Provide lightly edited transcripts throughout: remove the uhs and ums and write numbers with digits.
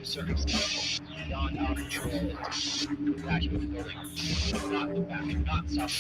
Circumstances beyond our control to evacuate the building. Do not look back. Do not stop.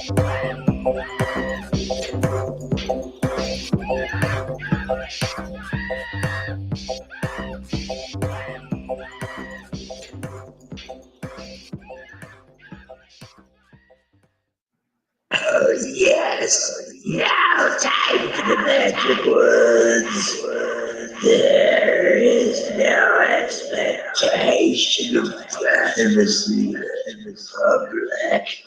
Oh, yes. Now time for the magic words. There is no expectation of privacy in public.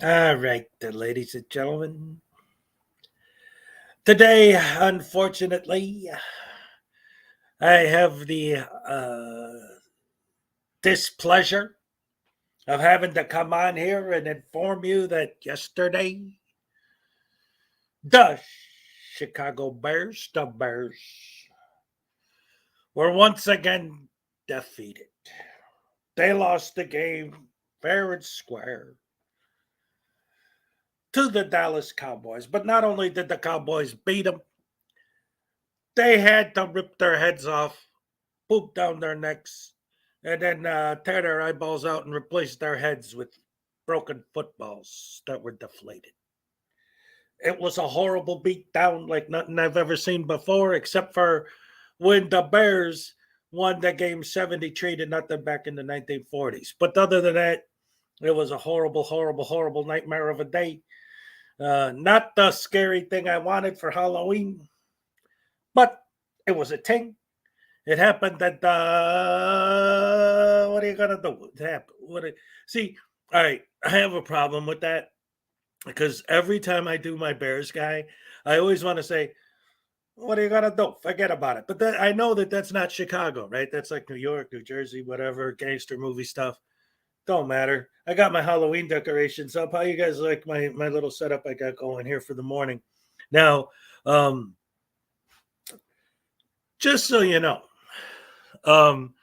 All right, ladies and gentlemen. Today, unfortunately, I have the displeasure of having to come on here and inform you that yesterday, the Chicago Bears, were once again defeated. They lost the game fair and square to the Dallas Cowboys. But not only did the Cowboys beat them, they had to rip their heads off, poop down their necks, and then tear their eyeballs out and replace their heads with broken footballs that were deflated. It was a horrible beatdown like nothing I've ever seen before, except for when the Bears won the game 73 to nothing back in the 1940s. But other than that, it was a horrible, horrible, horrible nightmare of a day. Not the scary thing I wanted for Halloween, but it was a thing. It happened at what are you gonna do? It happened. See? All right, I have a problem with that because every time I do my Bears guy, I always want to say, "What are you gonna do? Forget about it." But I know that that's not Chicago, right? That's like New York, New Jersey, whatever gangster movie stuff. Don't matter. I got my Halloween decorations up. How you guys like my little setup I got going here for the morning? Now, just so you know. Um,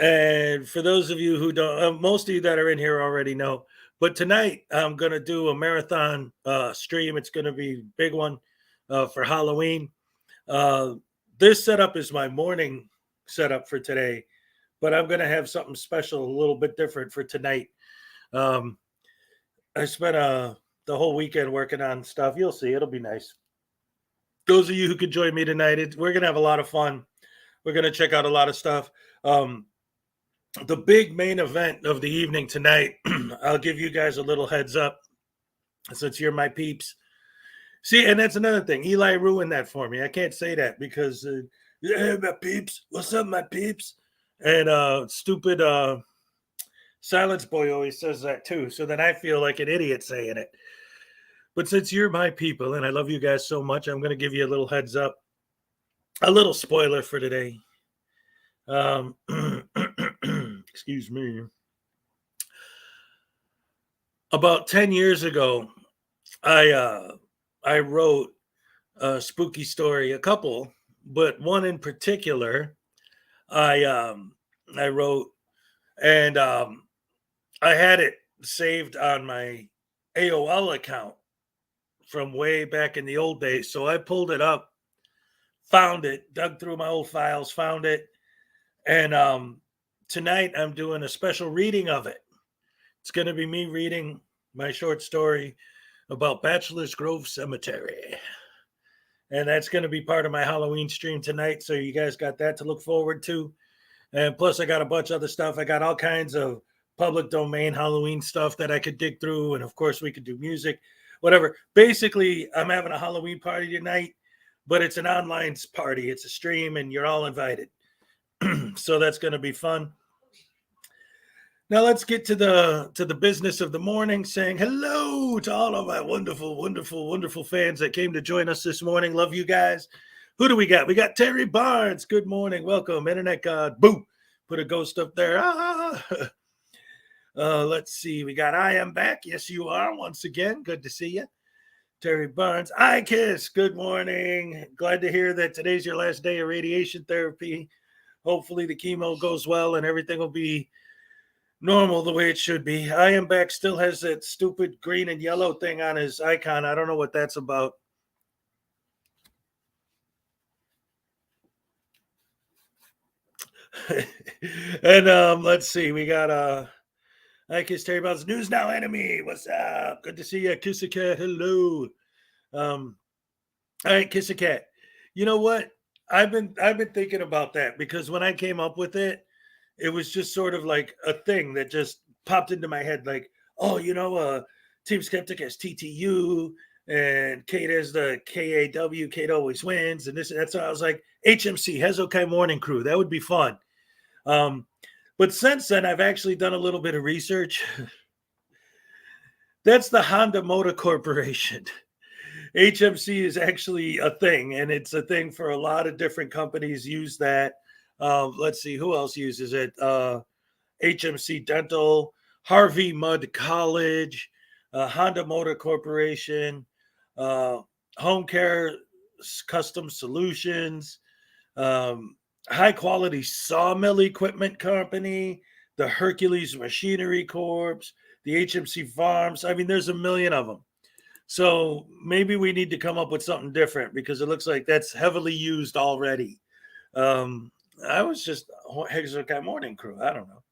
and for those of you who don't, most of you that are in here already know. But tonight I'm gonna do a marathon stream. It's gonna be a big one for Halloween. Uh, this setup is my morning setup for today, but I'm gonna have something special, a little bit different for tonight. Um, I spent the whole weekend working on stuff. You'll see, it'll be nice. Those of you who could join me tonight, we're gonna have a lot of fun. We're gonna check out a lot of stuff. The big main event of the evening tonight, I'll give you guys a little heads up since you're my peeps. See, and that's another thing. Eli ruined that for me. I can't say that because, yeah, my peeps. What's up, my peeps? And stupid Silence Boy always says that too. So then I feel like an idiot saying it. But since you're my people and I love you guys so much, I'm going to give you a little heads up, a little spoiler for today. Excuse me. About 10 years ago, I wrote a spooky story, a couple, but one in particular, I um, I wrote, and I had it saved on my AOL account from way back in the old days. So I pulled it up, found it, dug through my old files, found it, and tonight I'm doing a special reading of it. It's going to be me reading my short story about Bachelor's Grove Cemetery. And that's going to be part of my Halloween stream tonight. So you guys got that to look forward to. And plus, I got a bunch of other stuff. I got all kinds of public domain Halloween stuff that I could dig through. And of course, we could do music, whatever. Basically, I'm having a Halloween party tonight, but it's an online party. It's a stream, and you're all invited. So that's going to be fun. Now let's get to the business of the morning, saying hello to all of my wonderful, wonderful, wonderful fans that came to join us this morning. Love you guys. Who do we got? We got Terry Barnes. Good morning. Welcome. Internet God. Boo. Put a ghost up there. Let's see. We got I Am Back. Yes, you are. Once again. Good to see you. Terry Barnes. I Kiss. Good morning. Glad to hear that today's your last day of radiation therapy. Hopefully the chemo goes well and everything will be normal the way it should be. I Am Back still has that stupid green and yellow thing on his icon. I don't know what that's about. And let's see. We got I Kiss Terry Barnes. News Now Enemy. What's up? Good to see you. Kiss a Cat. Hello. All right, Kiss a Cat. You know what? I've been thinking about that because when I came up with it, it was just sort of like a thing that just popped into my head. Like, oh, Team Skeptic has TTU and Kate has the KAW. Kate always wins, and this. That's why I was like, HMC Hezokuai Morning Crew. That would be fun. But since then, I've actually done a little bit of research. That's the Honda Motor Corporation. HMC is actually a thing, and it's a thing for a lot of different companies use that. Let's see, who else uses it? HMC Dental, Harvey Mudd College, Honda Motor Corporation, Home Care Custom Solutions, High Quality Sawmill Equipment Company, the Hercules Machinery Corps, the HMC Farms. I mean, there's a million of them. So maybe we need to come up with something different because it looks like that's heavily used already. I was just Hezokuai Morning Crew. I don't know.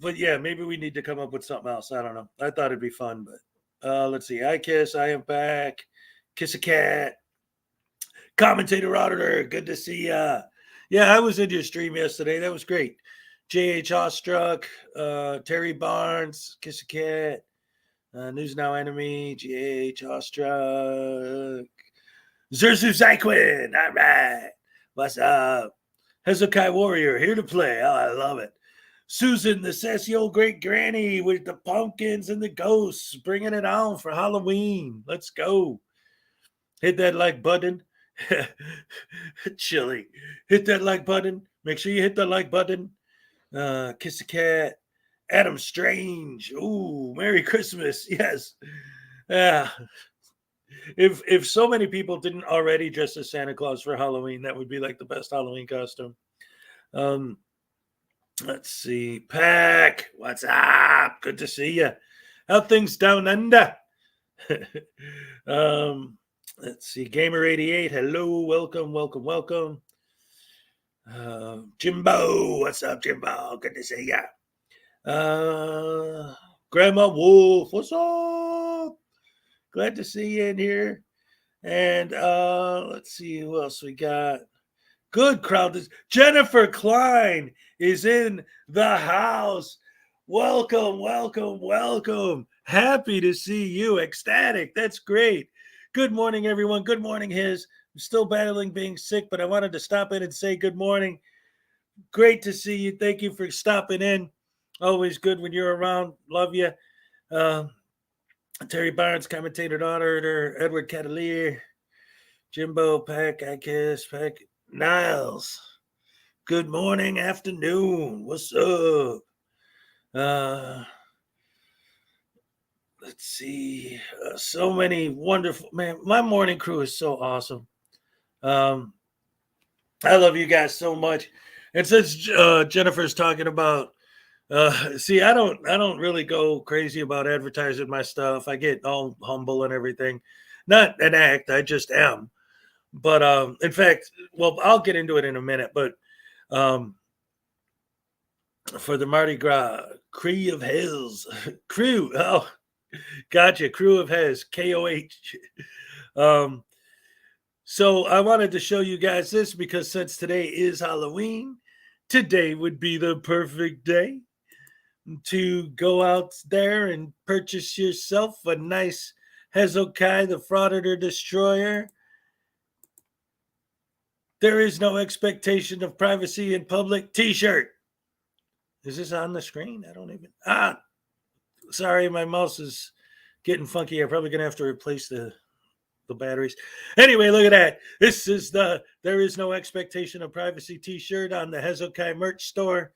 But yeah, maybe we need to come up with something else. I don't know. I thought it'd be fun, but let's see. I Kiss. I Am Back. Kiss a Cat. Commentator Auditor. Good to see ya. Yeah, I was in your stream yesterday. That was great. JH Ostruck. Terry Barnes. Kiss a Cat. News Now Enemy. JH Ostruck. Zerzu Zyquin. All right. What's up? Hezokuai Warrior, here to play. Oh, I love it. Susan, the sassy old great granny with the pumpkins and the ghosts, bringing it on for Halloween. Let's go. Hit that like button. Chilly. Hit that like button. Make sure you hit the like button. Kiss a Cat. Adam Strange. Ooh, Merry Christmas. Yes. Yeah. If so many people didn't already dress as Santa Claus for Halloween, that would be like the best Halloween costume. Let's see. Pack, what's up? Good to see you. How things down under? Let's see. Gamer88, hello, welcome. Jimbo, what's up, Jimbo? Good to see you. Grandma Wolf, what's up? Glad to see you in here. And let's see who else we got. Good crowd. Jennifer Klein is in the house. Welcome. Happy to see you. Ecstatic. That's great. Good morning, everyone. Good morning, Hiz. I'm still battling being sick, but I wanted to stop in and say good morning. Great to see you. Thank you for stopping in. Always good when you're around. Love you. Terry Barnes, commentator, auditor, Edward Catalier, Jimbo, Peck, I Kiss, Peck, Niles. good morning, afternoon. What's up? Let's see. So many wonderful, man. My morning crew is so awesome. I love you guys so much. And since Jennifer's talking about, see, I don't really go crazy about advertising my stuff. I get all humble and everything. Not an act. I just am. But in fact, well, I'll get into it in a minute. But um, for the Mardi Gras Crew of Hills, Crew. Oh, gotcha. Crew of Hez, KOH. Um, so I wanted to show you guys this because since today is Halloween, today would be the perfect day to go out there and purchase yourself a nice Hezokuai, the Frauditor Destroyer. There is no expectation of privacy in public t-shirt. Is this on the screen? I don't even. Sorry, my mouse is getting funky. I'm probably going to have to replace the batteries. Anyway, look at that. This is the There is no expectation of privacy t-shirt on the Hezokuai merch store.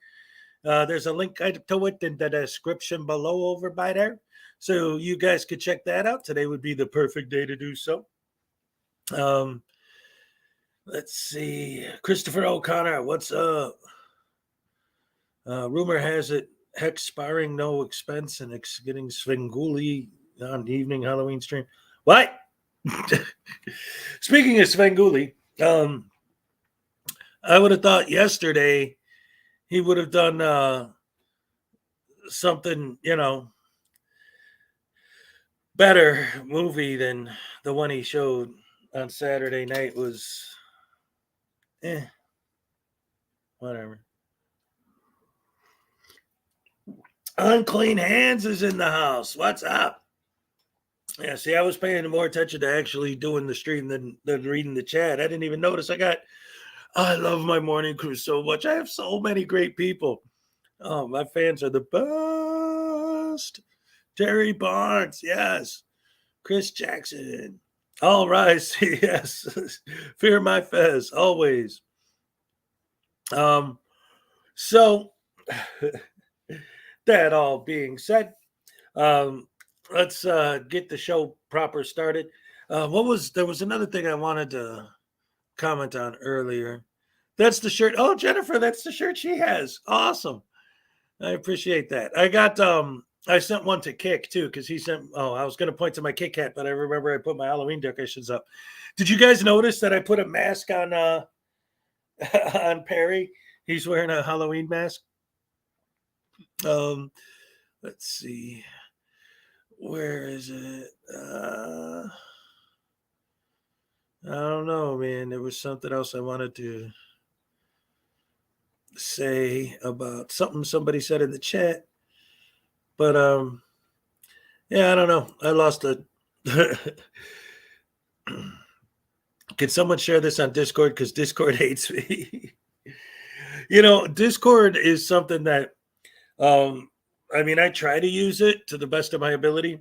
There's a link to it in the description below over by there. So you guys could check that out. Today would be the perfect day to do so. Let's see. Christopher O'Connor, what's up? Rumor has it Hex sparring no expense and getting Svengoolie on the evening Halloween stream. What? Speaking of Svengoolie, I would have thought yesterday he would have done something, better movie than the one he showed on Saturday night. Was whatever. Unclean Hands is in the house. What's up? Yeah, see, I was paying more attention to actually doing the stream than reading the chat. I didn't even notice. I love my morning crew so much. I have so many great people. Oh, my fans are the best. Terry Barnes, yes. Chris Jackson. All Rise, yes. Fear my fez, always. So that all being said, let's get the show proper started. There was another thing I wanted to comment on earlier. That's the shirt. Oh, Jennifer, that's the shirt she has. Awesome. I appreciate that. I sent one to Kick too, because he sent, I was going to point to my Kit Kat, but I remember I put my Halloween decorations up. Did you guys notice that I put a mask on on Perry? He's wearing a Halloween mask. Let's see. Where is it? I don't know, man. There was something else I wanted to say about something somebody said in the chat. But yeah, I don't know. I lost it. Can someone share this on Discord? Because Discord hates me. Discord is something that I try to use it to the best of my ability,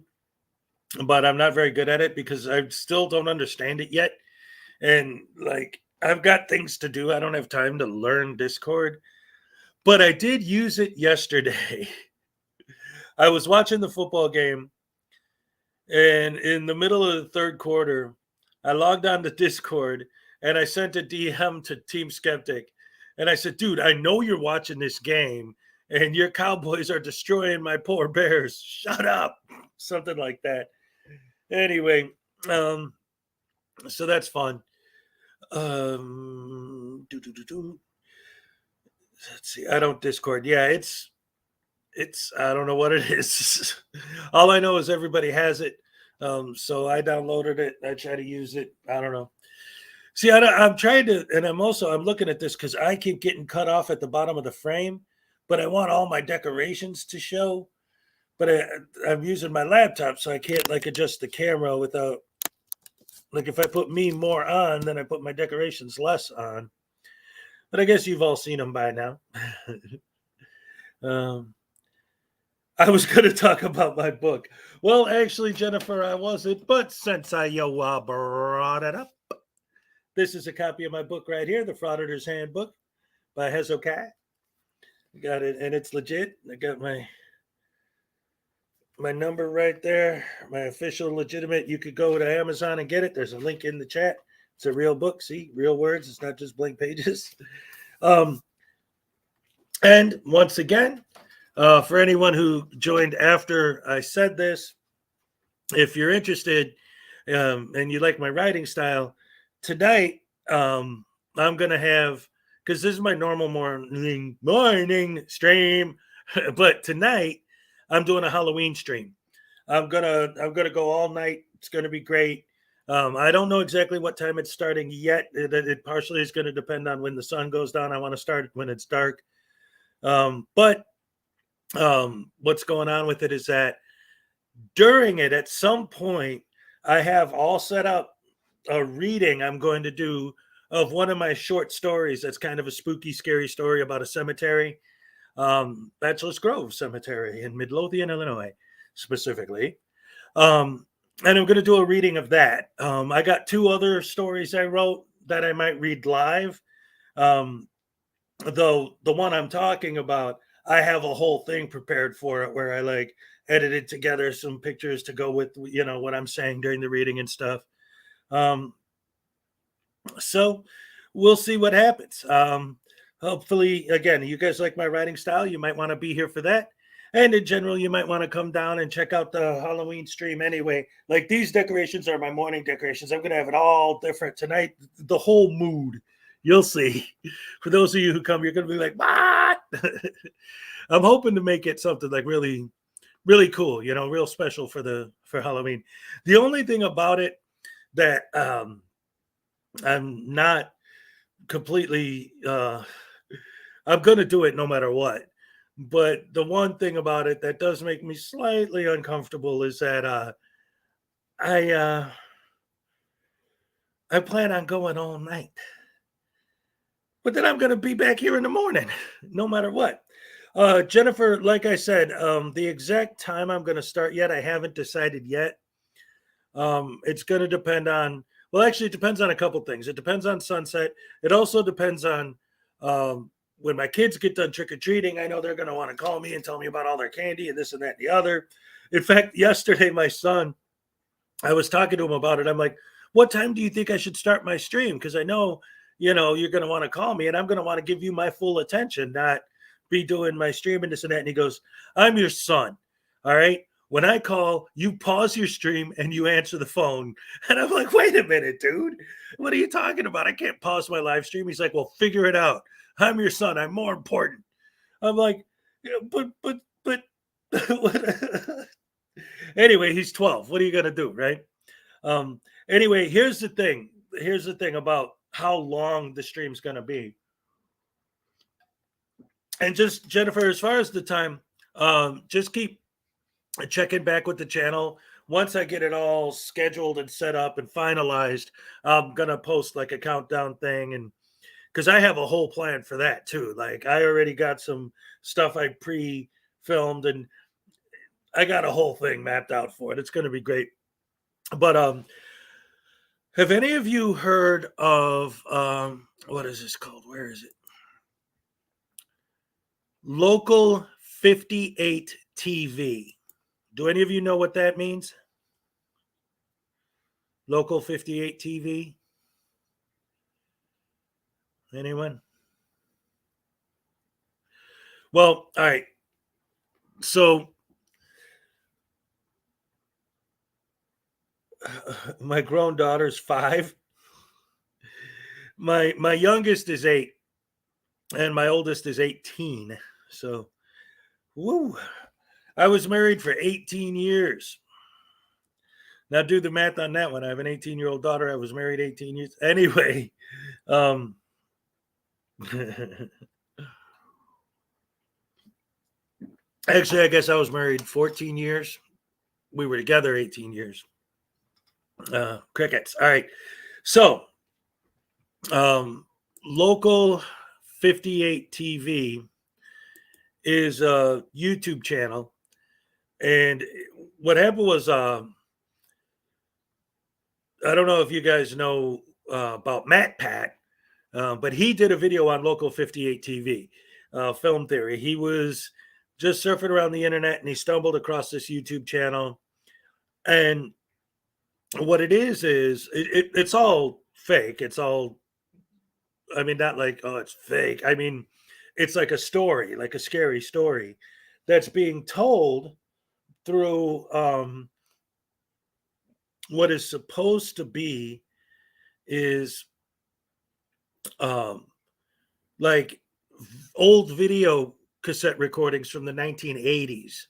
but I'm not very good at it because I still don't understand it yet. And I've got things to do. I don't have time to learn Discord, but I did use it yesterday. I was watching the football game, and in the middle of the third quarter, I logged on to Discord and I sent a DM to Team Skeptic. And I said, dude, I know you're watching this game and your Cowboys are destroying my poor Bears. Shut up. Something like that. Anyway, so that's fun. Let's see. I don't Discord. Yeah, it's I don't know what it is. All I know is everybody has it. So I downloaded it. I try to use it. I don't know. See, I'm trying to, and I'm looking at this because I keep getting cut off at the bottom of the frame, but I want all my decorations to show. But I'm using my laptop, so I can't adjust the camera without, if I put me more on, then I put my decorations less on. But I guess you've all seen them by now. I was going to talk about my book. Well, actually, Jennifer, I wasn't, but since I brought it up, this is a copy of my book right here, The Frauditor's Handbook, by Hezokuai. Got it, and it's legit. I got my number right there, my official legitimate. You could go to Amazon and get it. There's a link in the chat. It's a real book. See, real words. It's not just blank pages. And once again, for anyone who joined after I said this, if you're interested and you like my writing style, tonight I'm going to have, because this is my normal morning stream, but tonight I'm doing a Halloween stream. I'm gonna go all night. It's gonna be great. I don't know exactly what time it's starting yet. It partially is going to depend on when the sun goes down. I want to start when it's dark. But what's going on with it is that during it, at some point, I have all set up a reading I'm going to do of one of my short stories. That's kind of a spooky, scary story about a cemetery, Bachelor's Grove Cemetery in Midlothian, Illinois, specifically. And I'm going to do a reading of that. I got 2 other stories I wrote that I might read live. Though the one I'm talking about, I have a whole thing prepared for it where I like edited together some pictures to go with, what I'm saying during the reading and stuff. So we'll see what happens. Hopefully, again, you guys like my writing style. You might want to be here for that. And in general, you might want to come down and check out the Halloween stream anyway. Like, these decorations are my morning decorations. I'm going to have it all different tonight. The whole mood. You'll see. For those of you who come, you're going to be like, what? I'm hoping to make it something like really, really cool, real special for Halloween. The only thing about it that I'm not completely, I'm going to do it no matter what. But the one thing about it that does make me slightly uncomfortable is that I plan on going all night. But then I'm going to be back here in the morning, no matter what. Jennifer, like I said, the exact time I'm going to start yet, I haven't decided yet. It's going to depend on, actually, it depends on a couple things. It depends on sunset. It also depends on when my kids get done trick-or-treating. I know they're going to want to call me and tell me about all their candy and this and that and the other. In fact, yesterday, my son, I was talking to him about it. I'm like, what time do you think I should start my stream? Because I know, you're going to want to call me and I'm going to want to give you my full attention, not be doing my stream and this and that. And he goes, I'm your son. All right. When I call, you pause your stream and you answer the phone. And I'm like, wait a minute, dude. What are you talking about? I can't pause my live stream. He's like, well, figure it out. I'm your son. I'm more important. I'm like, but anyway, he's 12. What are you going to do? Right. Anyway, here's the thing. Here's the thing about how long the stream's going to be. And just, Jennifer, as far as the time, just keep checking back with the channel. Once I get it all scheduled and set up and finalized, I'm going to post like a countdown thing. And because I have a whole plan for that too. Like, I already got some stuff I pre-filmed and I got a whole thing mapped out for it. It's going to be great. But have any of you heard of, what is this called? Where is it? Local 58 TV. Do any of you know what that means? Local 58 TV? Anyone? Well, all right. So my grown daughter's 5. My youngest is 8 and my oldest is 18. So, woo. I was married for 18 years. Now do the math on that one. I have an 18-year-old daughter. I was married 18 years. Anyway, actually, I guess I was married 14 years. We were together 18 years. Crickets. All right. So, Local 58 TV is a YouTube channel. And what happened was, I don't know if you guys know about Matt Pat, But he did a video on Local 58 TV, Film Theory. He was just surfing around the internet and he stumbled across this YouTube channel. And what it is it's all fake. It's all, I mean, not like, oh, it's fake. I mean, it's like a story, like a scary story that's being told through what is supposed to be is like old video cassette recordings from the 1980s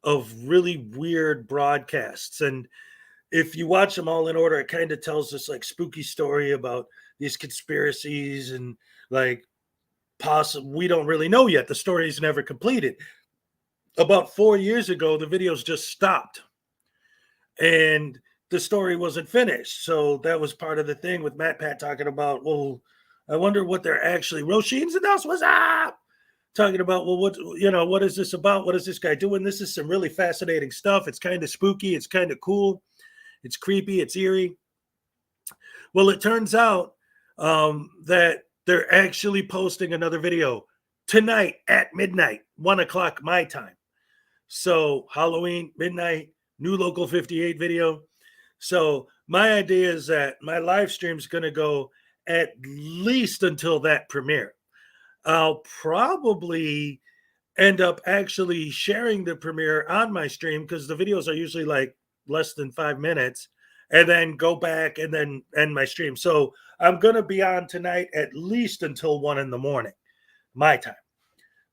of really weird broadcasts. And if you watch them all in order, it kind of tells this like spooky story about these conspiracies and like possible, we don't really know yet. The story is never completed. About 4 years ago, the videos just stopped and the story wasn't finished. So that was part of the thing with Matt Pat talking about, well, I wonder what they're actually, Roshin's and us, what's up? Talking about, well, what is this about? What is this guy doing? This is some really fascinating stuff. It's kind of spooky. It's kind of cool. It's creepy. It's eerie. Well, it turns out that they're actually posting another video tonight at midnight, 1 o'clock my time. So Halloween, midnight, new Local 58 video. So my idea is that my live stream is going to go at least until that premiere. I'll probably end up actually sharing the premiere on my stream because the videos are usually like less than 5 minutes, and then go back and then end my stream. So I'm going to be on tonight at least until 1 in the morning, my time,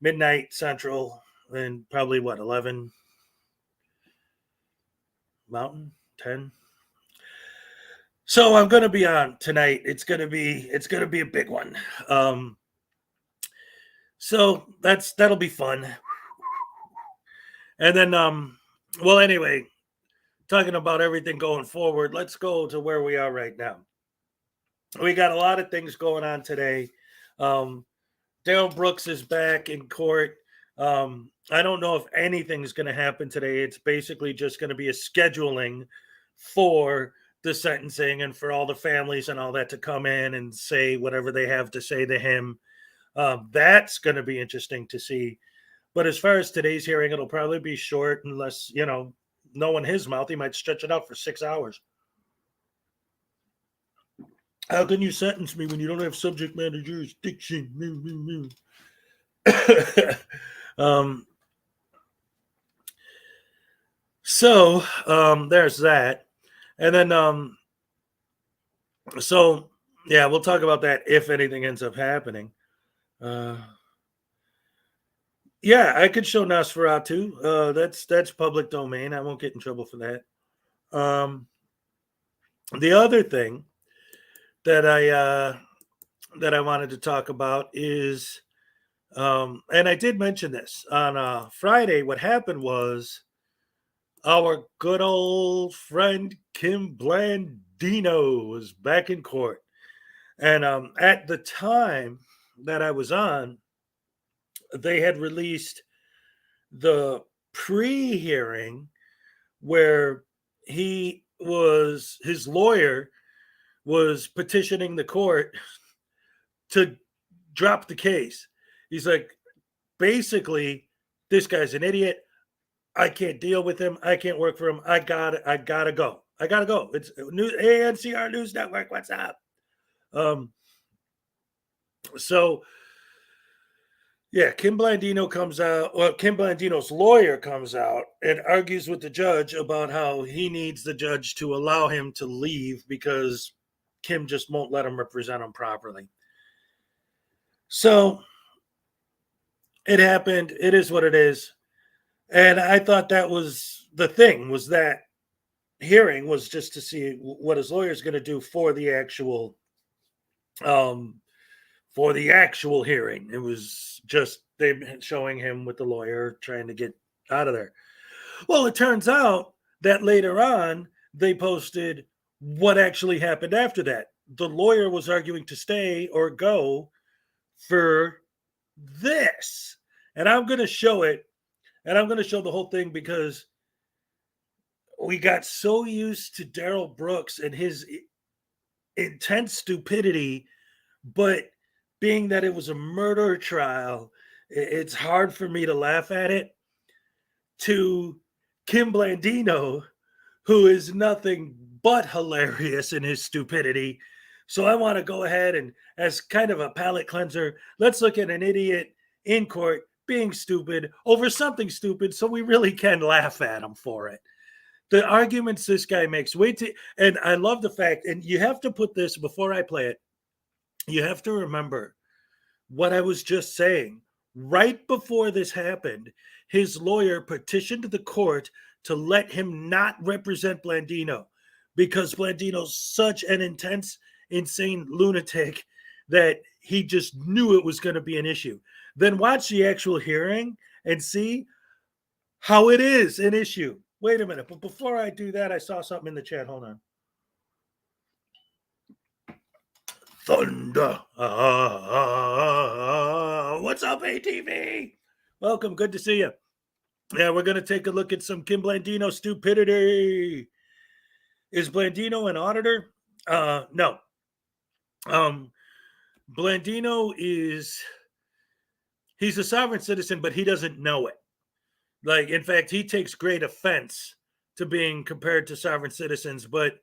midnight Central, and probably 11 Mountain, 10. So I'm going to be on tonight. It's going to be a big one. So that'll be fun. And then, well, anyway, talking about everything going forward, let's go to where we are right now. We got a lot of things going on today. Daryl Brooks is back in court. I don't know if anything's going to happen today. It's basically just going to be a scheduling for the sentencing and for all the families and all that to come in and say whatever they have to say to him. That's going to be interesting to see. But as far as today's hearing, it'll probably be short unless, knowing his mouth, he might stretch it out for 6 hours. How can you sentence me when you don't have subject matter jurisdiction? So there's that. And then, so yeah, we'll talk about that if anything ends up happening. Yeah, I could show Nosferatu. That's public domain. I won't get in trouble for that. The other thing that I wanted to talk about is, and I did mention this on Friday. What happened was our good old friend Kim Blandino was back in court, and at the time that I was on, they had released the pre-hearing where his lawyer was petitioning the court to drop the case. He's like, basically, this guy's an idiot. I can't deal with him. I can't work for him. I gotta go. It's ANCR News Network. What's up? So yeah, Kim Blandino comes out. Well, Kim Blandino's lawyer comes out and argues with the judge about how he needs the judge to allow him to leave because Kim just won't let him represent him properly. So it happened. It is what it is. And I thought that was the thing, was that hearing was just to see what his lawyer is going to do for the actual hearing. It was just they showing him with the lawyer trying to get out of there. Well, it turns out that later on they posted what actually happened after that. The lawyer was arguing to stay or go for this. And I'm going to show it. And I'm going to show the whole thing because we got so used to Daryl Brooks and his intense stupidity But being that it was a murder trial, it's hard for me to laugh at it. To Kim Blandino, who is nothing but hilarious in his stupidity. So I want to go ahead and, as kind of a palate cleanser, let's look at an idiot in court being stupid over something stupid so we really can laugh at him for it. The arguments this guy makes, and I love the fact, and you have to put this before I play it, you have to remember what I was just saying. Right before this happened, his lawyer petitioned the court to let him not represent Blandino because Blandino's such an intense, insane lunatic that he just knew it was going to be an issue. Then watch the actual hearing and see how it is an issue. Wait a minute. But before I do that, I saw something in the chat. Hold on. Thunder. What's up, ATV? Welcome. Good to see you. Yeah, we're going to take a look at some Kim Blandino stupidity. Is Blandino an auditor? No. Blandino he's a sovereign citizen, but he doesn't know it. Like, in fact, he takes great offense to being compared to sovereign citizens, but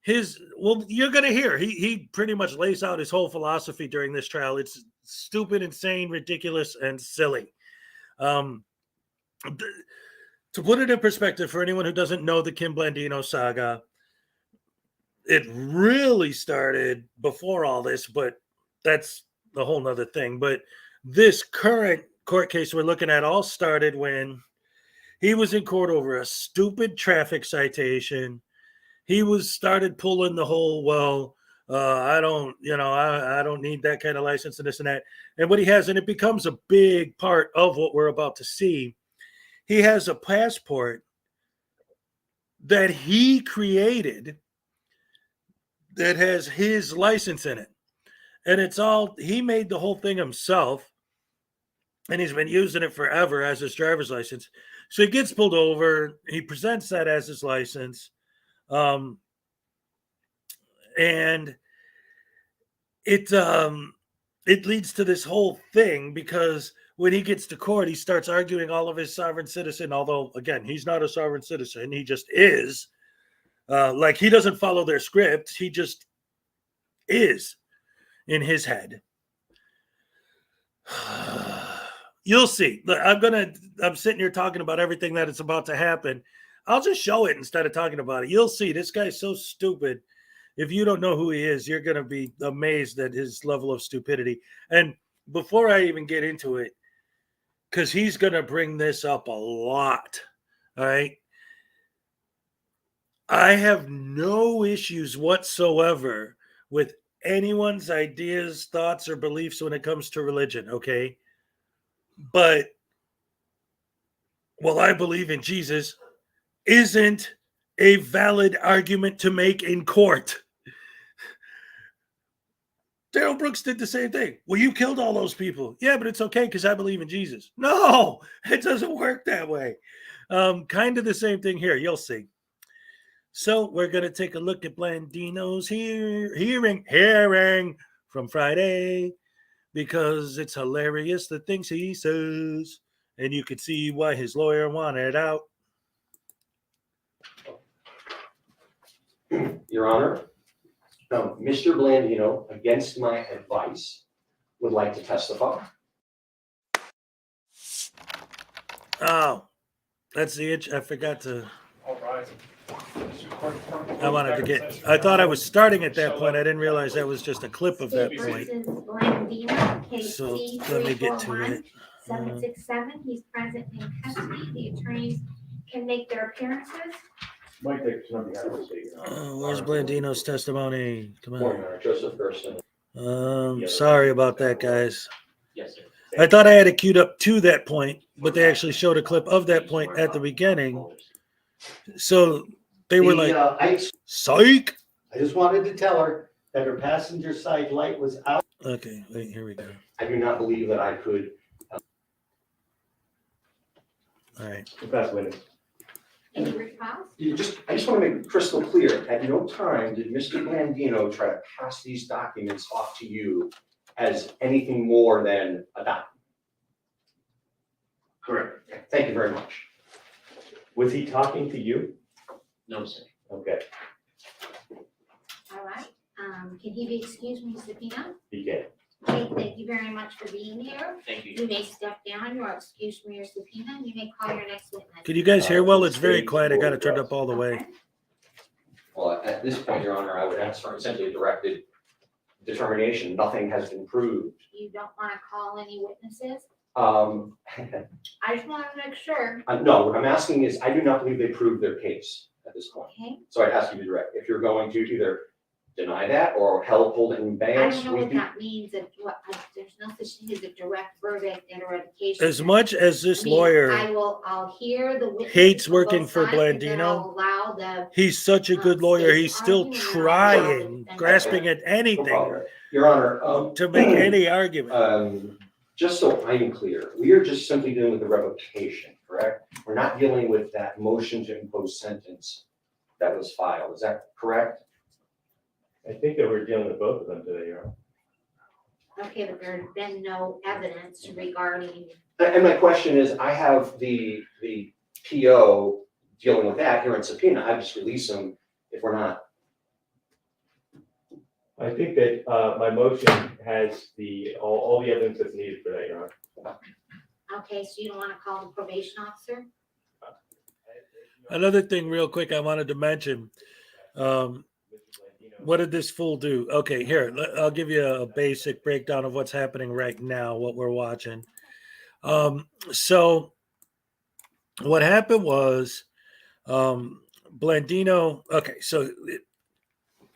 you're going to hear, he pretty much lays out his whole philosophy during this trial. It's stupid, insane, ridiculous, and silly. To put it in perspective for anyone who doesn't know the Kim Blandino saga, it really started before all this, but that's a whole nother thing. But this current court case we're looking at all started when he was in court over a stupid traffic citation. He started pulling the whole, I don't need that kind of license and this and that. And what he has, and it becomes a big part of what we're about to see, he has a passport that he created that has his license in it. And he made the whole thing himself. And he's been using it forever as his driver's license. So he gets pulled over. He presents that as his license. And it leads to this whole thing because when he gets to court, he starts arguing all of his sovereign citizen, although, again, he's not a sovereign citizen. He just is. Like, he doesn't follow their script. He just is in his head. You'll see. I'm sitting here talking about everything that is about to happen. I'll just show it instead of talking about it. You'll see. This guy's so stupid. If you don't know who he is, you're going to be amazed at his level of stupidity. And before I even get into it, because he's going to bring this up a lot, all right? I have no issues whatsoever with anyone's ideas, thoughts, or beliefs when it comes to religion, okay? But, well, I believe in Jesus isn't a valid argument to make in court. Daryl Brooks did the same thing. Well, you killed all those people. Yeah, but it's okay because I believe in Jesus. No, it doesn't work that way. Kind of the same thing here. You'll see. So we're going to take a look at Blandino's hearing from Friday because it's hilarious the things he says. And you can see why his lawyer wanted out. Your Honor, Mr. Blandino, against my advice, would like to testify. Oh, that's the itch. I forgot to. I wanted to get. I thought I was starting at that point. I didn't realize that was just a clip of that point. So let me get to it. 767. He's present in custody. The attorneys can make their appearances. Where's Blandino's testimony? Come on. Joseph Gerson. Sorry about that, guys. Yes, sir. I thought I had it queued up to that point, but they actually showed a clip of that point at the beginning. So they were like, psych. I just wanted to tell her that her passenger side light was out. Okay, wait, here we go. I do not believe that I could. All right. The best witness. Any response? I just want to make it crystal clear. At no time did Mr. Blandino try to pass these documents off to you as anything more than a dime. Correct. Thank you very much. Was he talking to you? No, sir. Okay, All right, can he be excused from his subpoena? he can. Okay, thank you very much for being here. Thank you. You may step down, you are excused from your subpoena, and you may call your next witness. Can you guys hear well? It's very State quiet. I got it board turned up all the way. Okay. Well, at this point, Your Honor, I would ask for essentially a directed determination. Nothing has been proved. You don't want to call any witnesses? Um, I just want to make sure, no, what I'm asking is, I do not believe they proved their case at this point. okay? So I'd ask you to direct, if you're going to either deny that or hold it in I abeyance. don't know we what can- that means, there's no such thing as a direct verdict in a revocation. As much as this I mean, lawyer I'll hear the witnesses hates from both working for sides, and then Blandino, I'll allow the, he's such a good lawyer. He's still trying, grasping at No anything problem. Your Honor, to make any argument. just so I'm clear, we are just simply dealing with the revocation, correct? We're not dealing with that motion to impose sentence that was filed. Is that correct? I think that we're dealing with both of them today, Your Honor. okay, but there's been no evidence regarding, And my question is, I have the PO dealing with that here in subpoena. I just release them if we're not. I think that my motion has all the evidence that's needed for that, Your Honor. okay, so you don't want to call the probation officer? Another thing, real quick, I wanted to mention. What did this fool do? Okay, here, I'll give you a basic breakdown of what's happening right now, what we're watching. So what happened was Blandino, okay, so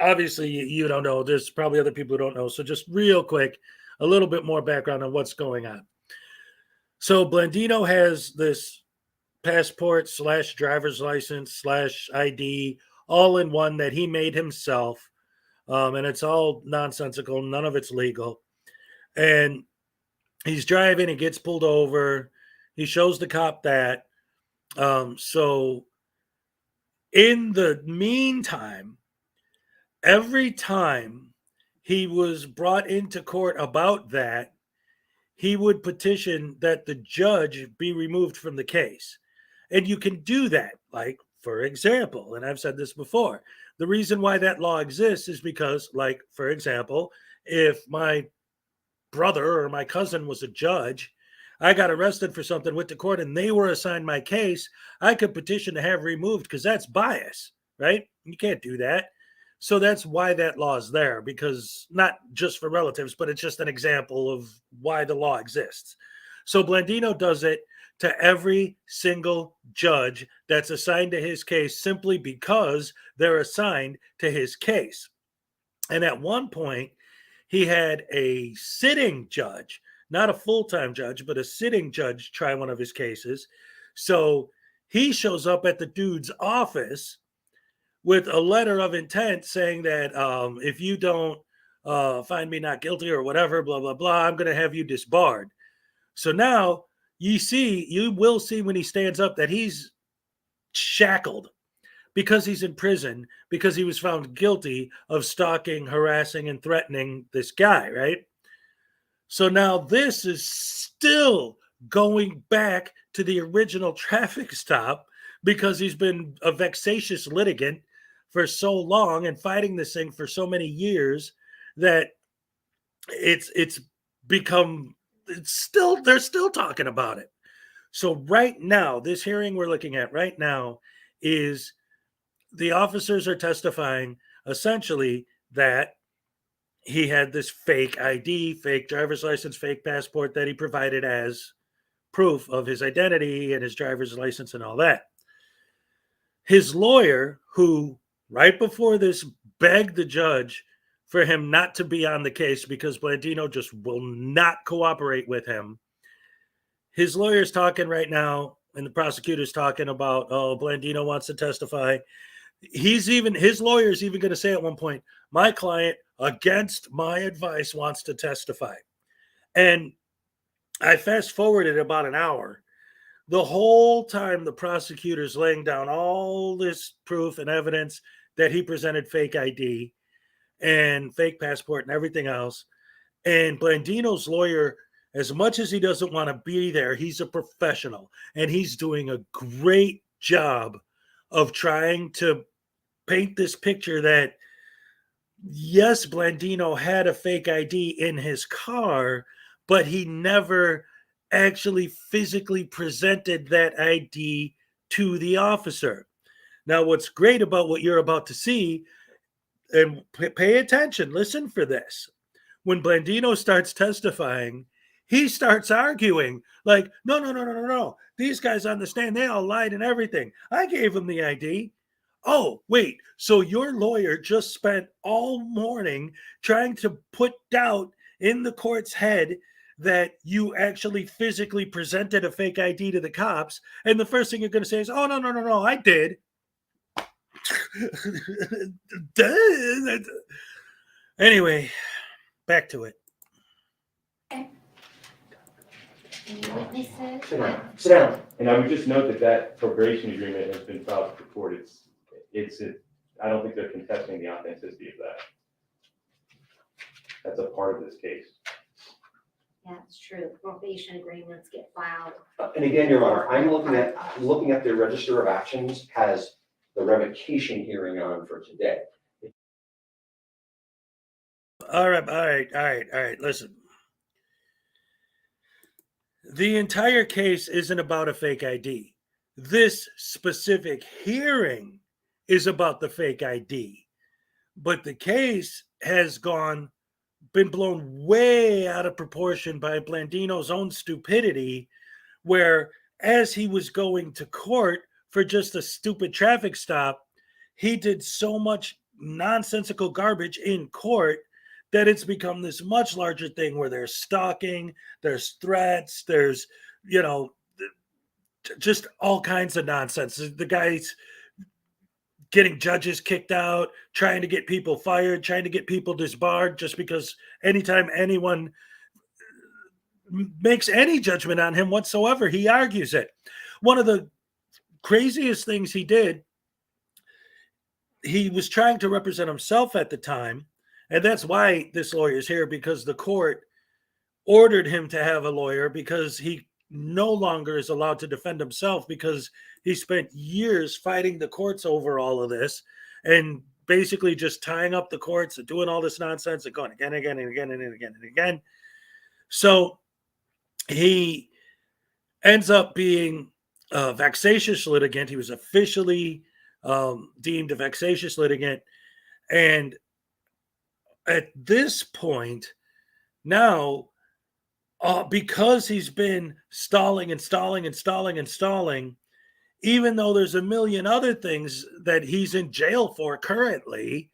obviously you don't know. There's probably other people who don't know. So just real quick, a little bit more background on what's going on. So Blandino has this passport / driver's license / ID all in one that he made himself. And it's all nonsensical. None of it's legal. And he's driving and gets pulled over. He shows the cop that. So in the meantime, every time he was brought into court about that, he would petition that the judge be removed from the case. And you can do that. Like, for example, and I've said this before, the reason why that law exists is because, like, for example, if my brother or my cousin was a judge, I got arrested for something with the court and they were assigned my case, I could petition to have removed because that's bias, right? You can't do that. So that's why that law is there, because not just for relatives, but it's just an example of why the law exists. So Blandino does it to every single judge that's assigned to his case simply because they're assigned to his case. And at one point, he had a sitting judge, not a full-time judge, but a sitting judge try one of his cases. So he shows up at the dude's office with a letter of intent saying that if you don't find me not guilty or whatever, blah, blah, blah, I'm going to have you disbarred. So now you will see when he stands up that he's shackled because he's in prison, because he was found guilty of stalking, harassing, and threatening this guy, right? So now this is still going back to the original traffic stop because he's been a vexatious litigant for so long and fighting this thing for so many years that they're still talking about it. So right now, this hearing we're looking at right now is the officers are testifying essentially that he had this fake ID, fake driver's license, fake passport that he provided as proof of his identity and his driver's license and all that. His lawyer, who right before this begged the judge for him not to be on the case because Blandino just will not cooperate with him. His lawyer's talking right now, and the prosecutor's talking about, oh, Blandino wants to testify. His lawyer's even going to say at one point, my client, against my advice, wants to testify. And I fast forwarded about an hour. The whole time the prosecutor's laying down all this proof and evidence that he presented fake ID and fake passport and everything else. And Blandino's lawyer, as much as he doesn't want to be there, he's a professional and he's doing a great job of trying to paint this picture that, yes, Blandino had a fake ID in his car, but he never actually physically presented that ID to the officer. Now, what's great about what you're about to see, and pay attention, listen for this. When Blandino starts testifying, he starts arguing like, no. These guys understand. They all lied and everything. I gave them the ID. Oh, wait. So your lawyer just spent all morning trying to put doubt in the court's head that you actually physically presented a fake ID to the cops. And the first thing you're going to say is, oh, no, I did. Anyway, back to it. Any witnesses? Sit down. Sit down. And I would just note that that probation agreement has been filed with the court. I don't think they're contesting the authenticity of that. That's a part of this case. That's true. Probation agreements get filed. And again, Your Honor, I'm looking at the Register of Actions has the revocation hearing on for today. All right. Listen. The entire case isn't about a fake ID. This specific hearing is about the fake ID. But the case has been blown way out of proportion by Blandino's own stupidity, where as he was going to court for just a stupid traffic stop, he did so much nonsensical garbage in court that it's become this much larger thing where there's stalking, there's threats, there's, just all kinds of nonsense. The guy's getting judges kicked out, trying to get people fired, trying to get people disbarred just because anytime anyone makes any judgment on him whatsoever, he argues it. One of the craziest things he did, he was trying to represent himself at the time, and that's why this lawyer is here, because the court ordered him to have a lawyer because he no longer is allowed to defend himself because he spent years fighting the courts over all of this and basically just tying up the courts and doing all this nonsense and going again. So he ends up being a vexatious litigant. He was officially deemed a vexatious litigant. And at this point, now, because he's been stalling, even though there's a million other things that he's in jail for currently,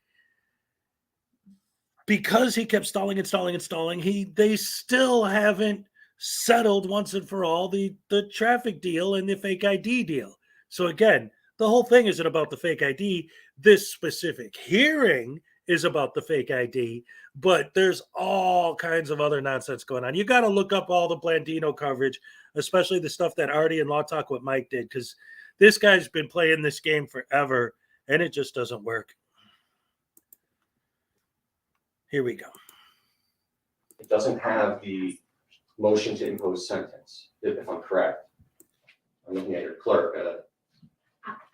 because he kept stalling, they still haven't settled once and for all the traffic deal and the fake ID deal. So again, the whole thing isn't about the fake ID. This specific hearing is about the fake ID, but there's all kinds of other nonsense going on. You got to look up all the Blandino coverage, especially the stuff that Artie and Law Talk with Mike did, because this guy's been playing this game forever, and it just doesn't work. Here we go. It doesn't have the motion to impose sentence, if I'm correct. I'm looking at your clerk.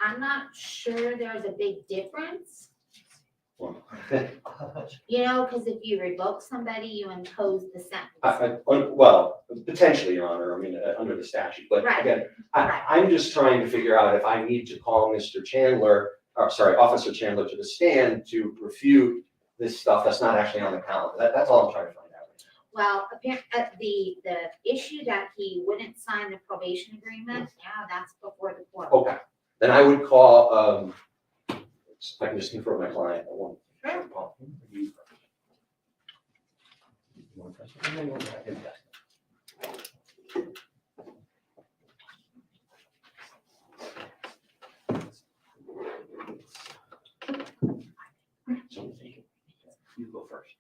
I'm not sure there's a big difference. Well, Because if you revoke somebody, you impose the sentence. well, potentially, Your Honor, under the statute, but Right. again, Right. I'm just trying to figure out if I need to call Officer Chandler to the stand to refute this stuff that's not actually on the calendar. That's all I'm trying to find out. Well, the issue that he wouldn't sign the probation agreement, that's before the court. Okay, then I would call, if I can just confirm my client. I won't. Sure. You go first.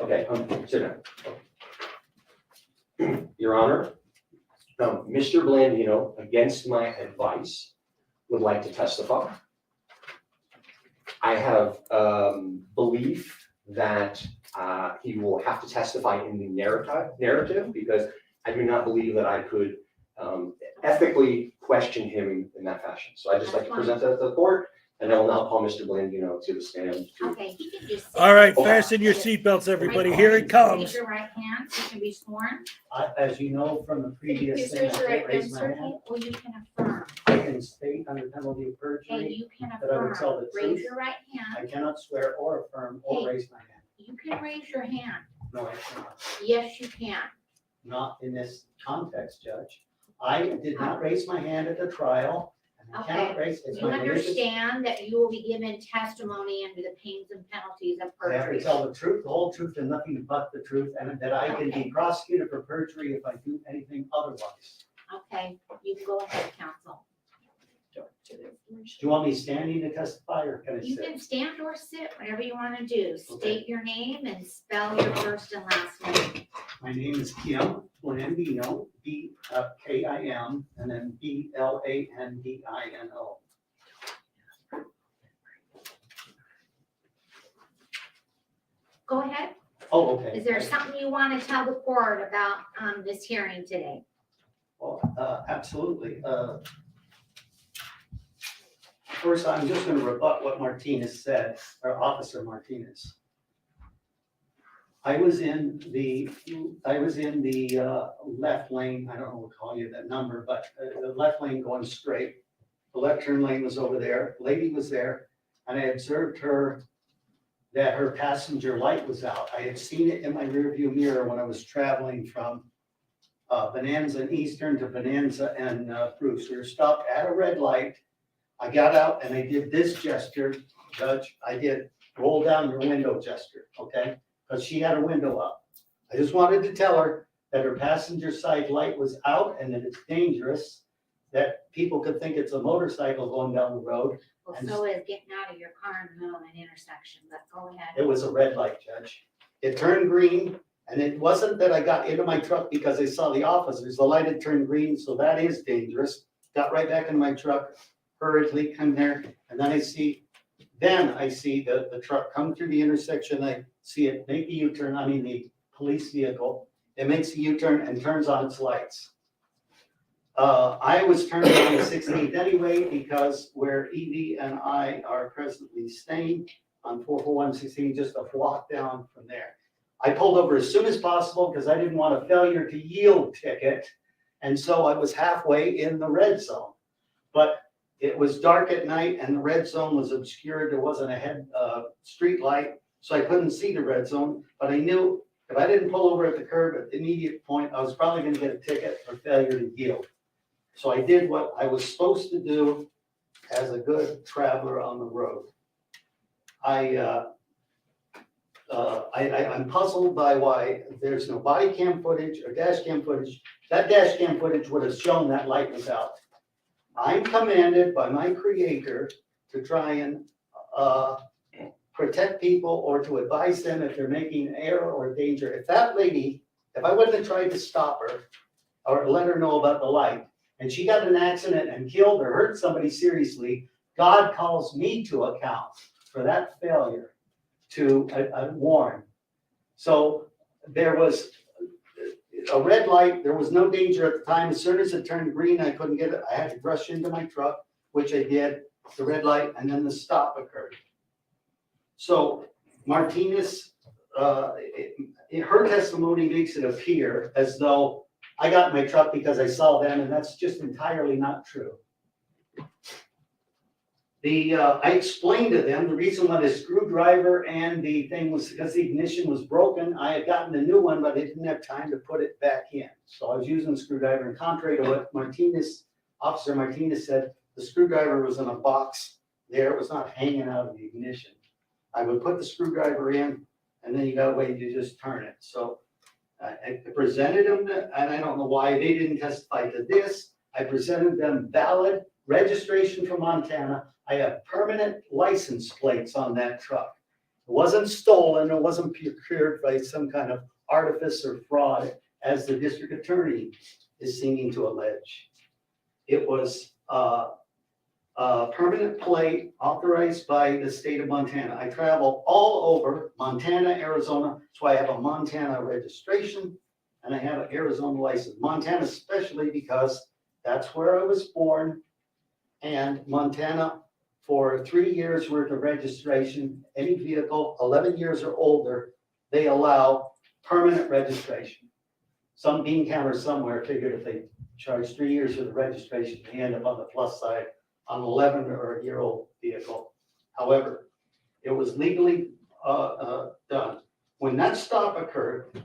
Okay, sit down. Your Honor, Mr. Blandino, against my advice, would like to testify. I have belief that he will have to testify in the narrative, because I do not believe that I could ethically question him in that fashion. So I just like to present that to the court, and I will now call Mr. Blandino to the stand. Okay, he can just. sit All right, there. fasten your seatbelts, everybody. Right, Here it Raise comes. your right hand, you can be sworn. As you know from the previous Please thing, raise I your can't right hand, raise my sir. hand. Well, you can affirm. I can state under penalty of Okay, perjury. you can That I would tell affirm. the Raise truth. your right hand. I cannot swear or affirm or Hey. raise my hand. You can raise your hand. No, I cannot. Yes, you can. Not in this context, Judge. I did not raise my hand at the trial, and I cannot raise, it's You my religious. understand that you will be given testimony under the pains and penalties of I have to perjury. tell the truth, the whole truth, and nothing but the truth, and that I can be prosecuted for perjury if I do anything otherwise. Okay, you can go ahead, counsel. Do you want me standing to testify, or can I You sit? can stand or sit, whatever you want to do. State your name and spell your first and last name. My name is Kim Blandino, Kim, and then Blandino. Go ahead. Oh, okay. Is there something you want to tell the court about this hearing today? Well, absolutely. First, I'm just gonna rebut what Martinez said, or Officer Martinez. I was in the left lane, I don't know what to call you that number, but the left lane going straight. The left turn lane was over there, lady was there, and I observed her, that her passenger light was out. I had seen it in my rearview mirror when I was traveling from Bonanza and Eastern to Bonanza and Bruce. We were stopped at a red light. I got out and I did this gesture, Judge. I did roll down your window gesture, okay? Because she had her window up. I just wanted to tell her that her passenger side light was out and that it's dangerous, that people could think it's a motorcycle going down the road. Well, And- so is getting out of your car in the middle of an intersection, but go ahead. It was a red light, Judge. It turned green, and it wasn't that I got into my truck because I saw the officers. The light had turned green, so that is dangerous. Got right back in my truck, hurriedly come there, and then I see the truck come through the intersection. I see it make a U-turn, the police vehicle. It makes a U-turn and turns on its lights. I was turning on the 16th anyway, because where Evie and I are presently staying on 44116, just a walk down from there. I pulled over as soon as possible because I didn't want a failure to yield ticket. And so I was halfway in the red zone. But it was dark at night and the red zone was obscured. There wasn't a street light, so I couldn't see the red zone. But I knew if I didn't pull over at the curb at the immediate point, I was probably going to get a ticket for failure to yield. So I did what I was supposed to do as a good traveler on the road. I'm puzzled by why there's no body cam footage or dash cam footage. That dash cam footage would have shown that light was out. I'm commanded by my creator to try and protect people or to advise them if they're making error or danger. If that lady, if I wouldn't have tried to stop her or let her know about the light, and she got in an accident and killed or hurt somebody seriously, God calls me to account for that failure to warn. So there was a red light, there was no danger at the time. As soon as it turned green, I couldn't get it. I had to rush into my truck, which I did, the red light, and then the stop occurred. So Martinez, her testimony makes it appear as though I got in my truck because I saw them, and that's just entirely not true. I explained to them the reason why the screwdriver and the thing was because the ignition was broken. I had gotten a new one, but I didn't have time to put it back in. So I was using the screwdriver, and contrary to what Officer Martinez said, the screwdriver was in a box there. It was not hanging out of the ignition. I would put the screwdriver in, and then you got a way to just turn it. So I presented them, and I don't know why they didn't testify to this. I presented them valid registration from Montana. I have permanent license plates on that truck. It wasn't stolen. It wasn't procured by some kind of artifice or fraud, as the district attorney is seeming to allege. It was Permanent plate authorized by the state of Montana. I travel all over Montana, Arizona, so I have a Montana registration and I have an Arizona license. Montana especially because that's where I was born. And Montana, for 3 years worth of registration, any vehicle 11 years or older, they allow permanent registration. Some bean counter somewhere figured if they charge 3 years for the registration, they end up on the plus side on an 11 or a year old vehicle. However, it was legally done. When that stop occurred,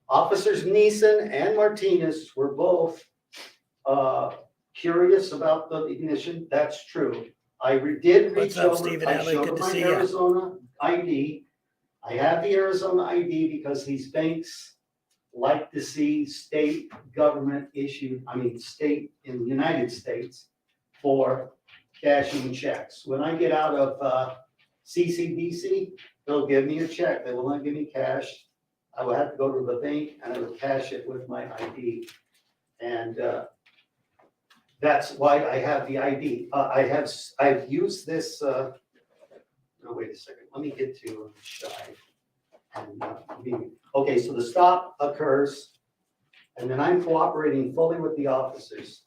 Officers Neeson and Martinez were both curious about the ignition. That's true. I did What's reach up, over, Stephen I Alley? showed Good him to my see ya. Arizona ID. I have the Arizona ID because these banks like to see state government issued, state in the United States for cashing checks. When I get out of CCBC, they'll give me a check. They will not give me cash. I will have to go to the bank and I will cash it with my ID. And that's why I have the ID. I've used this, no, wait a second, let me get to Shive. Okay, so the stop occurs, and then I'm cooperating fully with the officers.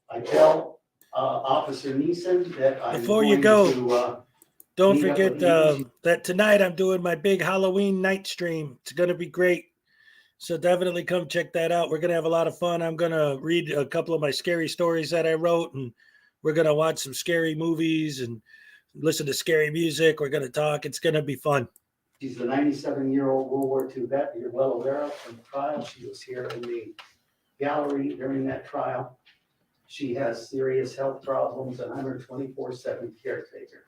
I tell Officer Neeson that I'm Before you going go, to, don't meet up forget with you. that tonight I'm doing my big Halloween night stream. It's going to be great. So definitely come check that out. We're going to have a lot of fun. I'm going to read a couple of my scary stories that I wrote, and we're going to watch some scary movies and listen to scary music. We're going to talk. It's going to be fun. She's a 97-year-old World War II vet you're well aware of from the trial. She was here in the gallery during that trial. She has serious health problems, and I'm her 24/7 caretaker.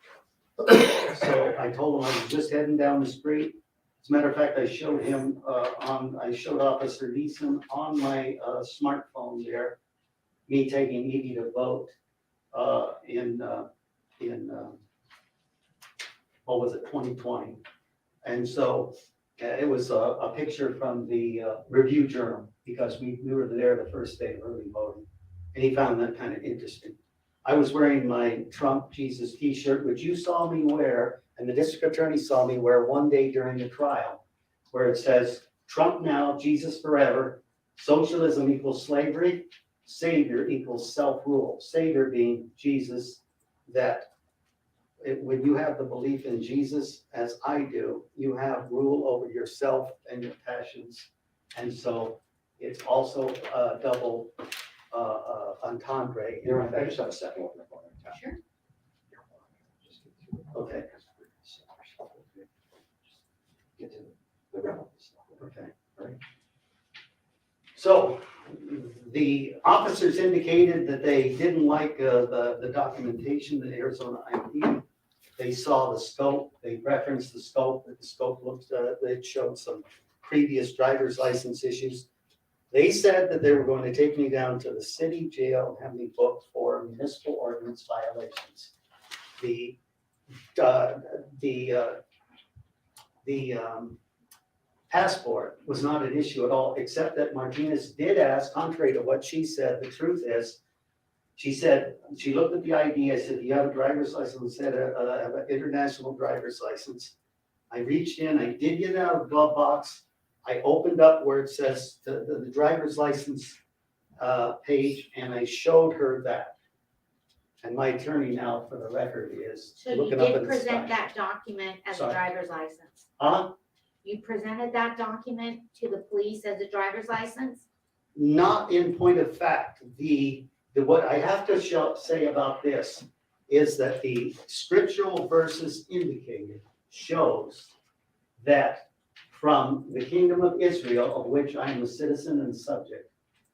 So I told him I was just heading down the street. As a matter of fact, I showed him I showed Officer Neeson on my smartphone there, me taking Edie to vote in what was it, 2020. And so it was a picture from the Review Journal because we were there the first day of early voting. And he found that kind of interesting. I was wearing my Trump Jesus t-shirt, which you saw me wear, and the district attorney saw me wear one day during the trial, where it says, Trump now, Jesus forever, socialism equals slavery, savior equals self-rule. Savior being Jesus, that when you have the belief in Jesus, as I do, you have rule over yourself and your passions. And so it's also a double entendre. I just have a second one. Sure. Okay. Get to the relevant stuff. Okay. So the officers indicated that they didn't like the documentation, the Arizona ID. They saw the scope, they referenced the scope, that the scope looked, it showed some previous driver's license issues. They said that they were going to take me down to the city jail and have me booked for municipal ordinance violations. The passport was not an issue at all, except that Martinez did ask, contrary to what she said, the truth is, she said, she looked at the ID, I said, do you have a driver's license? I said, I have an international driver's license. I reached in, I did get it out of the glove box. I opened up where it says the driver's license page, and I showed her that. And my attorney now, for the record, is So you looking up did at the present sky. that document as a Sorry. driver's license? You presented that document to the police as a driver's license? Not in point of fact. What I have to say about this is that the scriptural verses indicated shows that from the kingdom of Israel, of which I am a citizen and subject,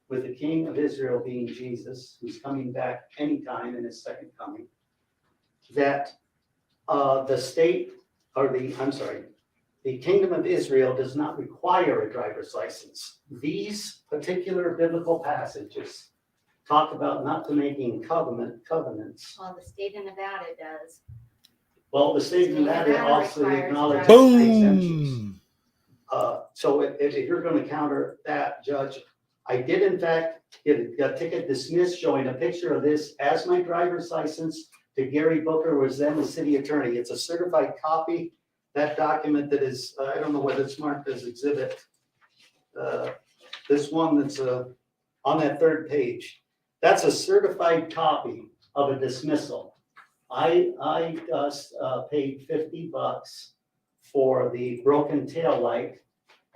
with the king of Israel being Jesus, who's coming back anytime in his second coming, that the kingdom of Israel does not require a driver's license. These particular biblical passages talk about not to making covenants. Well, the state of Nevada does. Well, the state of Nevada also requires acknowledges Boom. exemptions. So if you're going to counter that, Judge, I did in fact get a ticket dismissed showing a picture of this as my driver's license to Gary Booker, who was then the city attorney. It's a certified copy. That document that is, I don't know whether it's marked as exhibit. This one that's on that third page. That's a certified copy of a dismissal. I paid $50 for the broken tail light,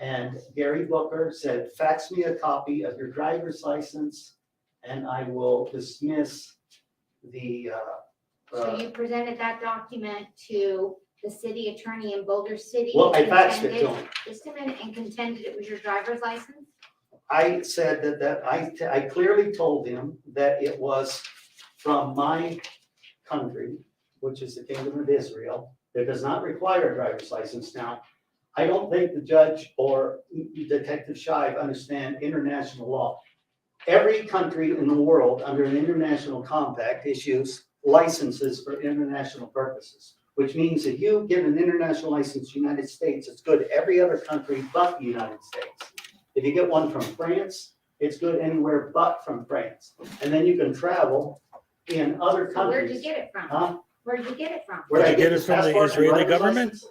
and Gary Booker said, fax me a copy of your driver's license and I will dismiss the, So you presented that document to the city attorney in Boulder City? well, I and faxed it to contended- him. Just a minute, and contended it was your driver's license? I said that I clearly told him that it was from my country, which is the Kingdom of Israel. That does not require a driver's license. Now, I don't think the judge or Detective Shive understand international law. Every country in the world under an international compact issues licenses for international purposes, which means if you get an international license, United States, it's good every other country but the United States. If you get one from France, it's good anywhere but from France. And then you can travel in other So where'd you countries. get it from? Huh? Where'd you get it from? Where'd Did I you get it this from the passport and Israeli driver's government? license?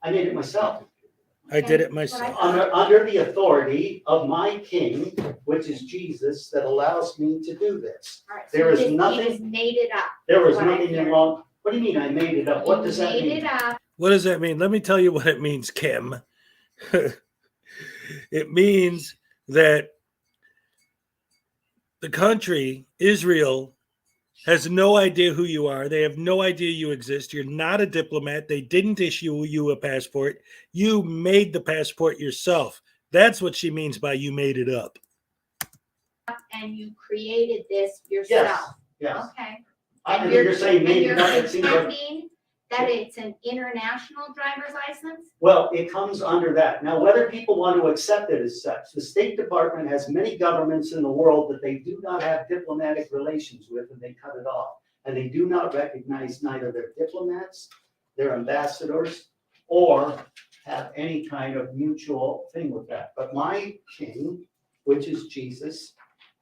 I made it myself. I did it myself. Under the authority of my king, which is Jesus, that allows me to do this. All right, There so is you nothing- just made it up. There was What I nothing in hear. wrong. What do you mean I made it up? What You does that made mean? it up. What does that mean? Let me tell you what it means, Kim. It means that the country, Israel, has no idea who you are. They have no idea you exist. You're not a diplomat. They didn't issue you a passport. You made the passport yourself. That's what she means by you made it up. And you created this Yes, yourself. yes. Okay. I mean, you're saying And made you're it up. It seems like, contending that it's an international driver's license? well, it comes under that. Now, whether people want to accept it as such, the State Department has many governments in the world that they do not have diplomatic relations with, and they cut it off. And they do not recognize neither their diplomats, their ambassadors, or have any kind of mutual thing with that. But my king, which is Jesus,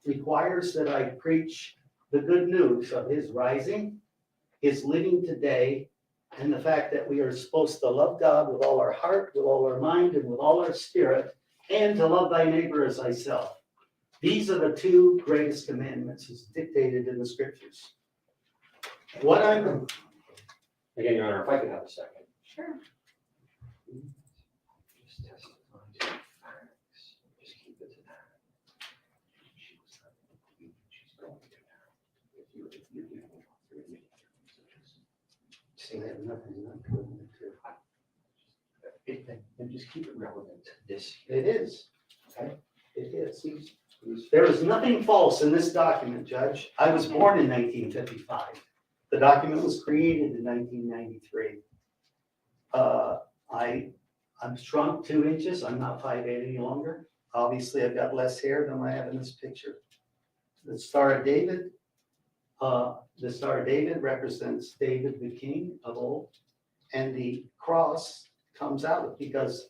requires that I preach the good news of his rising, his living today, and the fact that we are supposed to love God with all our heart, with all our mind, and with all our spirit, and to love thy neighbor as thyself. These are the two greatest commandments as dictated in the scriptures. What I'm, Again, Your Honor, if I could have a second. Sure. Just testify to facts. Just keep it to that. She's going to that. If you say that nothing, not good, and just keep it relevant to this. it is, Okay? it is. Please. There is nothing false in this document, Judge. I was born in 1955. The document was created in 1993. I'm shrunk 2 inches. I'm not 5'8" any longer. Obviously, I've got less hair than I have in this picture. The Star of David, represents David, the king of old, and the cross comes out because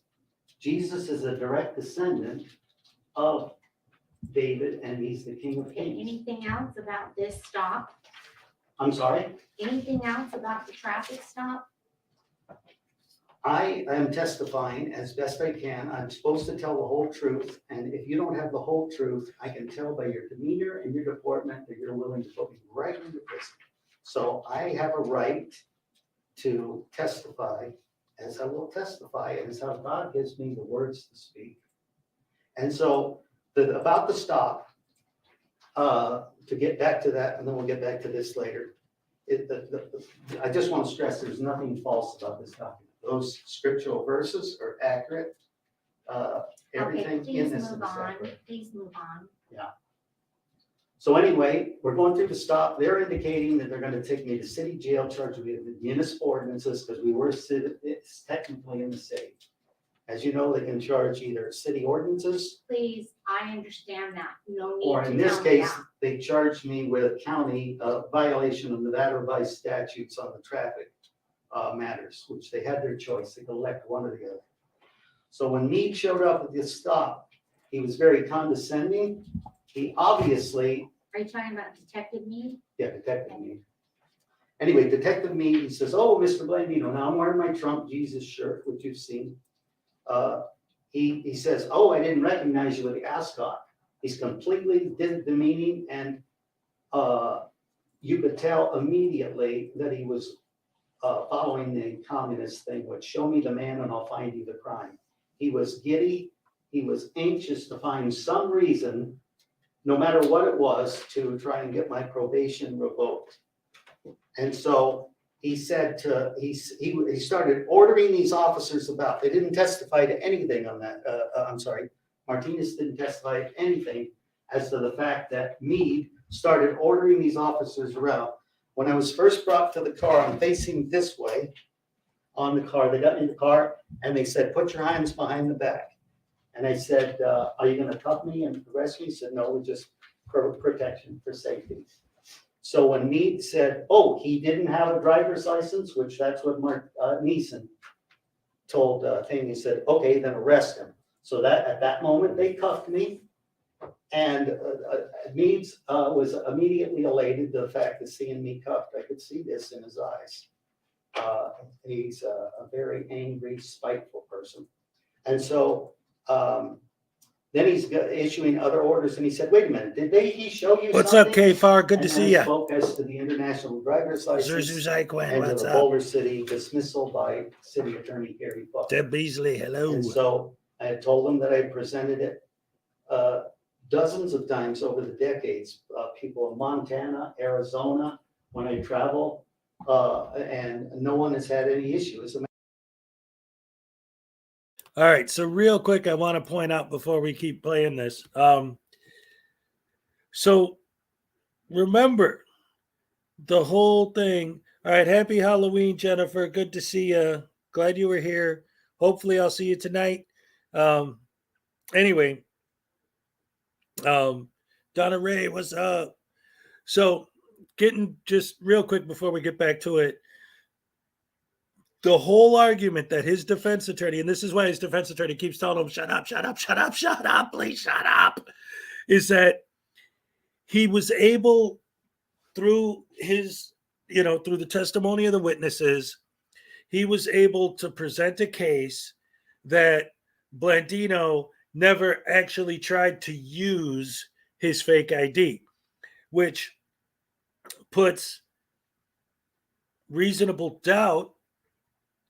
Jesus is a direct descendant of David, and he's the King of Okay, Kings. anything else about this stop? I'm sorry? Anything else about the traffic stop? I am testifying as best I can. I'm supposed to tell the whole truth, and if you don't have the whole truth, I can tell by your demeanor and your deportment that you're willing to put me right into prison. So I have a right to testify as I will testify, and as how God gives me the words to speak. And so about the stop, to get back to that, and then we'll get back to this later. I just want to stress there's nothing false about this document. Those scriptural verses are accurate. Everything Okay, in please this is move on, accurate. please move on. So anyway, we're going through the stop. They're indicating that they're going to take me to city jail, charge me with municipal ordinances because we were it's technically in the city. As you know, they can charge either city ordinances, Please, I understand that. No or need in to this tell me case, that. they charged me with county violation of Nevada revised statutes on the traffic matters, which they had their choice. They could elect one or the other. So when Meade showed up at this stop, He was very condescending. He obviously, Are you talking about Detective Mead? yeah, Detective Mead. Anyway, Detective Mead, he says, oh, Mr. Blandino, now I'm wearing my Trump Jesus shirt, which you've seen. He says, oh, I didn't recognize you with the ascot. He's completely demeaning, and you could tell immediately that he was following the communist thing, which show me the man and I'll find you the crime. He was giddy. He was anxious to find some reason, no matter what it was, to try and get my probation revoked. And so he said he started ordering these officers about. They didn't testify to anything on that. I'm sorry, Martinez didn't testify to anything as to the fact that Meade started ordering these officers around. When I was first brought to the car, I'm facing this way on the car. They got in the car and they said, put your hands behind the back. And I said, are you going to cuff me and arrest me? He said, no, we're just for protection, for safety. So when Meade said, oh, he didn't have a driver's license, which that's what Mark Neeson told Thing, he said, okay, then arrest him. So that at that moment, they cuffed me. And Meade was immediately elated the fact of seeing me cuffed. I could see this in his eyes. He's a very angry, spiteful person. And so then he's issuing other orders, and he said, wait a minute, did he show you What's up, something? K-Far? Good to And see then you. spoke as to the international driver's license Hezokuai, and to what's the up? Boulder City dismissal by City Attorney Gary Buck. Deb Beasley, hello. And so I had told him that I presented it dozens of times over the decades. People in Montana, Arizona, when I travel, and no one has had any issues. All right, so real quick, I want to point out before we keep playing this. So remember the whole thing. All right, happy Halloween, Jennifer. Good to see you. Glad you were here. Hopefully, I'll see you tonight. Anyway, Donna Ray, what's up? So, getting just real quick before we get back to it. The whole argument that his defense attorney, and this is why his defense attorney keeps telling him, shut up, shut up, shut up, shut up, please shut up, is that he was able, through his, through the testimony of the witnesses, he was able to present a case that Blandino never actually tried to use his fake ID, which puts reasonable doubt.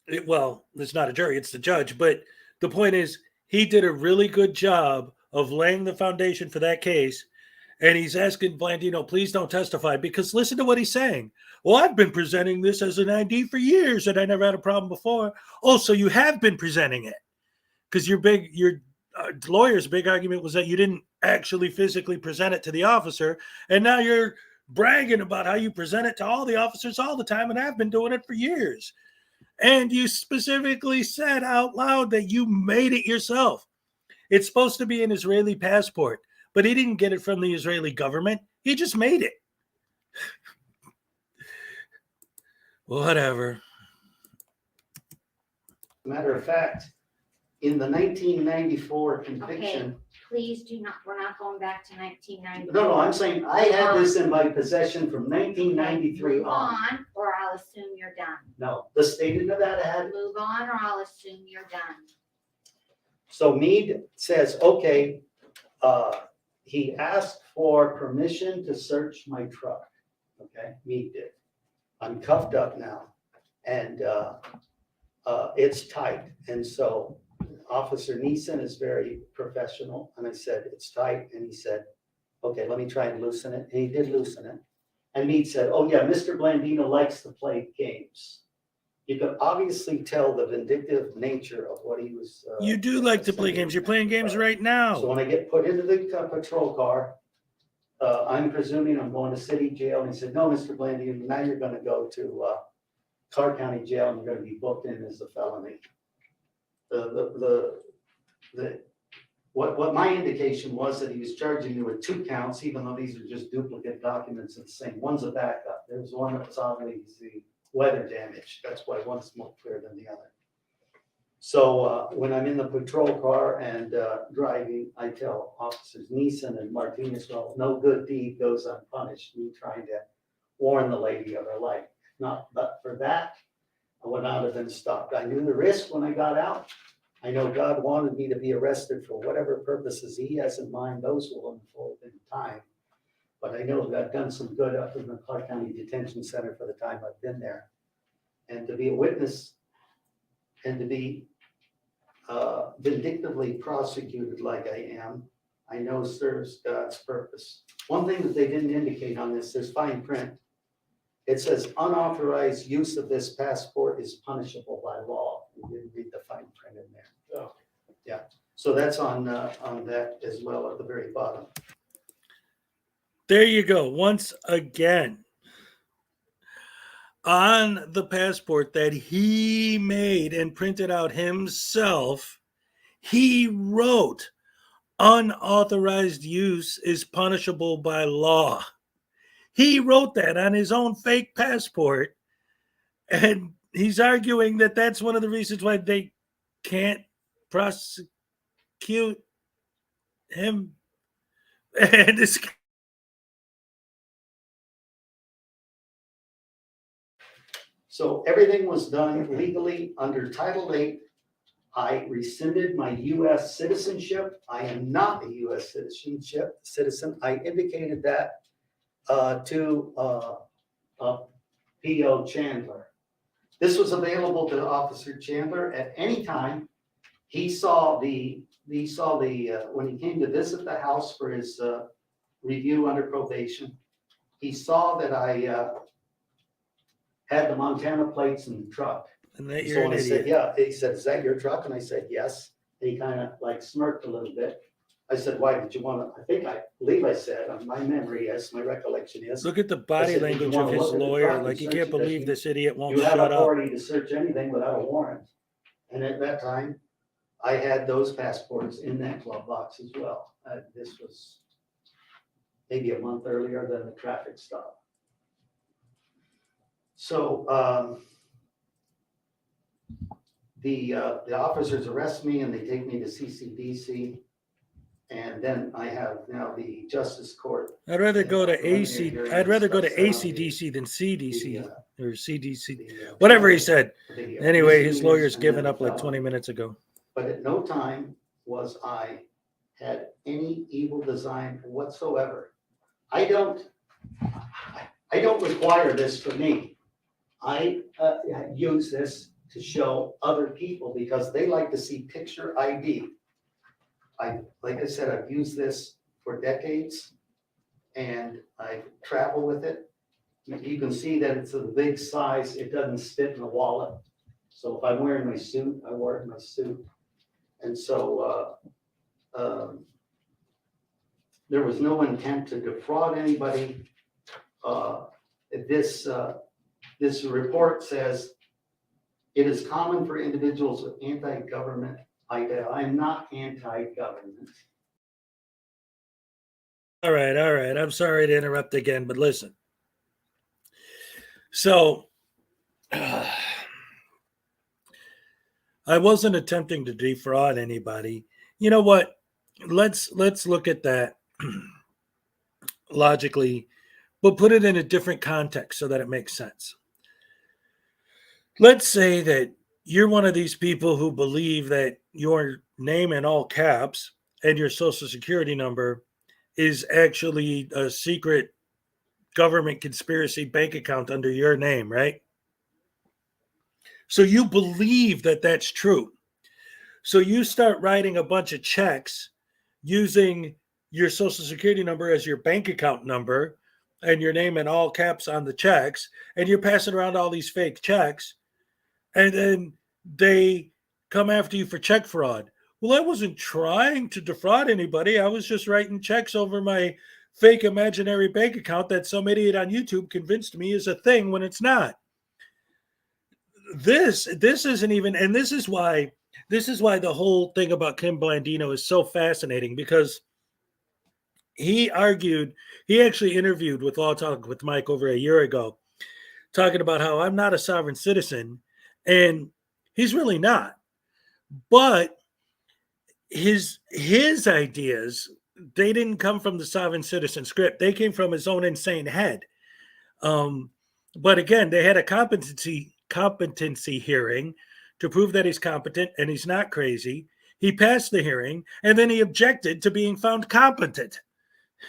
It's not a jury, it's the judge. But the point is, he did a really good job of laying the foundation for that case. And he's asking Blandino, please don't testify, because listen to what he's saying. Well, I've been presenting this as an ID for years and I never had a problem before. Oh, so you have been presenting it. Because your lawyer's big argument was that you didn't actually physically present it to the officer. And now you're bragging about how you present it to all the officers all the time. And I've been doing it for years. And you specifically said out loud that you made it yourself. It's supposed to be an Israeli passport, but he didn't get it from the Israeli government. He just made it. Whatever. Matter of fact, in the 1994 conviction. Please do not, we're not going back to 1990. No, I'm saying I had this in my possession from 1993 Move on, or I'll assume you're done. No, the state of Nevada had. Move on, or I'll assume you're done. So Meade says, okay, he asked for permission to search my truck. Okay, Meade did. I'm cuffed up now, and it's tight. And so Officer Neeson is very professional, and I said, it's tight. And he said, okay, let me try and loosen it. And he did loosen it. And Meade said, oh yeah, Mr. Blandino likes to play games. You could obviously tell the vindictive nature of what he was. You do like to play games. You're playing games right now. So when I get put into the patrol car, I'm presuming I'm going to city jail. And he said, no, Mr. Blandino, now you're going to go to Clark County Jail and you're going to be booked in as a felony. What my indication was that he was charging me with 2 counts, even though these are just duplicate documents of the same. One's a backup. There's one that was obviously weather damage. That's why one's more clear than the other. So when I'm in the patrol car and driving, I tell officers Neeson and Martinez, well, no good deed goes unpunished. Me trying to warn the lady of her life. Not, but for that, I would not have been stopped. I knew the risk when I got out. I know God wanted me to be arrested for whatever purposes he has in mind. Those will unfold in time. But I know that I've done some good up in the Clark County Detention Center for the time I've been there. And to be a witness and to be vindictively prosecuted like I am, I know serves God's purpose. One thing that they didn't indicate on this, there's fine print. It says unauthorized use of this passport is punishable by law. We didn't read the fine print in there. Oh. Yeah, so that's on that as well at the very bottom. There you go. Once again, on the passport that he made and printed out himself, he wrote unauthorized use is punishable by law. He wrote that on his own fake passport, and he's arguing that that's one of the reasons why they can't prosecute him. And it's So everything was done legally under Title VIII. I rescinded my US citizenship. I am not a US citizen. I indicated that to P.O. Chandler. This was available to Officer Chandler at any time. He saw when he came to visit the house for his review under probation, he saw that I had the Montana plates in the truck. and that So you're an I said, idiot. yeah, he said, is that your truck? And I said, yes. And he kind of like smirked a little bit. I said, why did you want to, I believe I said, on my memory is, my recollection is, Look at the I body said, "Did you language wanna of his look at the lawyer. truck and Like, you search can't it? believe this idiot won't you have shut up. authority to search anything without a warrant. And at that time, I had those passports in that glove box as well. This was maybe a month earlier than the traffic stop. So the officers arrest me and they take me to CCDC. And then I have now the Justice Court. I'd rather go to preliminary AC. hearing I'd rather go to stuff set on the- ACDC than CDC the, or CDC. the, Whatever he said. the, Anyway, his misdemeanors lawyer's and given then up like the 20 felony. minutes ago. But at no time was I had any evil design whatsoever. I don't require this for me. I use this to show other people because they like to see picture ID. Like I said, I've used this for decades and I travel with it. You can see that it's a big size. It doesn't fit in the wallet. So if I'm wearing my suit, I wear it in my suit. And so there was no intent to defraud anybody. This report says it is common for individuals with anti-government idea. I'm not anti-government. All right. I'm sorry to interrupt again, but listen. So I wasn't attempting to defraud anybody. You know what? Let's look at that logically, but put it in a different context so that it makes sense. Let's say that you're one of these people who believe that your name in all caps and your social security number is actually a secret government conspiracy bank account under your name, right? So you believe that that's true. So you start writing a bunch of checks using your social security number as your bank account number and your name in all caps on the checks, and you're passing around all these fake checks, and then they come after you for check fraud. Well, I wasn't trying to defraud anybody. I was just writing checks over my fake imaginary bank account that some idiot on YouTube convinced me is a thing when it's not. This isn't even, and this is why the whole thing about Kim Blandino is so fascinating, because he actually interviewed with Law Talk with Mike over a year ago, talking about how I'm not a sovereign citizen, and he's really not. But his ideas, they didn't come from the sovereign citizen script. They came from his own insane head. But again, they had a competency hearing to prove that he's competent and he's not crazy. He passed the hearing, and then he objected to being found competent.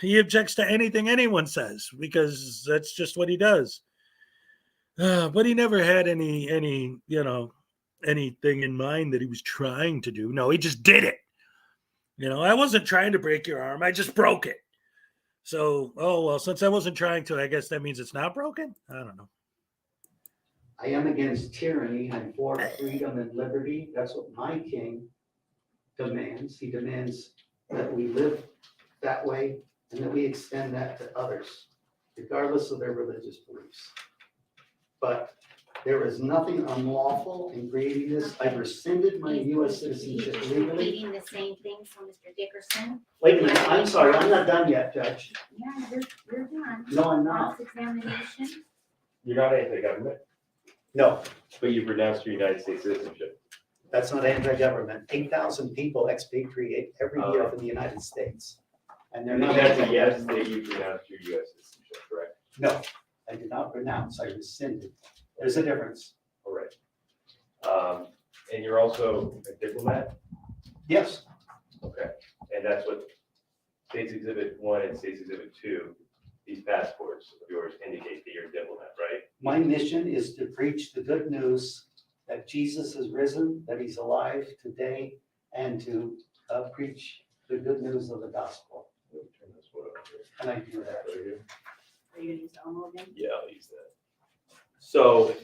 He objects to anything anyone says because that's just what he does. But he never had any anything in mind that he was trying to do. No, he just did it. I wasn't trying to break your arm. I just broke it. So, oh, well, since I wasn't trying to, I guess that means it's not broken? I don't know. I am against tyranny and for freedom and liberty. That's what my king demands. He demands that we live that way and that we extend that to others, regardless of their religious beliefs. But there is nothing unlawful in creating this. I've rescinded my US citizenship He's legally. repeating the same thing from Mr. Dickerson. Wait a minute, I'm sorry, I'm not done yet, Judge. Yeah, you're done. No, I'm not. Cross-examination. You're not anti-government, No, but you've renounced your United States citizenship. that's not anti-government. 8,000 people expatriate every year from the United States. And they're And not. that's a yes, that you've renounced your US citizenship, correct? No, I did not renounce, I rescinded. There's a difference. All right. And you're also a diplomat? Yes, Okay. And that's what States Exhibit 1 and States Exhibit 2, these passports of yours indicate that you're a diplomat, right? my mission is to preach the good news that Jesus is risen, that he's alive today, and to preach the good news of the gospel. Let me turn this one over here. And I do that. Right here. Are you gonna use the elmo again? Yeah, I'll use that. So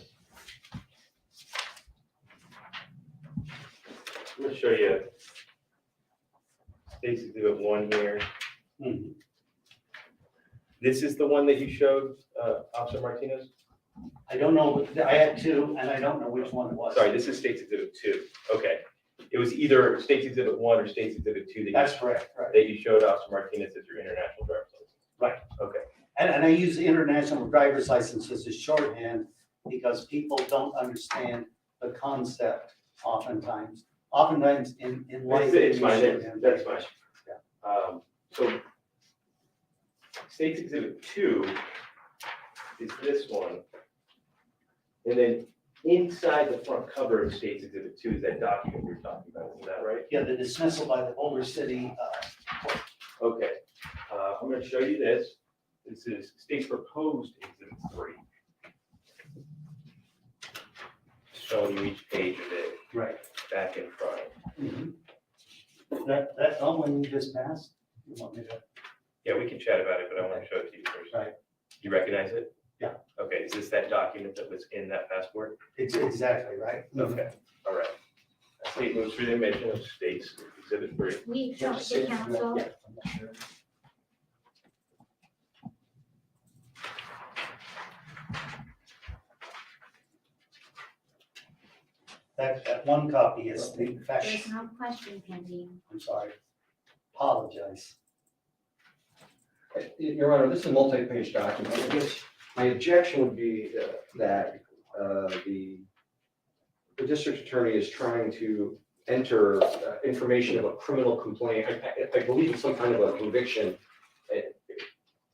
I'm gonna show you States Exhibit 1 here. Mhm. This is the one that you showed, Officer Martinez? I don't know, I had two, and I don't know which one it was. Sorry, this is States Exhibit 2. Okay. It was either States Exhibit 1 or States Exhibit 2 That's correct, right. that you showed Officer Martinez as your international driver's license. Right. Okay. And I use the international driver's license as a shorthand because people don't understand the concept oftentimes. Oftentimes in life. It's fine, they use shorthand. that's fine. Yeah. So States Exhibit 2 is this one. And then inside the front cover of States Exhibit 2 is that document you're talking about, isn't that right? Yeah, the dismissal by the Boulder City, Okay, I'm gonna show you this. This is State's Proposed Exhibit 3. Showing you each page of it right. back in front. That one you just passed? You want me to? Yeah, we can chat about it, but I want to show it to you first. Right. You recognize it? Yeah. Okay, is this that document that was in that passport? It's exactly right. Okay, all right. A state moves through the admission of States Exhibit 3. We show it to council. Yeah, I'm not sure. That one copy is the There's fact, no question pending. I'm sorry. Apologize. Your Honor, this is a multi-page document. I guess my objection would be that the district attorney is trying to enter information of a criminal complaint. I believe it's some kind of a conviction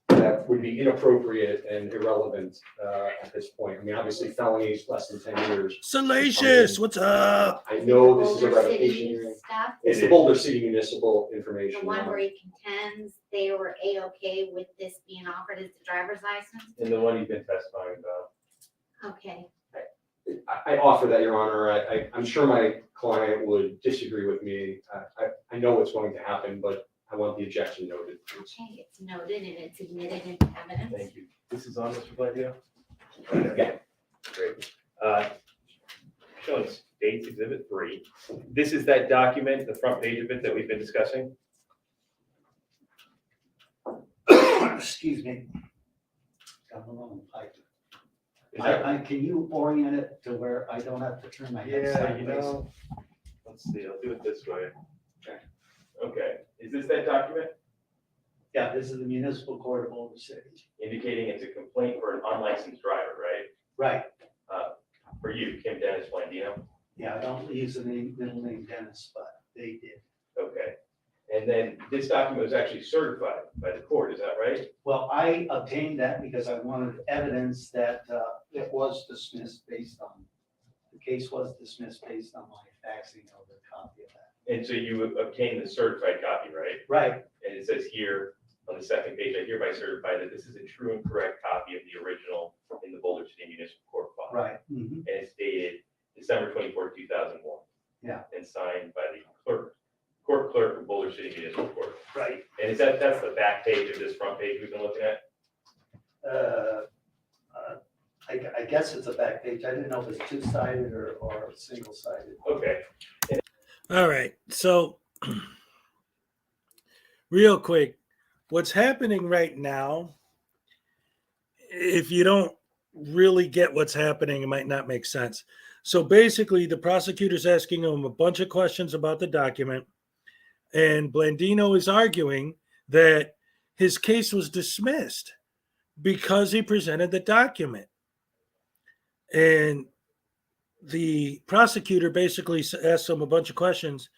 that would be inappropriate and irrelevant at this point. I mean, obviously felonies less than 10 years. Salacious, what's up? I know this is a Boulder revocation City hearing. stuff, It's the Boulder City municipal information. the one where he contends they were A-okay with this being offered as the driver's license. And the one you've been testifying about. Okay, I offer that, Your Honor. I'm sure my client would disagree with me. I know what's going to happen, but I want the objection noted. okay, it's noted and it's admitted into evidence. Thank you. This is on Mr. Blandino? Yeah. Great. Showing States Exhibit 3. This is that document, the front page of it that we've been discussing? Excuse me. Got a long pipe. Is that- Can you orient it to where I don't have to turn my head Yeah, sideways? you know, let's see, I'll do it this way. Okay. Okay, is this that document Yeah, this is the municipal court of Boulder City. indicating it's a complaint for an unlicensed driver, right? Right, For you, Kim Dennis Blandino? Yeah, I don't use the middle name Dennis, but they did. Okay. And then this document was actually certified by the court, is that right? Well, I obtained that because I wanted evidence that it was dismissed based on, the case was dismissed based on my faxing of a copy of that. And so you obtained the certified copy, right? Right, And it says here on the second page, I hereby certify that this is a true and correct copy of the original in the Boulder City Municipal Court file. right. Mhm. And it's dated December 24, 2001. Yeah. And signed by the court clerk of Boulder City Municipal Court. Right. And that's the back page of this front page we've been looking at? I guess it's a back page. I didn't know if it's two-sided or single-sided. Okay. All right. So, real quick, what's happening right now, if you don't really get what's happening, it might not make sense. So basically, the prosecutor's asking him a bunch of questions about the document, and Blandino is arguing that his case was dismissed because he presented the document. And the prosecutor basically asked him a bunch of questions.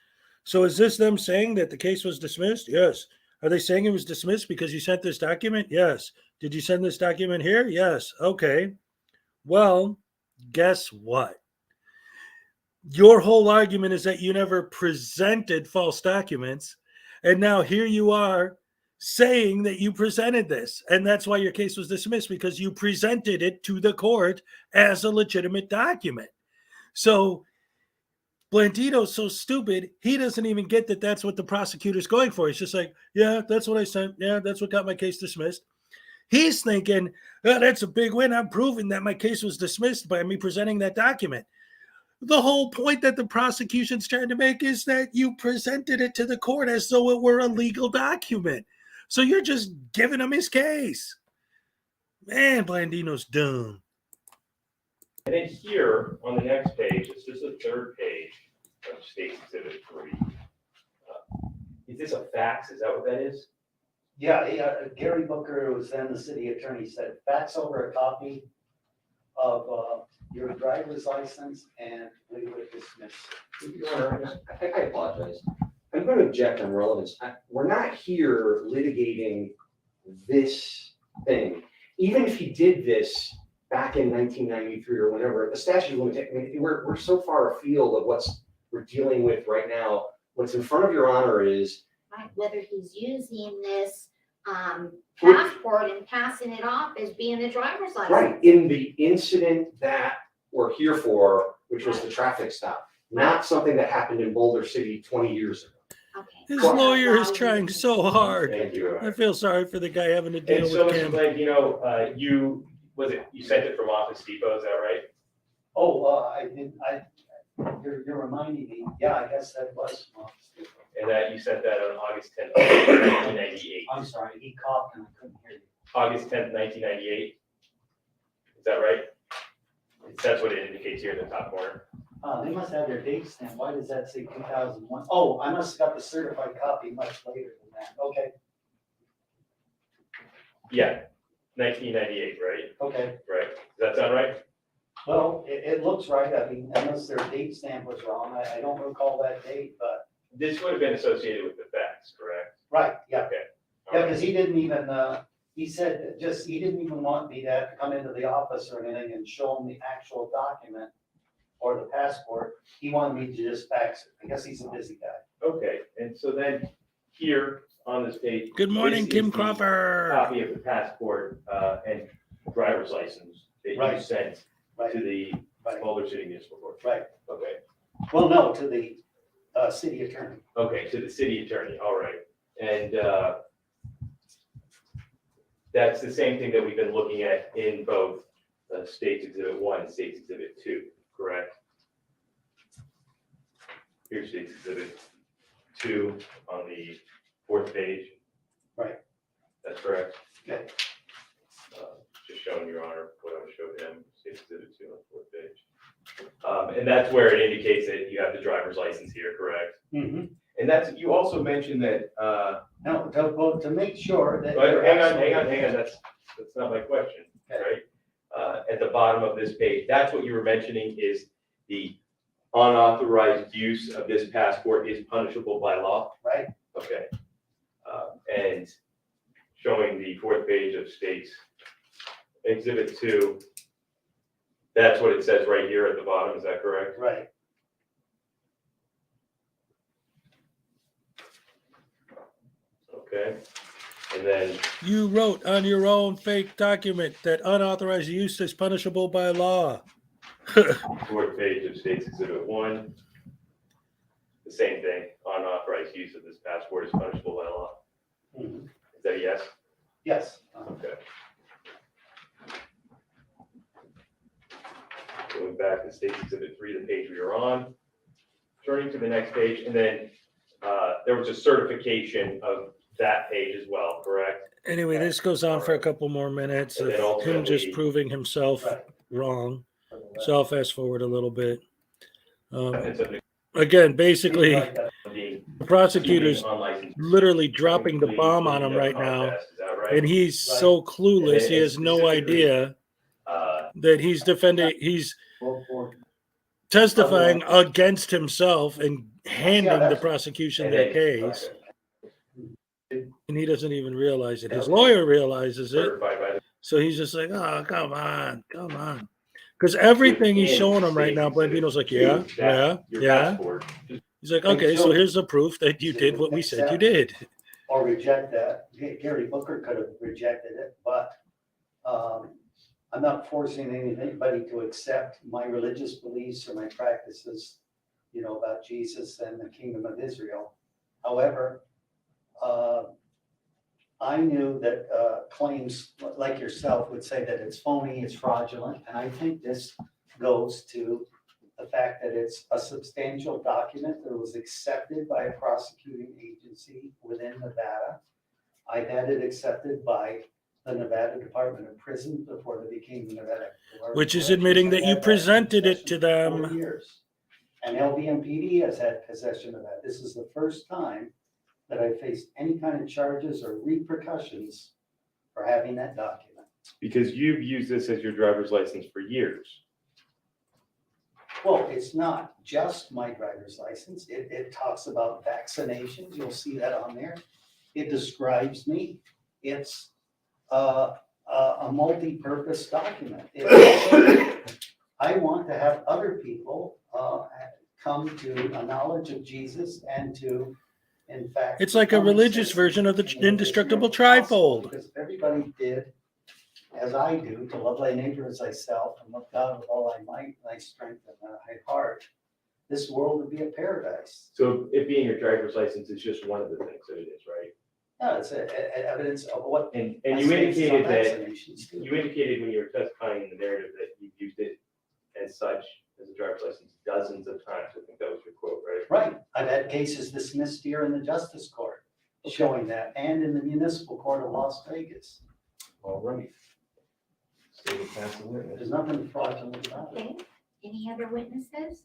So is this them saying that the case was dismissed? Yes. Are they saying it was dismissed because you sent this document? Yes. Did you send this document here? Yes. Okay. Well, guess what? Your whole argument is that you never presented false documents. And now here you are saying that you presented this. And that's why your case was dismissed, because you presented it to the court as a legitimate document. So Blandino's so stupid, he doesn't even get that that's what the prosecutor's going for. He's just like, yeah, that's what I sent. Yeah, that's what got my case dismissed. He's thinking, oh, that's a big win. I'm proving that my case was dismissed by me presenting that document. The whole point that the prosecution's trying to make is that you presented it to the court as though it were a legal document. So you're just giving him his case. Man, Blandino's dumb. And then here on the next page, it's just the third page of State's Exhibit 3. Is this a fax? Is that what that is? Yeah, Gary Booker, who was then the city attorney, said fax over a copy of your driver's license and we would dismiss. Your Honor, I apologize. I'm going to object on relevance. We're not here litigating this thing. Even if he did this back in 1993 or whenever, the statute of limitations, we're so far afield of we're dealing with right now. What's in front of Your Honor is Right, whether he's using this passport and passing it off as being a driver's license. right in the incident that we're here for, which was the traffic stop, not something that happened in Boulder City 20 years ago. Okay. His lawyer is trying so hard. Thank you. I feel sorry for the guy having to And deal so, with Mr. Kim. Blandino, you sent it from Office Depot, is that right? Oh, you're reminding me. Yeah, I guess that was. And that you sent that on August 10th, 1998. I'm sorry, he coughed and I couldn't hear you. August 10th, 1998. Is that right? That's what it indicates here in the top corner. They must have their date stamp. Why does that say 2001? Oh, I must have got the certified copy much later than that. Okay, Yeah, 1998, right? okay. Right. Does that sound right? Well, it looks right. I mean, unless their date stamp was wrong. I don't recall that date, but, This would have been associated with the fax, correct? right, yeah. Okay. Yeah, because he didn't even, he said, he didn't even want me to come into the office or anything and show him the actual document or the passport. He wanted me to just fax it. I guess he's a busy guy. Okay, and so then here on this page. Good morning, this Kim is the Cropper. Copy of the passport and driver's license that you Right. sent Right, to the right, Boulder City Municipal Court. right. Okay, Well, no, to the city attorney. okay, to the city attorney, all right. And that's the same thing that we've been looking at in both State's Exhibit 1 and State's Exhibit 2, correct? Here's State's Exhibit 2 on the fourth page. Right. That's correct? Okay. Just showing Your Honor what I showed him, State's Exhibit 2 on the fourth page. And that's where it indicates that you have the driver's license here, correct? Mm-hmm. And that's, you also mentioned that, Now, to make sure that. but hang on, that's not my question, Okay. right? At the bottom of this page, that's what you were mentioning is the unauthorized use of this passport is punishable by law? Right. Okay. And showing the fourth page of States Exhibit 2, that's what it says right here at the bottom, is that correct? Right. Okay. And then, You wrote on your own fake document that unauthorized use is punishable by law. fourth page of States Exhibit 1, the same thing, unauthorized use of this passport is punishable by law. Mhm. Is that a yes? Yes. Okay. Going back to States Exhibit 3, the page we were on, turning to the next page, and then there was a certification of that page as well, correct? Anyway, this goes on for a couple more minutes And of then him just ultimately- proving himself Right. wrong. So I'll fast forward a little bit. It's a Again, basically, Like that. the prosecutor's unlicensed literally dropping the bomb on him right now, contest, is that right? and he's so clueless. He has no idea that he's defending. He's testifying against himself and handing the prosecution And their then- case, okay. and he doesn't even realize it. His lawyer realizes it, Certified by the so he's just like, "Oh, come on." Because everything he's showing him right now, Blandino's like, "Yeah, yeah, your yeah." passport. He's like, "Okay, so here's the proof that you did what we said you did." Or reject that. Gary Booker could have rejected it, but I'm not forcing anybody to accept my religious beliefs or my practices, about Jesus and the kingdom of Israel. However, I knew that claims like yourself would say that it's phony, it's fraudulent, and I think this goes to the fact that it's a substantial document that was accepted by a prosecuting agency within Nevada. I had it accepted by the Nevada Department of Prisons before they became the Nevada. Which is admitting that you presented it to them. 4 years. And LVMPD has had possession of that. This is the first time that I faced any kind of charges or repercussions for having that document. Because you've used this as your driver's license for years. Well, it's not just my driver's license. It talks about vaccinations. You'll see that on there. It describes me. It's a multi-purpose document. I want to have other people come to a knowledge of Jesus and to, in fact. It's like a become religious citizens version of the in indestructible Israel trifold. Because if everybody did as I do, to love thy neighbor as thyself, and love God with all thy might, thy strength, and thy heart, this world would be a paradise. So it being your driver's license is just one of the things that it is, right? Yeah, it's evidence of what. And my you stance is on indicated that, vaccinations too. you indicated when you were testifying in the narrative that you've used it as such, as a driver's license, dozens of times. I think that was your quote, right? Right, I've had cases dismissed here in the Justice Court showing that, and in the Municipal Court of Las Vegas. All right. So we pass the witness. There's nothing fraudulent about it. Okay, any other witnesses?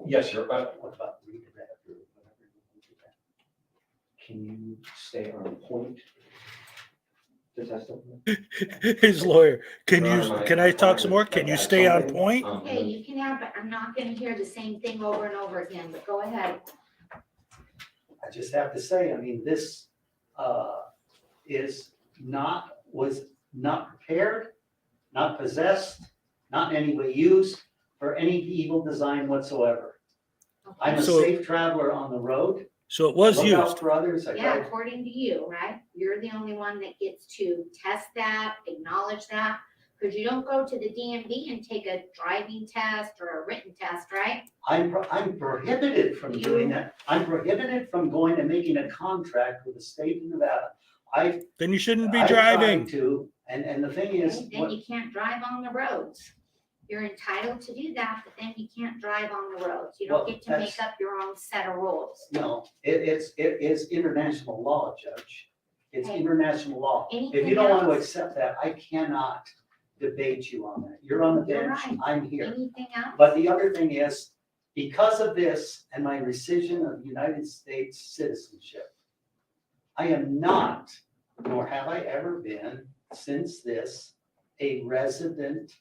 Yes, you're, What about read that or whatever you want to do that? can you stay on point to testify? His lawyer, can I talk some more? Can you stay on point? Okay, you can have, but I'm not gonna hear the same thing over and over again, but go ahead. I just have to say, I mean, this was not prepared, not possessed, not in any way used for any evil design whatsoever. I'm a So- safe traveler on the road. So it was Look out used. for others. I Yeah, drive. according to you, right? You're the only one that gets to test that, acknowledge that, because you don't go to the DMV and take a driving test or a written test, right? I'm prohibited from doing that. I'm prohibited from going and making a contract with the state of Nevada. Then you shouldn't be I tried driving. to, and the thing is, Okay, then you can't drive on the roads. You're entitled to do that, but then you can't drive on the roads. You Well, don't get to that's- make up your own set of rules. no, it is international law, Judge. It's Okay. international law. If Anything you don't want to else? accept that, I cannot debate you on that. You're on the You're bench, right. I'm here. Anything else? But the other thing is, because of this and my rescission of United States citizenship, I am not, nor have I ever been since this, a resident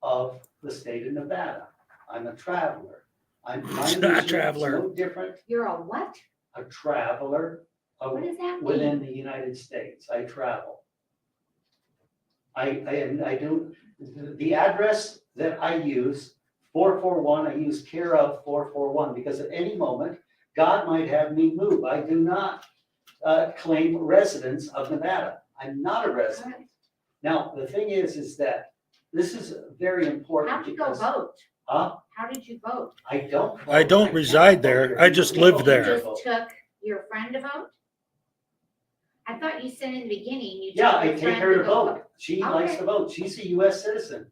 of the state of Nevada. I'm a traveler. I'm A traveler. no different, You're a what? a traveler What does that within mean? the United States. I travel. I do, the address that I use, 441, I use care of 441, because at any moment, God might have me move. I do not claim residence of Nevada. I'm not a resident. Alright. Now, the thing is that this is very important. How'd you go because- vote? Huh? How did you vote? I don't. I vote. don't can't reside vote there. here. I just People live can't there. You just vote. took your friend to vote? I thought you said in the beginning you Yeah, took I your take friend her to to go vote. She likes Okay. to vote. She's a US citizen.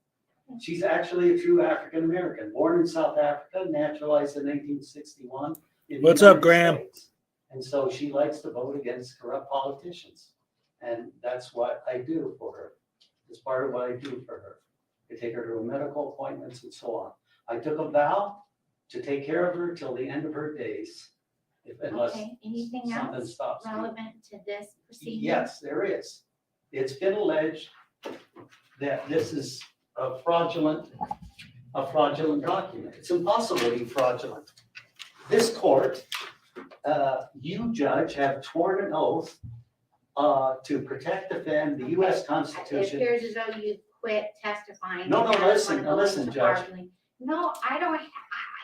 She's actually a true African American, born in South Africa, naturalized in 1961. in the What's up, United Graham? States. And so she likes to vote against corrupt politicians. And that's what I do for her. It's part of what I do for her. I take her to medical appointments and so on. I took a vow to take care of her till the end of her days, unless Okay, anything something else stops me. relevant to this proceeding? Yes, there is. It's been alleged that this is a fraudulent document. It's impossible to be fraudulent. This court, you judge have sworn an oath to protect, defend the US It Constitution. appears as though you quit testifying. No, and no, now you listen, wanna go listen, into Judge. bargaining. No, I don't,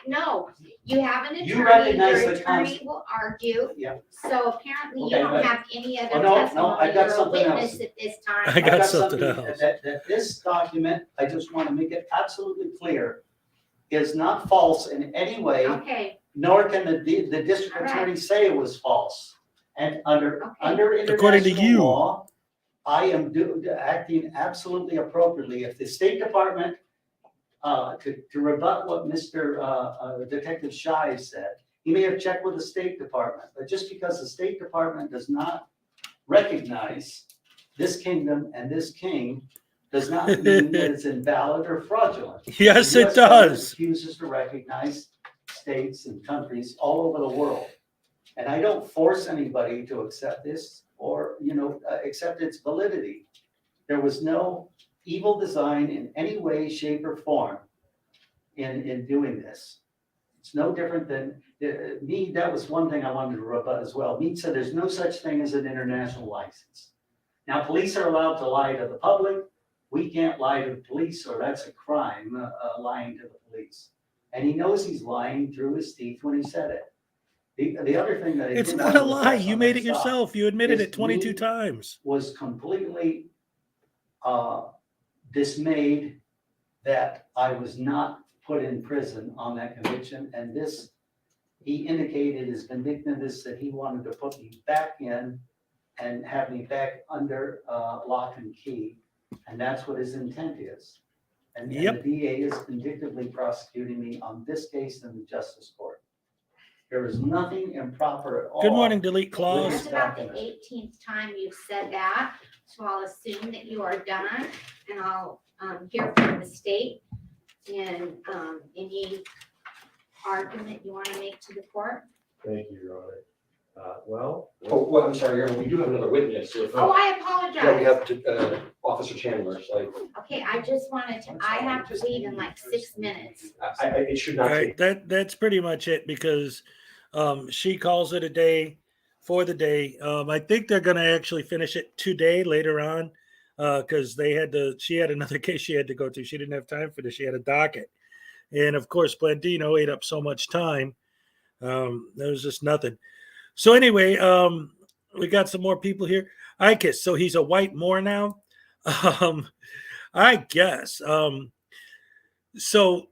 no, you have an You attorney, recognize your the attorney will argue. Yeah. So apparently you Okay, don't but- have any other Oh, no, testimony. I got You're a something else. witness at this I time. got got something else. That this document, I just want to make it absolutely clear, is not false in any way, Okay, nor can the district All right. attorney say it was false. And under Okay. According to international you. law, I am acting absolutely appropriately. If the State Department, to rebut what Mr. Detective Shai said, he may have checked with the State Department, but just because the State Department does not recognize this kingdom and this king does not mean that it's invalid or fraudulent. Yes, The it US government does. refuses to recognize states and countries all over the world. And I don't force anybody to accept this or, accept its validity. There was no evil design in any way, shape, or form in doing this. It's no different than, Meade, that was one thing I wanted to rebut as well. Meade said there's no such thing as an international license. Now, police are allowed to lie to the public. We can't lie to the police, or that's a crime, lying to the police. And he knows he's lying through his teeth when he said it. The other thing that I It's did not a want to lie. press You on made that it stop yourself. You admitted is it 22 me- times. was completely dismayed that I was not put in prison on that conviction. And this, he indicated his vindictiveness that he wanted to put me back in and have me back under lock and key. And that's what his intent is. And Yep. the DA is vindictively prosecuting me on this case in the Justice Court. There is nothing improper at all. Good morning, delete that's clause. about the 18th time you've said that, so I'll assume that you are done, and I'll hear from the state. And any argument you want to make to the court? Thank you, Your Honor. Well. Well, I'm sorry, Your Honor, we do have another witness. Oh, I Yeah, we apologize. have Officer Chandler, so Okay, I just wanted to, I have to leave in like 6 minutes. it should All not right, take. that's pretty much it, because she calls it a day for the day. I think they're going to actually finish it today later on, because she had another case she had to go to. She didn't have time for this. She had a docket. And of course, Blandino ate up so much time. There was just nothing. So anyway, we got some more people here. Ikis, so he's a white Moor now? I guess. So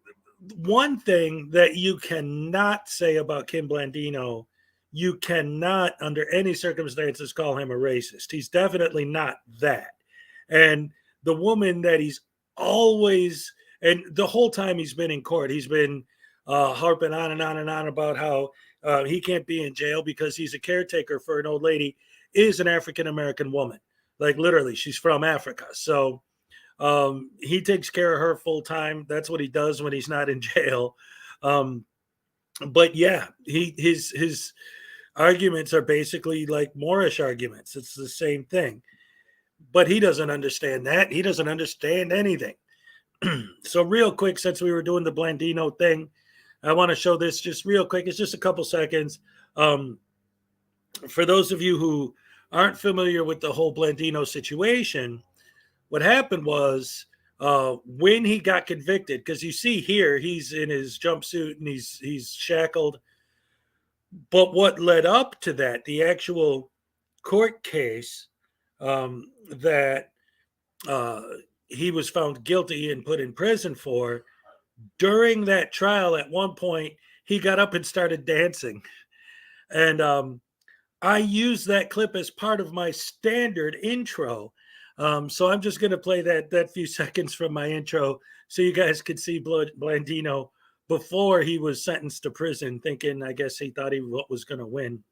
one thing that you cannot say about Kim Blandino, you cannot under any circumstances call him a racist. He's definitely not that. And the woman that he's always, and the whole time he's been in court, he's been harping on and on and on about how he can't be in jail because he's a caretaker for an old lady, is an African-American woman. Like literally, she's from Africa. So he takes care of her full time. That's what he does when he's not in jail. But yeah, his arguments are basically like Moorish arguments. It's the same thing. But he doesn't understand that. He doesn't understand anything. So real quick, since we were doing the Blandino thing, I want to show this just real quick. It's just a couple seconds. For those of you who aren't familiar with the whole Blandino situation, what happened was when he got convicted, because you see here he's in his jumpsuit and he's shackled. But what led up to that, the actual court case that he was found guilty and put in prison for, during that trial, at one point, he got up and started dancing. And I used that clip as part of my standard intro. So I'm just going to play that few seconds from my intro so you guys could see Blandino before he was sentenced to prison, thinking, I guess he thought he was going to win.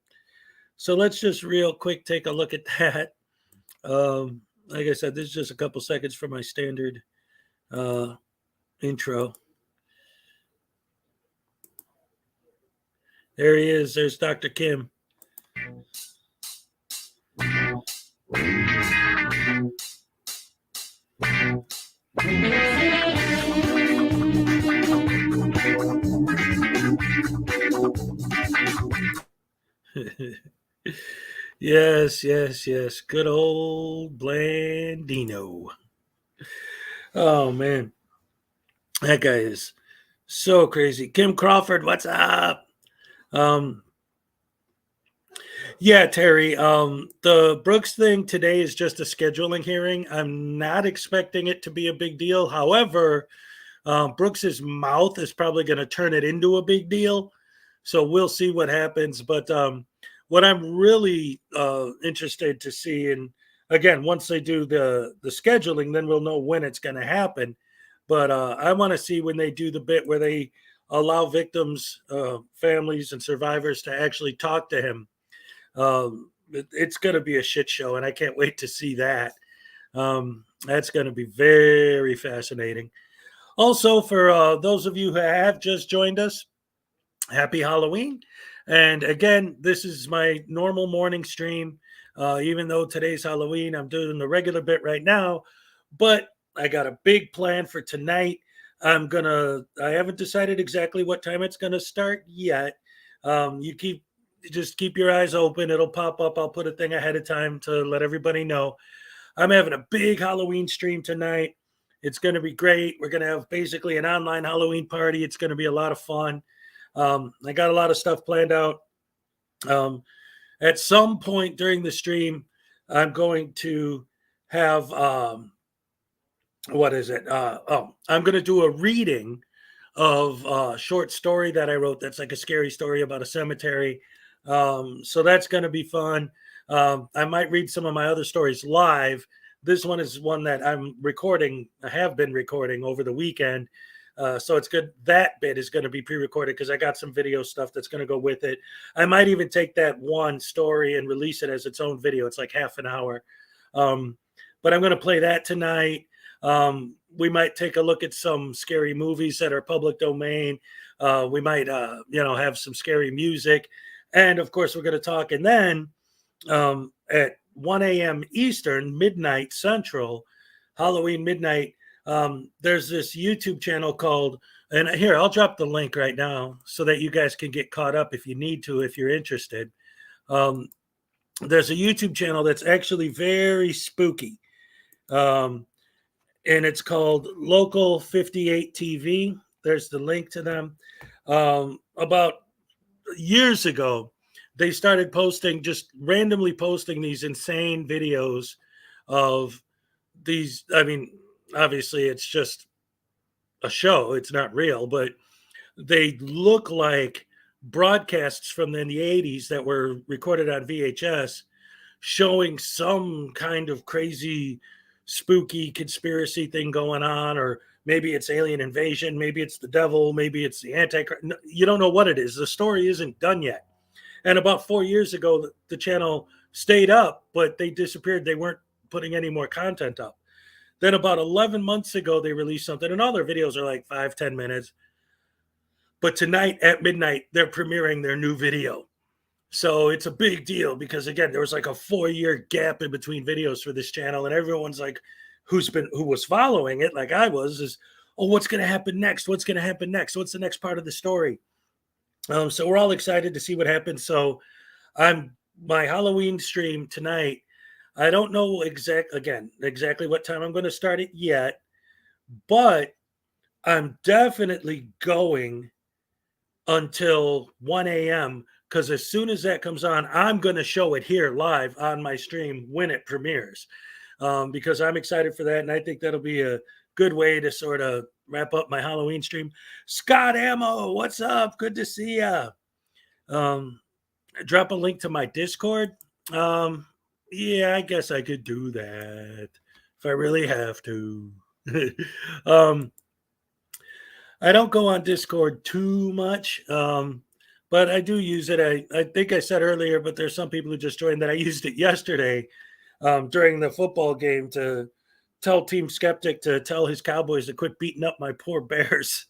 So let's just real quick take a look at that. Like I said, this is just a couple seconds from my standard intro. There he is. There's Dr. Kim. Yes. Good old Blandino. Oh, man. That guy is so crazy. Kim Crawford, what's up? Yeah, Terry, the Brooks thing today is just a scheduling hearing. I'm not expecting it to be a big deal. However, Brooks's mouth is probably going to turn it into a big deal. So we'll see what happens. But what I'm really interested to see, and again, once they do the scheduling, then we'll know when it's going to happen. But I want to see when they do the bit where they allow victims, families, and survivors to actually talk to him. It's going to be a shit show, and I can't wait to see that. That's going to be very fascinating. Also, for those of you who have just joined us, happy Halloween. And again, this is my normal morning stream. Even though today's Halloween, I'm doing the regular bit right now, but I got a big plan for tonight. I haven't decided exactly what time it's going to start yet. Just keep your eyes open. It'll pop up. I'll put a thing ahead of time to let everybody know. I'm having a big Halloween stream tonight. It's going to be great. We're going to have basically an online Halloween party. It's going to be a lot of fun. I got a lot of stuff planned out. At some point during the stream, I'm going to have, I'm going to do a reading of a short story that I wrote that's like a scary story about a cemetery. So that's going to be fun. I might read some of my other stories live. This one is one that I'm recording. I have been recording over the weekend. So it's good. That bit is going to be pre-recorded because I got some video stuff that's going to go with it. I might even take that one story and release it as its own video. It's like half an hour. But I'm going to play that tonight. We might take a look at some scary movies that are public domain. We might, have some scary music. And of course, we're going to talk. And then at 1 a.m. Eastern, midnight Central, Halloween midnight, there's this YouTube channel called, and here, I'll drop the link right now so that you guys can get caught up if you need to, if you're interested. There's a YouTube channel that's actually very spooky. And it's called Local 58 TV. There's the link to them. About years ago, they started just randomly posting these insane videos of these. I mean, obviously it's just a show. It's not real, but they look like broadcasts from the 80s that were recorded on VHS showing some kind of crazy spooky conspiracy thing going on, or maybe it's alien invasion, maybe it's the devil, maybe it's the Antichrist. You don't know what it is. The story isn't done yet. And about 4 years ago, the channel stayed up, but they disappeared. They weren't putting any more content up. Then about 11 months ago, they released something, and all their videos are like 5-10 minutes. But tonight at midnight, they're premiering their new video. So it's a big deal because, again, there was like a 4-year gap in between videos for this channel, and everyone's like, who was following it, like I was, is, oh, what's going to happen next? What's going to happen next? What's the next part of the story? So we're all excited to see what happens. So my Halloween stream tonight. I don't know exactly what time I'm going to start it yet, but I'm definitely going until 1 a.m. because as soon as that comes on, I'm going to show it here live on my stream when it premieres, because I'm excited for that. And I think that'll be a good way to sort of wrap up my Halloween stream. Scott Ammo, what's up? Good to see ya. Drop a link to my Discord. Yeah, I guess I could do that if I really have to. I don't go on Discord too much, but I do use it. I think I said earlier, but there's some people who just joined that I used it yesterday during the football game to tell Team Skeptic to tell his Cowboys to quit beating up my poor Bears,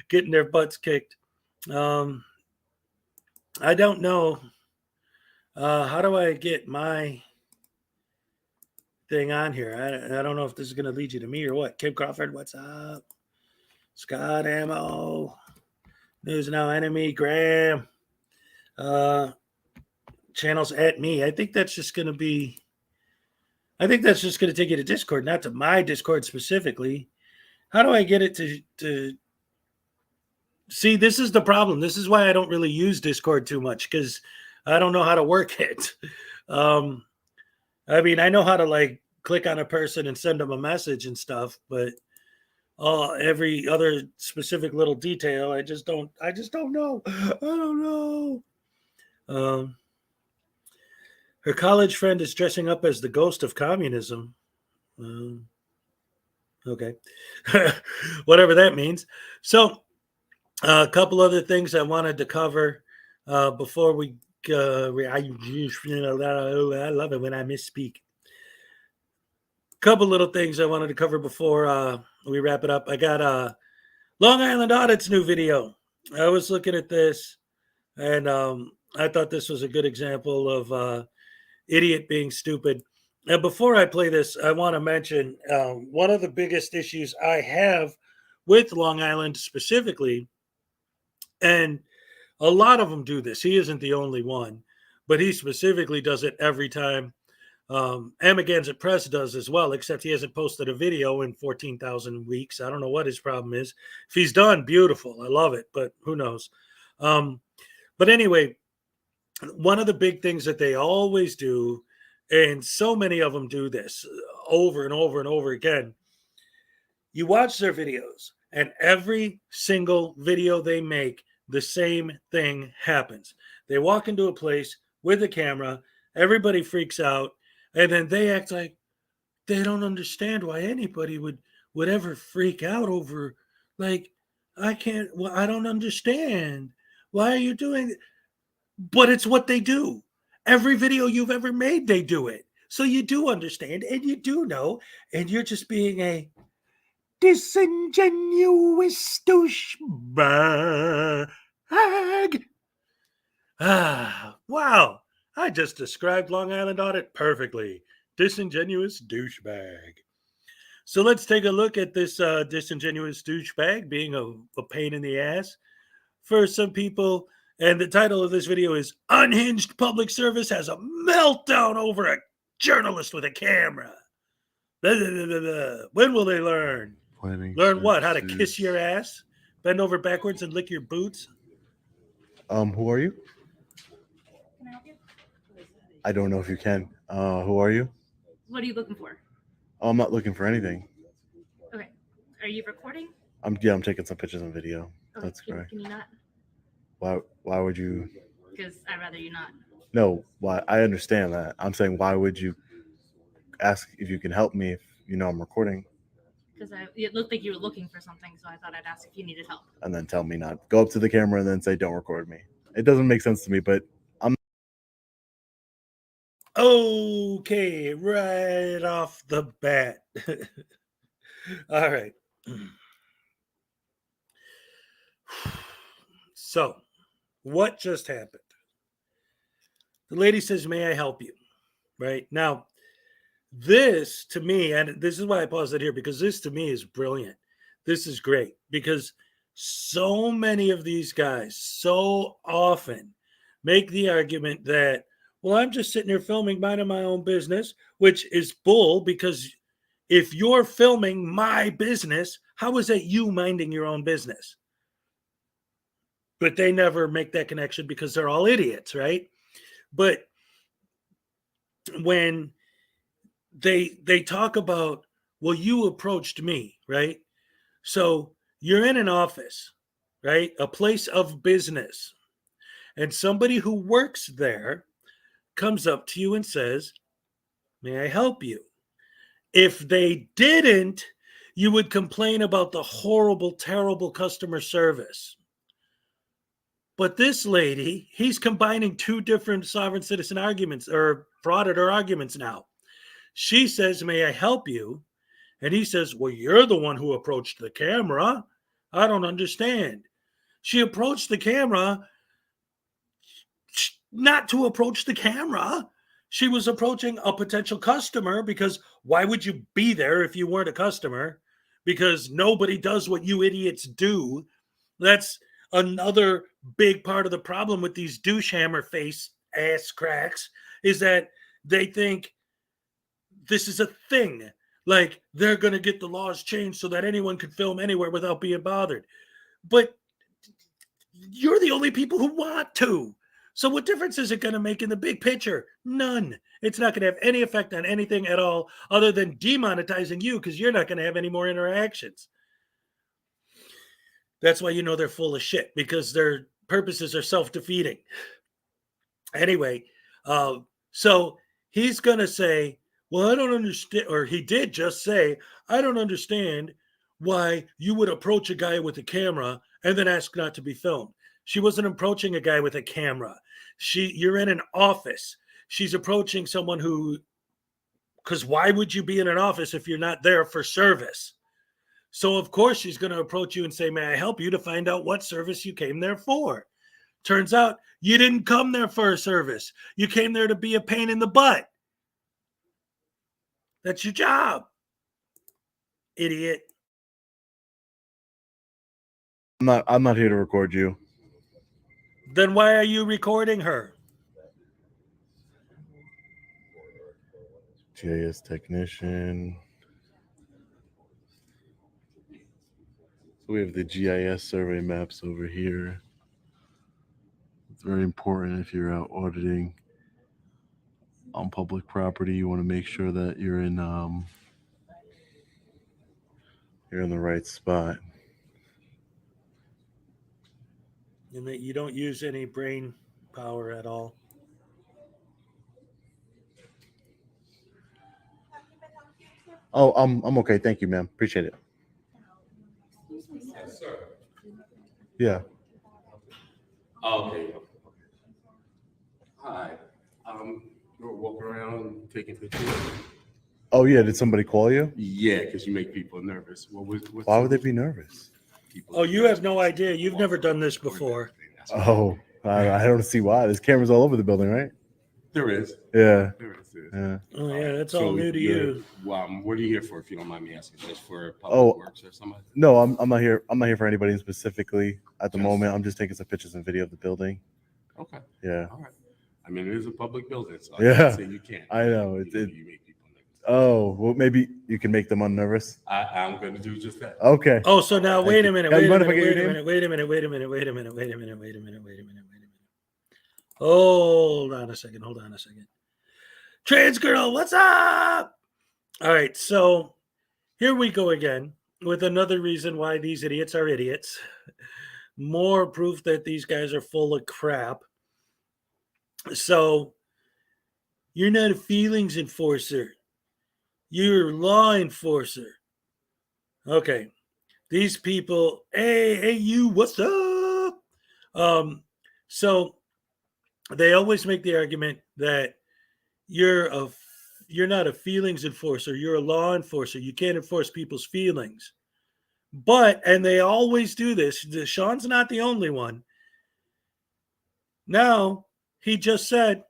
getting their butts kicked. I don't know. How do I get my thing on here? I don't know if this is going to lead you to me or what. Kim Crawford, what's up? Scott Ammo, News Now Enemy, Graham, channels at me. I think that's just going to take you to Discord, not to my Discord specifically. How do I get it to see? This is the problem. This is why I don't really use Discord too much, because I don't know how to work it. I mean, I know how to like click on a person and send them a message and stuff, but every other specific little detail, I just don't know. I don't know. Her college friend is dressing up as the ghost of communism. Okay. Whatever that means. So a couple other things I wanted to cover before we I love it when I misspeak. Couple little things I wanted to cover before we wrap it up. I got Long Island Audit's new video. I was looking at this, and I thought this was a good example of idiot being stupid. And before I play this, I want to mention one of the biggest issues I have with Long Island specifically, and a lot of them do this. He isn't the only one, but he specifically does it every time. Amagansett Press does as well, except he hasn't posted a video in 14,000 weeks. I don't know what his problem is. If he's done, beautiful. I love it, but who knows? But anyway, one of the big things that they always do, and so many of them do this over and over and over again, you watch their videos, and every single video they make, the same thing happens. They walk into a place with a camera, everybody freaks out, and then they act like they don't understand why anybody would ever freak out over, like, I don't understand. Why are you doing it? But it's what they do. Every video you've ever made, they do it. So you do understand, and you do know, and you're just being a disingenuous douchebag. Wow. I just described Long Island Audit perfectly. Disingenuous douchebag. So let's take a look at this disingenuous douchebag being a pain in the ass for some people. And the title of this video is Unhinged Public Service Has a Meltdown Over a Journalist with a Camera. Blah, blah, blah, blah. When will they learn? Learn what? How to kiss your ass? Bend over backwards and lick your boots? Who are you? Can I help you? I don't know if you can. Who are you? What are you looking for? Oh, I'm not looking for anything. Okay. Are you recording? I'm taking some pictures and video. Okay. That's correct. Can you not? Why would you? Because I'd rather you not. No, why? I understand that. I'm saying, why would you ask if you can help me if you know I'm recording? Because it looked like you were looking for something, so I thought I'd ask if you needed help. And then tell me not. Go up to the camera and then say, don't record me. It doesn't make sense to me, but Okay, right off the bat. All right. So, what just happened? The lady says, may I help you? Right? Now, this to me, and this is why I paused it here, because this to me is brilliant. this is great because so many of these guys so often make the argument that, well, I'm just sitting here filming, minding my own business, which is bull because if you're filming my business, how is it you minding your own business? But they never make that connection because they're all idiots, right? But when they talk about, well, you approached me, right? So you're in an office, right? A place of business. And somebody who works there comes up to you and says, may I help you? If they didn't, you would complain about the horrible, terrible customer service. But this lady, he's combining two different sovereign citizen arguments or frauditor arguments now. She says, may I help you? And he says, well, you're the one who approached the camera. I don't understand. She approached the camera not to approach the camera. She was approaching a potential customer because why would you be there if you weren't a customer? Because nobody does what you idiots do. That's another big part of the problem with these douche hammer face ass cracks is that they think this is a thing. Like they're going to get the laws changed so that anyone can film anywhere without being bothered. But you're the only people who want to. So what difference is it going to make in the big picture? None. It's not going to have any effect on anything at all other than demonetizing you because you're not going to have any more interactions. That's why you know they're full of shit because their purposes are self-defeating. Anyway, so he's going to say, well, I don't understand, or he did just say, I don't understand why you would approach a guy with a camera and then ask not to be filmed. She wasn't approaching a guy with a camera. You're in an office. She's approaching someone who, because why would you be in an office if you're not there for service? So of course she's going to approach you and say, may I help you, to find out what service you came there for. Turns out you didn't come there for a service. You came there to be a pain in the butt. That's your job, idiot. I'm not here to record you. Then why are you recording her? GIS technician. So we have the GIS survey maps over here. It's very important if you're out auditing on public property. You want to make sure that you're in the right spot. And that you don't use any brain power at all. Oh, I'm okay. Thank you, ma'am. Appreciate it. Yes, sir. Yeah. Okay. Hi. You were walking around taking pictures? Oh yeah. Did somebody call you? Yeah, because you make people nervous. Why would they be nervous? Oh, you have no idea. You've never done this before. Oh, I don't see why. There's cameras all over the building, right? There is. Yeah. There is. Yeah. Oh, yeah, that's all new to you. What are you here for, if you don't mind me asking? Just for public Oh, works or somebody? No, I'm not here. I'm not here for anybody specifically at the moment. I'm just taking some pictures and video of the building. Okay. Yeah. All right. I mean, it is a public building, so Yeah. I can't say you can't. I know. You make people nervous. Oh, well, maybe you can make them unnervous. I'm going to do just that. Okay. Oh, so now Thank wait you. a minute. Yeah, Wait you a mind if I minute. get Wait your a name? minute. Wait a minute. Wait a minute. Wait a minute. Wait a minute. Wait a minute. Wait a minute. Wait a minute. Hold on a second. Hold on a second. Trans girl, what's up? All right, so here we go again with another reason why these idiots are idiots. More proof that these guys are full of crap. So you're not a feelings enforcer. You're a law enforcer. Okay. These people, hey, you, what's up? So they always make the argument that you're not a feelings enforcer. You're a law enforcer. You can't enforce people's feelings. But, and they always do this, Sean's not the only one. Now, he just said,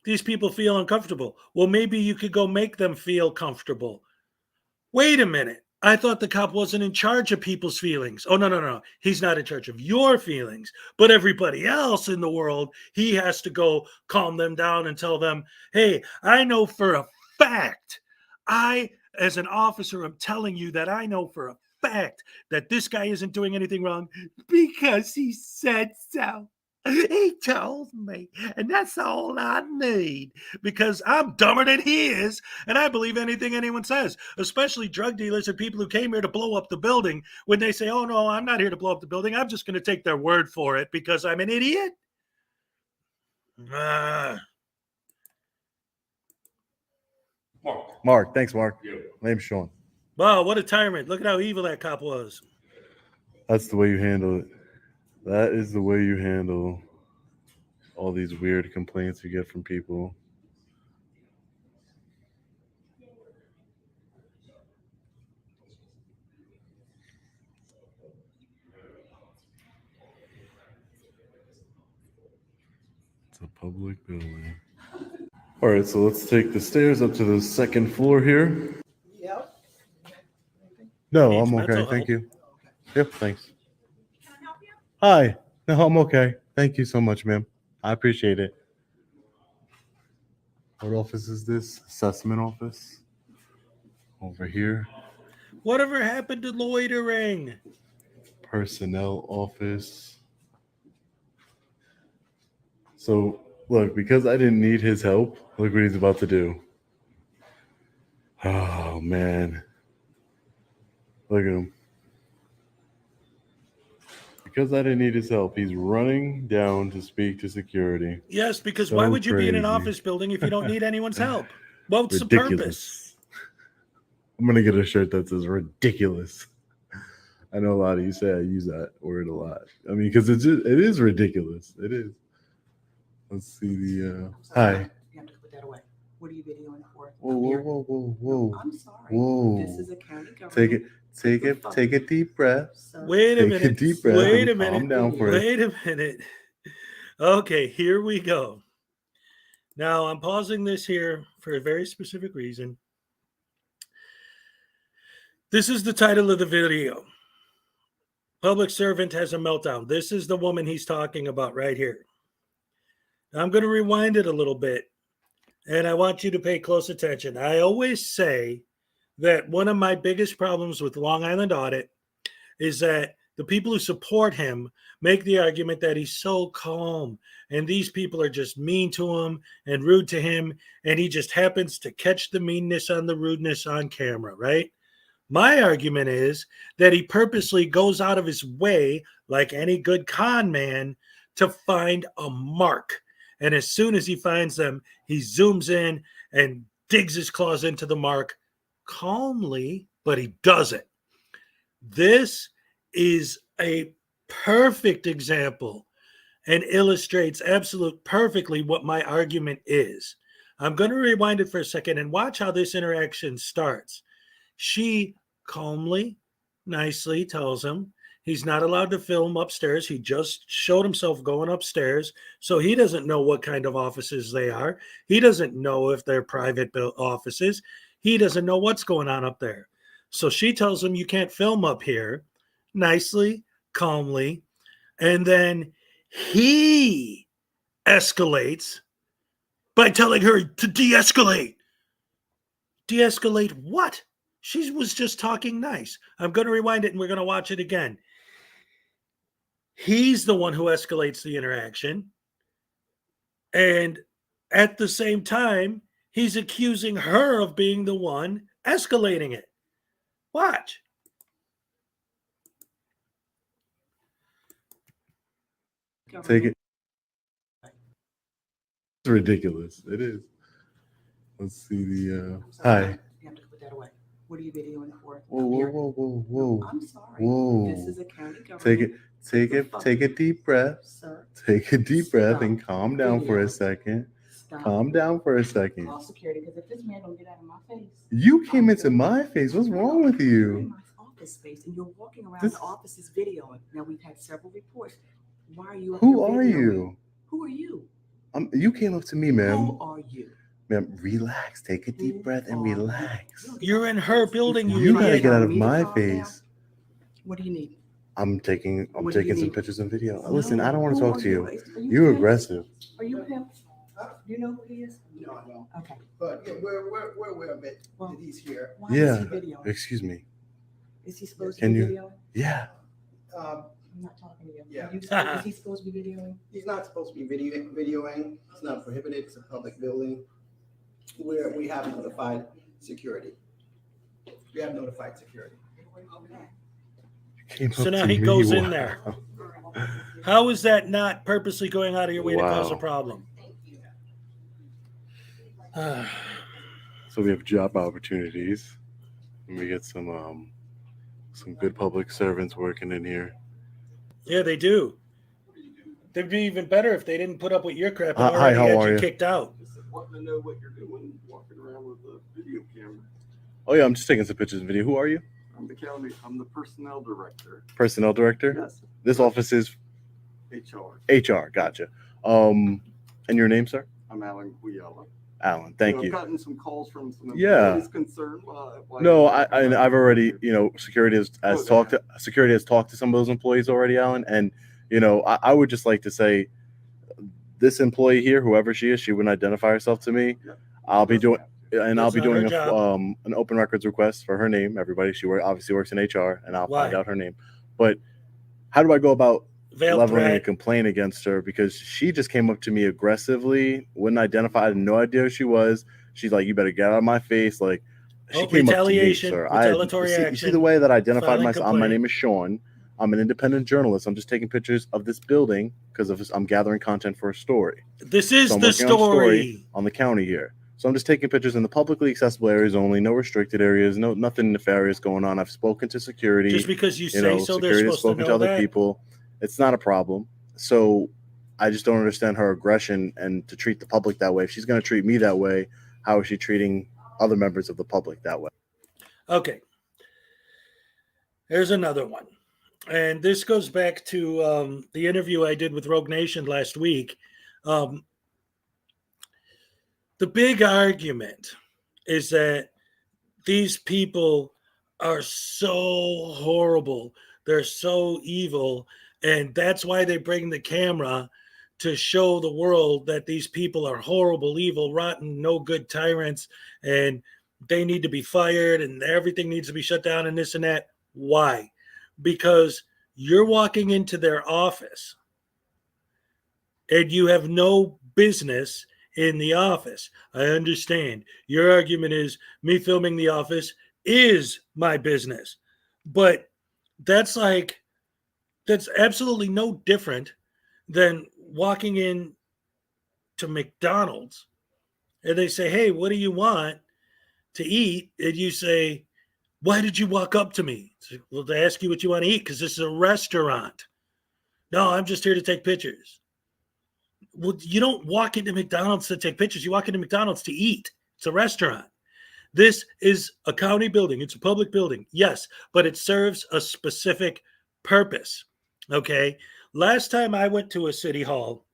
these people feel uncomfortable. Well, maybe you could go make them feel comfortable. Wait a minute. I thought the cop wasn't in charge of people's feelings. Oh, no. He's not in charge of your feelings, but everybody else in the world, he has to go calm them down and tell them, hey, I know for a fact, as an officer, am telling you that I know for a fact that this guy isn't doing anything wrong because he said so. He told me, and that's all I need because I'm dumber than he is, and I believe anything anyone says, especially drug dealers and people who came here to blow up the building. When they say, oh, no, I'm not here to blow up the building, I'm just going to take their word for it because I'm an idiot. Mark, thanks, Mark. My name's Sean. Wow, what a tyrant. Look at how evil that cop was. That's the way you handle it. That is the way you handle all these weird complaints you get from people. It's a public building. All right, so let's take the stairs up to the second floor here. Yep. No, Needs I'm mental okay. Thank health. you. Yep, thanks. Hi. No, I'm okay. Thank you so much, ma'am. I appreciate it. What office is this? Assessment office. Over here. Whatever happened to loitering? Personnel office. So, look, because I didn't need his help, look what he's about to do. Oh, man. Look at him. Because I didn't need his help, he's running down to speak to security. Yes, because So why would you be in an crazy. office building if you don't need anyone's help? What's the purpose? Ridiculous. I'm going to get a shirt that says ridiculous. I know a lot of you say I use that word a lot. I mean, because it is ridiculous. It is. Let's see the. Hi. You have to put that away. What are you videoing for? Whoa. I'm sorry. Whoa. This is a county government. Take a deep breath. Sir. Wait a Take minute. a deep breath. Wait a and minute. Calm down for Wait a minute. Okay, here we go. Now I'm pausing this here for a very specific reason. This is the title of the video. Public servant has a meltdown. This is the woman he's talking about right here. I'm going to rewind it a little bit, and I want you to pay close attention. I always say that one of my biggest problems with Long Island Audit is that the people who support him make the argument that he's so calm, and these people are just mean to him and rude to him, and he just happens to catch the meanness on the rudeness on camera, right? My argument is that he purposely goes out of his way, like any good con man, to find a mark. And as soon as he finds them, he zooms in and digs his claws into the mark calmly, but he does it. This is a perfect example and illustrates absolutely perfectly what my argument is. I'm going to rewind it for a second and watch how this interaction starts. She calmly, nicely tells him he's not allowed to film upstairs. He just showed himself going upstairs, so he doesn't know what kind of offices they are. He doesn't know if they're private offices. He doesn't know what's going on up there. So she tells him, you can't film up here, nicely, calmly, and then he escalates by telling her to de-escalate. De-escalate what? She was just talking nice. I'm going to rewind it and we're going to watch it again. He's the one who escalates the interaction. And at the same time, he's accusing her of being the one escalating it. Watch. Take it. It's ridiculous. It is. Let's see the. Hi. You have to put that away. What are you videoing for? Whoa. I'm sorry. Whoa. This is a county government. Take a deep breath. Sir. Take a deep breath and Stop. calm down for a Video. second. Stop. Calm down for a second. Call security, because if this man don't get out of my face. You came into my face. What's wrong with You're in you? my office space and you're walking around This- the offices videoing. Now we've had several reports. Why are you up Who here are videoing? you? Who are you? You came up to me, ma'am. Who are you? Ma'am, relax. Take a deep breath and relax. You're in her building, you You gotta idiot. get out of Me to my calm down? face. What do you need? I'm taking What do you some need? pictures and video. Listen, I don't want Who to talk are to you. Are You're pimp? aggressive. Are you pimp? Do you know who he is? No, I don't. Okay. But yeah, we're aware of it, Well, that he's here. Why is Yeah. he videoing? Excuse me. Is he supposed Can to you- be videoing? Yeah. Um, I'm not talking to you. Yeah. Is he supposed to be videoing? he's not supposed to be videoing. It's not prohibited. It's a public building. We have notified security. We have notified security. Came So up now to he me. goes in Wow. there. How is that not purposely going out of your way to cause a Wow. problem? So we have job opportunities, and we get some good public servants working in here. Yeah, they do. They'd be even better if they didn't put up with your crap and Hi, already how had are you you? kicked out. Just wanting to know what you're doing, walking around with a video camera. Oh yeah, I'm just taking some pictures and video. Who are you? I'm the personnel director. Personnel director. Yes, This office is HR. HR. Gotcha. And your name, sir? I'm Alan Guyella. Alan. Thank I've you. gotten some calls from some Yeah. employees concerned. Why No, I've already, security has Oh, talked to some of those employees already, Alan. And I would just like to say, this employee here, whoever she is, she wouldn't identify herself to me. Yeah. I'll be doing, That's I'll be not her doing job. an open records request for her name. Everybody, she obviously works in HR, and I'll Why? find out her name. But how do I go about Veiled leveling a threat. complaint against her? Because she just came up to me aggressively, wouldn't identify, I had no idea who she was. She's like, "You better get out of my face!" Like, she Oh, came retaliation, up to me, sir. retaliatory You see action, the way that I identified filing myself. My complaint. name is Sean. I'm an independent journalist. I'm just taking pictures of this building because I'm gathering content for a story. This is So I'm the working on a story. on the county here. So I'm just taking pictures in the publicly accessible areas only, no restricted areas, nothing nefarious going on. I've spoken to security. Just because you You say know, so, they're security has supposed to spoken to know other that. people. It's not a problem. So I just don't understand her aggression and to treat the public that way. If she's going to treat me that way, how is she treating other members of the public that way? Okay. Here's another one. And this goes back to the interview I did with Rogue Nation last week. The big argument is that these people are so horrible. They're so evil. And that's why they bring the camera to show the world that these people are horrible, evil, rotten, no good tyrants. And they need to be fired and everything needs to be shut down and this and that. Why? Because you're walking into their office and you have no business in the office. I understand. Your argument is me filming the office is my business. But that's absolutely no different than walking in to McDonald's and they say, "Hey, what do you want to eat?" And you say, "Why did you walk up to me?" Well, to ask you what you want to eat because this is a restaurant. No, I'm just here to take pictures. Well, you don't walk into McDonald's to take pictures. You walk into McDonald's to eat. It's a restaurant. This is a county building. It's a public building. Yes, but it serves a specific purpose. Okay. Last time I went to a city hall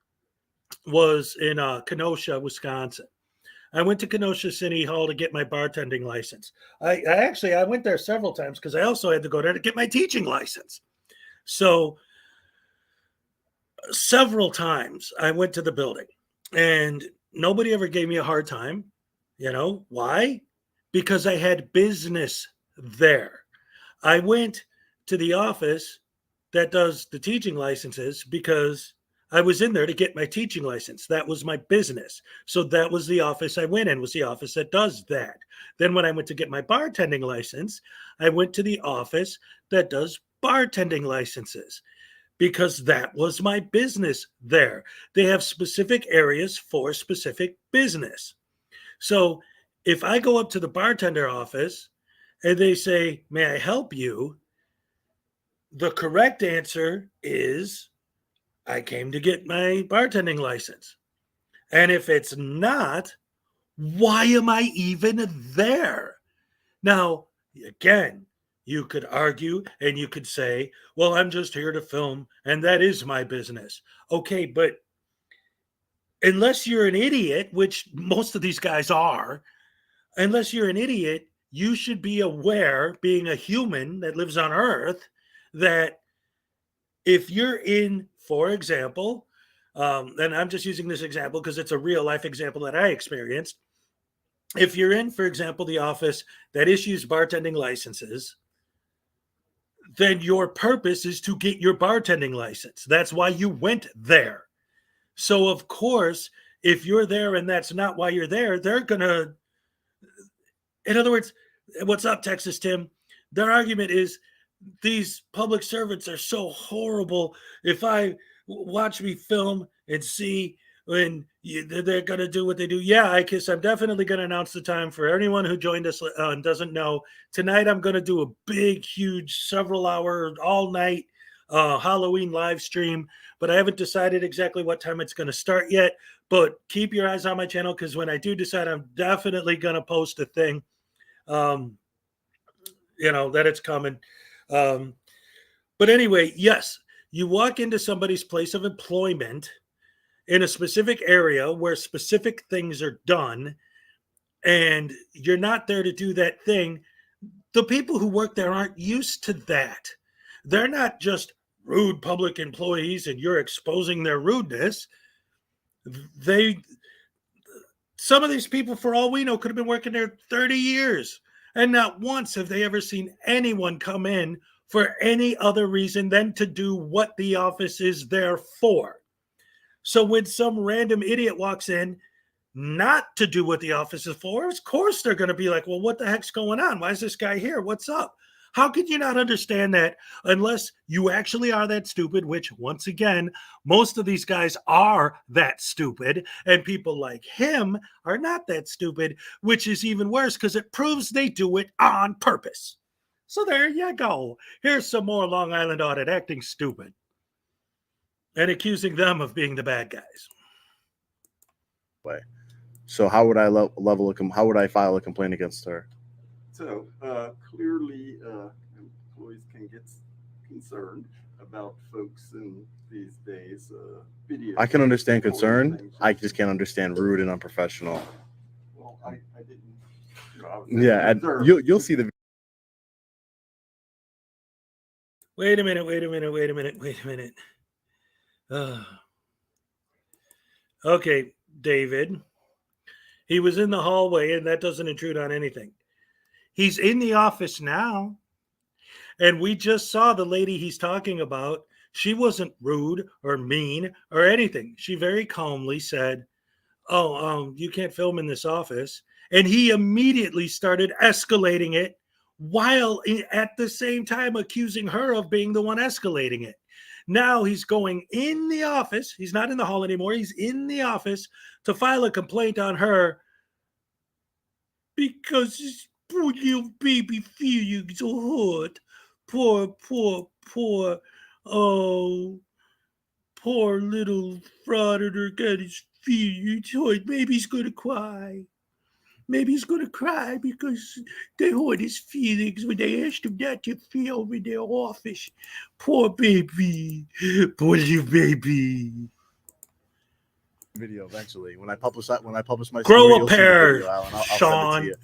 was in Kenosha, Wisconsin. I went to Kenosha City Hall to get my bartending license. I went there several times because I also had to go there to get my teaching license. So several times I went to the building and nobody ever gave me a hard time. You know, why? Because I had business there. I went to the office that does the teaching licenses because I was in there to get my teaching license. That was my business. So that was the office I went in, was the office that does that. Then when I went to get my bartending license, I went to the office that does bartending licenses because that was my business there. They have specific areas for specific business. So if I go up to the bartender office and they say, "May I help you?" the correct answer is, I came to get my bartending license. And if it's not, why am I even there? Now, again, you could argue and you could say, well, I'm just here to film and that is my business. Okay, but unless you're an idiot, which most of these guys are, unless you're an idiot, you should be aware, being a human that lives on Earth, that if you're in, for example, and I'm just using this example because it's a real life example that I experienced. If you're in, for example, the office that issues bartending licenses, then your purpose is to get your bartending license. That's why you went there. So, of course, if you're there and that's not why you're there, they're going to, in other words, what's up, Texas Tim? Their argument is these public servants are so horrible. If I watch me film and see when they're going to do what they do. Yeah, I'm definitely going to announce the time for anyone who joined us and doesn't know. Tonight, I'm going to do a big, huge, several hour, all night Halloween live stream, but I haven't decided exactly what time it's going to start yet. But keep your eyes on my channel because when I do decide, I'm definitely going to post a thing, that it's coming. But anyway, yes, you walk into somebody's place of employment in a specific area where specific things are done, and you're not there to do that thing. The people who work there aren't used to that. They're not just rude public employees and you're exposing their rudeness. Some of these people, for all we know, could have been working there 30 years. And not once have they ever seen anyone come in for any other reason than to do what the office is there for. So when some random idiot walks in, not to do what the office is for, of course they're going to be like, well, what the heck's going on? Why is this guy here? What's up? How could you not understand that unless you actually are that stupid, which once again, most of these guys are that stupid, and people like him are not that stupid, which is even worse because it proves they do it on purpose. So there you go. Here's some more Long Island audit acting stupid and accusing them of being the bad guys. So how would I how would I file a complaint against her? So clearly, employees can get concerned about folks in these days. Video. I can understand concern. I just can't understand rude and unprofessional. Well, I didn't. Yeah, and you'll see the. Wait a minute. Okay, David. He was in the hallway, and that doesn't intrude on anything. He's in the office now, and we just saw the lady he's talking about. She wasn't rude or mean or anything. She very calmly said, you can't film in this office. And he immediately started escalating it while at the same time accusing her of being the one escalating it. Now he's going in the office. He's not in the hall anymore. He's in the office to file a complaint on her because his poor little baby feelings are hurt. Poor little Frauditor got his feelings hurt. Maybe he's going to cry. Maybe he's going to cry because they hurt his feelings when they asked him not to film in their office. Poor baby. Poor little baby. Video eventually. When I publish my Grow story, a you'll see the pair, video, Alan. I'll Sean. send it to you.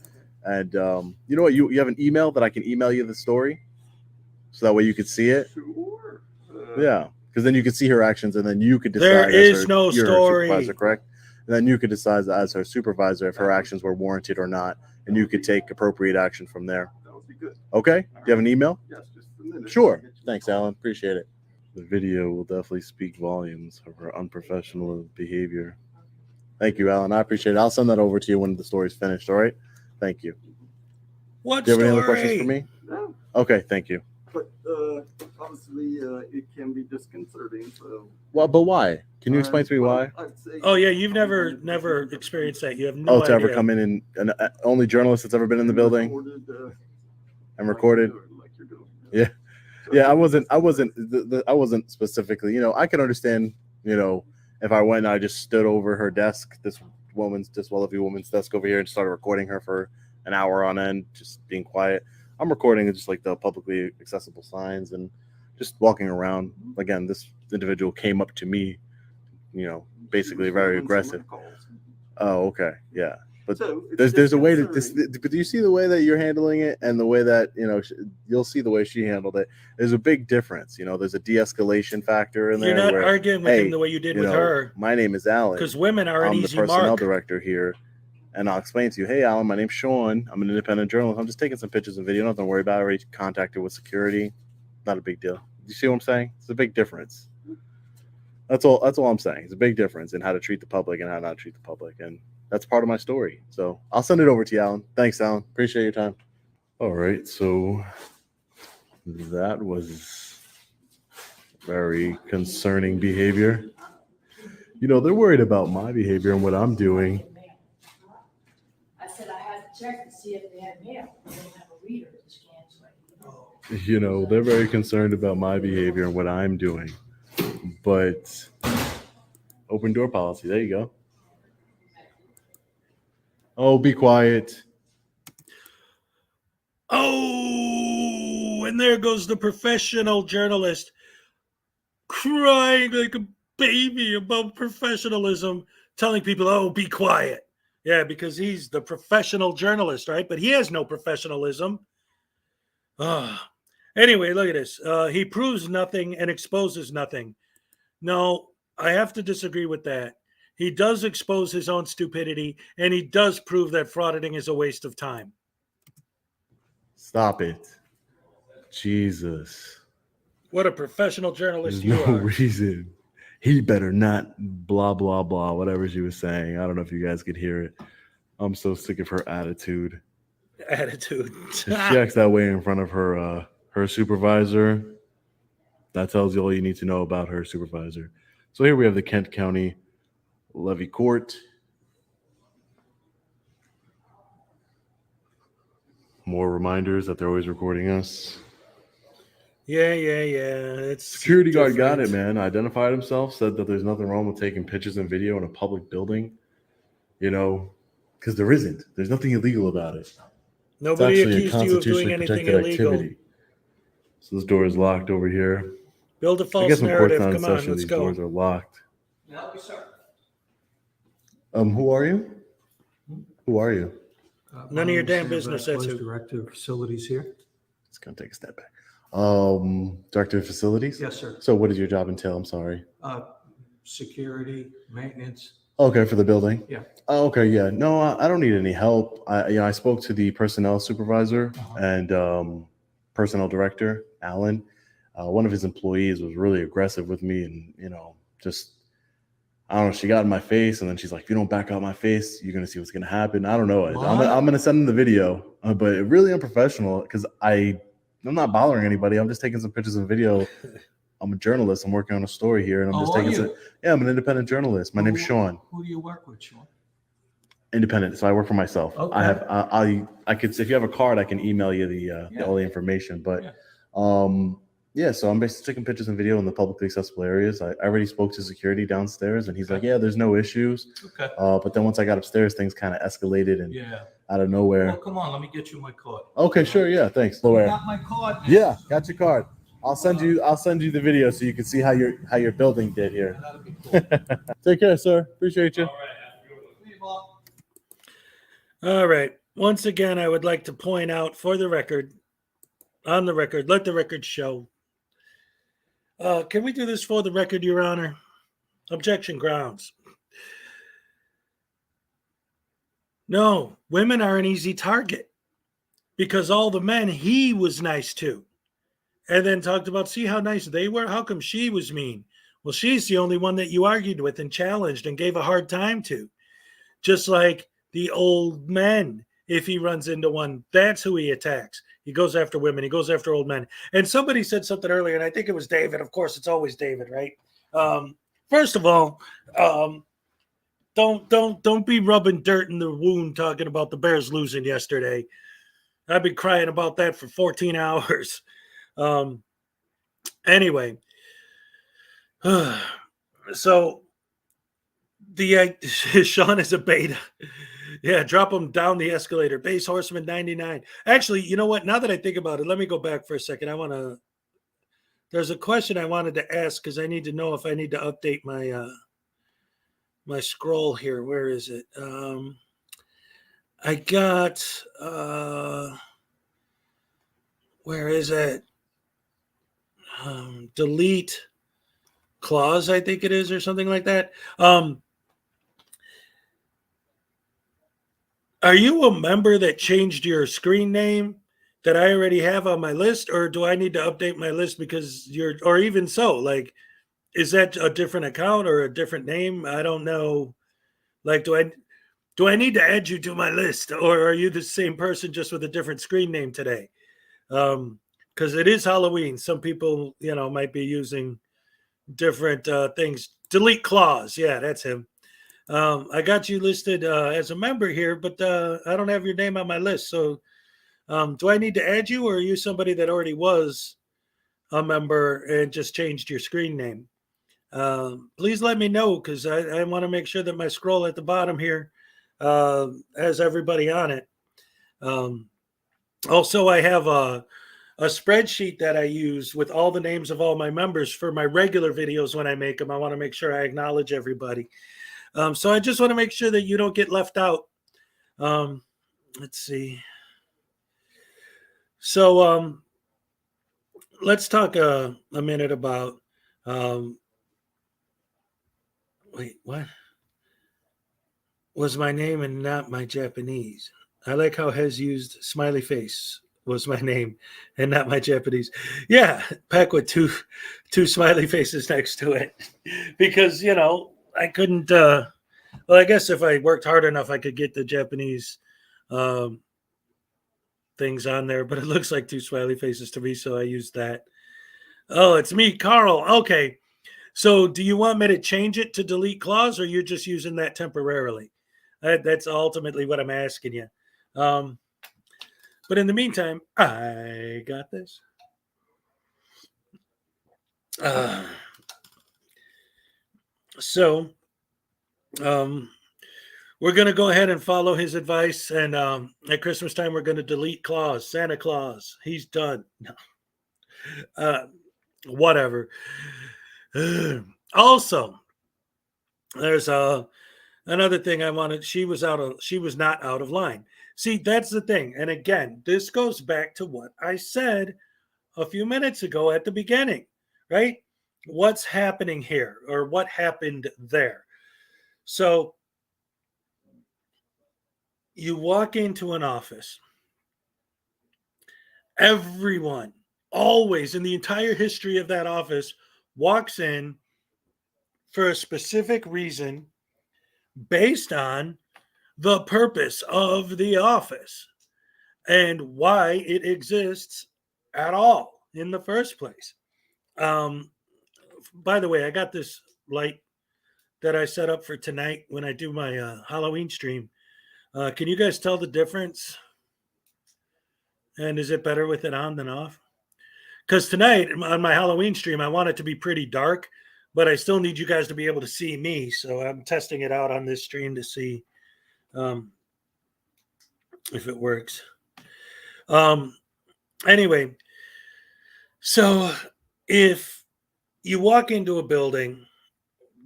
And you know what? You have an email that I can email you the story, so that way you could see it. Sure. Yeah, because then you could see her actions, and then you could decide. There is her, no you're story. Her supervisor, correct? And then you could decide as her supervisor if her actions were warranted or not, and you could take appropriate action from there. That would be good. Okay. Do you have an email? Yes, just a minute. Sure. Thanks, Alan. Appreciate it. The video will definitely speak volumes of her unprofessional behavior. Thank you, Alan. I appreciate it. I'll send that over to you when the story's finished. All right. Thank you. What Do you have story? any other questions for me? No, Okay. Thank you. but obviously it can be disconcerting. So. Well, but why? Can you explain to me why? I'd say Oh yeah, you've never experienced that. You have no Oh, to idea. ever come in and only journalist that's ever been in the building and recorded. Like you're doing. Yeah. Yeah, I wasn't specifically, I can understand, if I went and I just stood over her desk, this wealthy woman's desk over here and started recording her for an hour on end, just being quiet. I'm recording just like the publicly accessible signs and just walking around. Again, this individual came up to me basically very aggressive. Oh, okay, yeah. But So it's there's a way to disconcerting. but do you see the way that you're handling it and the way that you'll see the way she handled it? There's a big difference. There's a de-escalation factor in You're there not where, arguing with him hey, the way you did with her, my name is Alan. because women are an I'm the easy personnel mark. director here, and I'll explain to you, hey, Alan, my name's Sean. I'm an independent journalist. I'm just taking some pictures and video. Nothing to worry about. I already contacted with security. Not a big deal. You see what I'm saying? It's a big difference. That's all I'm saying. It's a big difference in how to treat the public and how not to treat the public. And that's part of my story. So I'll send it over to you, Alan. Thanks, Alan. Appreciate your time. All right. So that was very concerning behavior. They're worried about my behavior and what I'm doing. I said I had to check to see if they had mail. They don't have a reader to scan, so They're very concerned about my behavior and what I'm doing. But open door policy, there you go. Oh, be quiet. Oh, and there goes the professional journalist crying like a baby about professionalism, telling people, oh, be quiet. Yeah, because he's the professional journalist, right? But he has no professionalism. Anyway, look at this. He proves nothing and exposes nothing. No, I have to disagree with that. He does expose his own stupidity, and he does prove that frauditing is a waste of time. Stop it. Jesus. What a professional journalist There's you no are. reason. He better not blah, blah, blah, whatever she was saying. I don't know if you guys could hear it. I'm so sick of her attitude. Attitude. If she acts that way in front of her supervisor, that tells you all you need to know about her supervisor. So here we have the Kent County Levy Court. More reminders that they're always recording us. Yeah. It's Security guard got it, different. man. Identified himself, said that there's nothing wrong with taking pictures and video in a public building, because there isn't. There's nothing illegal about it. Nobody It's actually a accused you of doing constitutionally anything protected illegal. activity. So this door is locked over here. Build a I false guess when court's narrative. not in Come on, session, let's these go. doors are locked. Help you, sir. Who are you? Who are you? None of your damn business, that's who. Director of Facilities here. It's gonna take a step back. Director of Facilities? Yes, sir. So what does your job entail? I'm sorry. Security, maintenance. Okay, for the building? Yeah. Oh, okay, yeah. No, I don't need any help. I spoke to the personnel supervisor and personnel director, Alan. One of his employees was really aggressive with me and, just, I don't know, she got in my face and then she's like, if you don't back out my face, you're going to see what's going to happen. I don't know. I'm going to send him the video, but really unprofessional because I'm not bothering anybody. I'm just taking some pictures and video. I'm a journalist. I'm working on a story here and I'm just taking some. Yeah, I'm an independent journalist. My name's Sean. Who do you work with, Sean? Independent. So I work for myself. Okay. I have, I could, if you have a card, I can email you all the information, but, yeah, so I'm basically taking pictures and video in the publicly accessible areas. I already spoke to security downstairs, and he's like, "Yeah, there's no issues." Okay. But then once I got upstairs, things kind of escalated and out of nowhere. Well, come on, let me get you my card. Okay, sure, yeah, thanks. You got my card? Yeah, got your card. I'll send you the video so you can see how your building did here. That'll be cool. Take care, sir. Appreciate you. All right. Once again, I would like to point out for the record, on the record, let the record show. Can we do this for the record, Your Honor? Objection grounds. No, women are an easy target because all the men he was nice to and then talked about, see how nice they were? How come she was mean? Well, she's the only one that you argued with and challenged and gave a hard time to. Just like the old men, if he runs into one, that's who he attacks. He goes after women. He goes after old men. And somebody said something earlier, and I think it was David. Of course, it's always David, right? First of all, don't be rubbing dirt in the wound talking about the Bears losing yesterday. I've been crying about that for 14 hours. Anyway, so the Sean is a beta. Yeah, drop him down the escalator. Base Horseman 99. Actually, you know what? Now that I think about it, let me go back for a second. There's a question I wanted to ask because I need to know if I need to update my my scroll here. Where is it? I got where is it? Delete clause, I think it is, or something like that. Are you a member that changed your screen name that I already have on my list, or do I need to update my list because or even so, like, is that a different account or a different name? I don't know. Like, do I need to add you to my list, or are you the same person just with a different screen name today? Because it is Halloween. Some people, might be using different things. Delete clause. Yeah, that's him. I got you listed as a member here, but I don't have your name on my list. So do I need to add you, or are you somebody that already was a member and just changed your screen name? Please let me know, because I want to make sure that my scroll at the bottom here has everybody on it. Also, I have a spreadsheet that I use with all the names of all my members for my regular videos when I make them. I want to make sure I acknowledge everybody. So I just want to make sure that you don't get left out. Let's see. So let's talk a minute about wait, what was my name and not my Japanese? I like how Hez used smiley face was my name and not my Japanese. Yeah, pack with two smiley faces next to it, because I couldn't. Well, I guess if I worked hard enough, I could get the Japanese things on there, but it looks like two smiley faces to me, so I used that. Oh, it's me, Carl. Okay. So do you want me to change it to delete clause, or you're just using that temporarily? That's ultimately what I'm asking you. But in the meantime, I got this. So we're going to go ahead and follow his advice. And at Christmas time, we're going to delete Claus, Santa Claus. He's done. Whatever. Also, there's another thing I wanted. She was not out of line. See, that's the thing. And again, this goes back to what I said a few minutes ago at the beginning, right? What's happening here, or what happened there? So you walk into an office. Everyone, always in the entire history of that office, walks in for a specific reason based on the purpose of the office and why it exists at all in the first place. By the way, I got this light that I set up for tonight when I do my Halloween stream. Can you guys tell the difference? And is it better with it on than off? Because tonight on my Halloween stream, I want it to be pretty dark, but I still need you guys to be able to see me. So I'm testing it out on this stream to see if it works. Anyway, so if you walk into a building,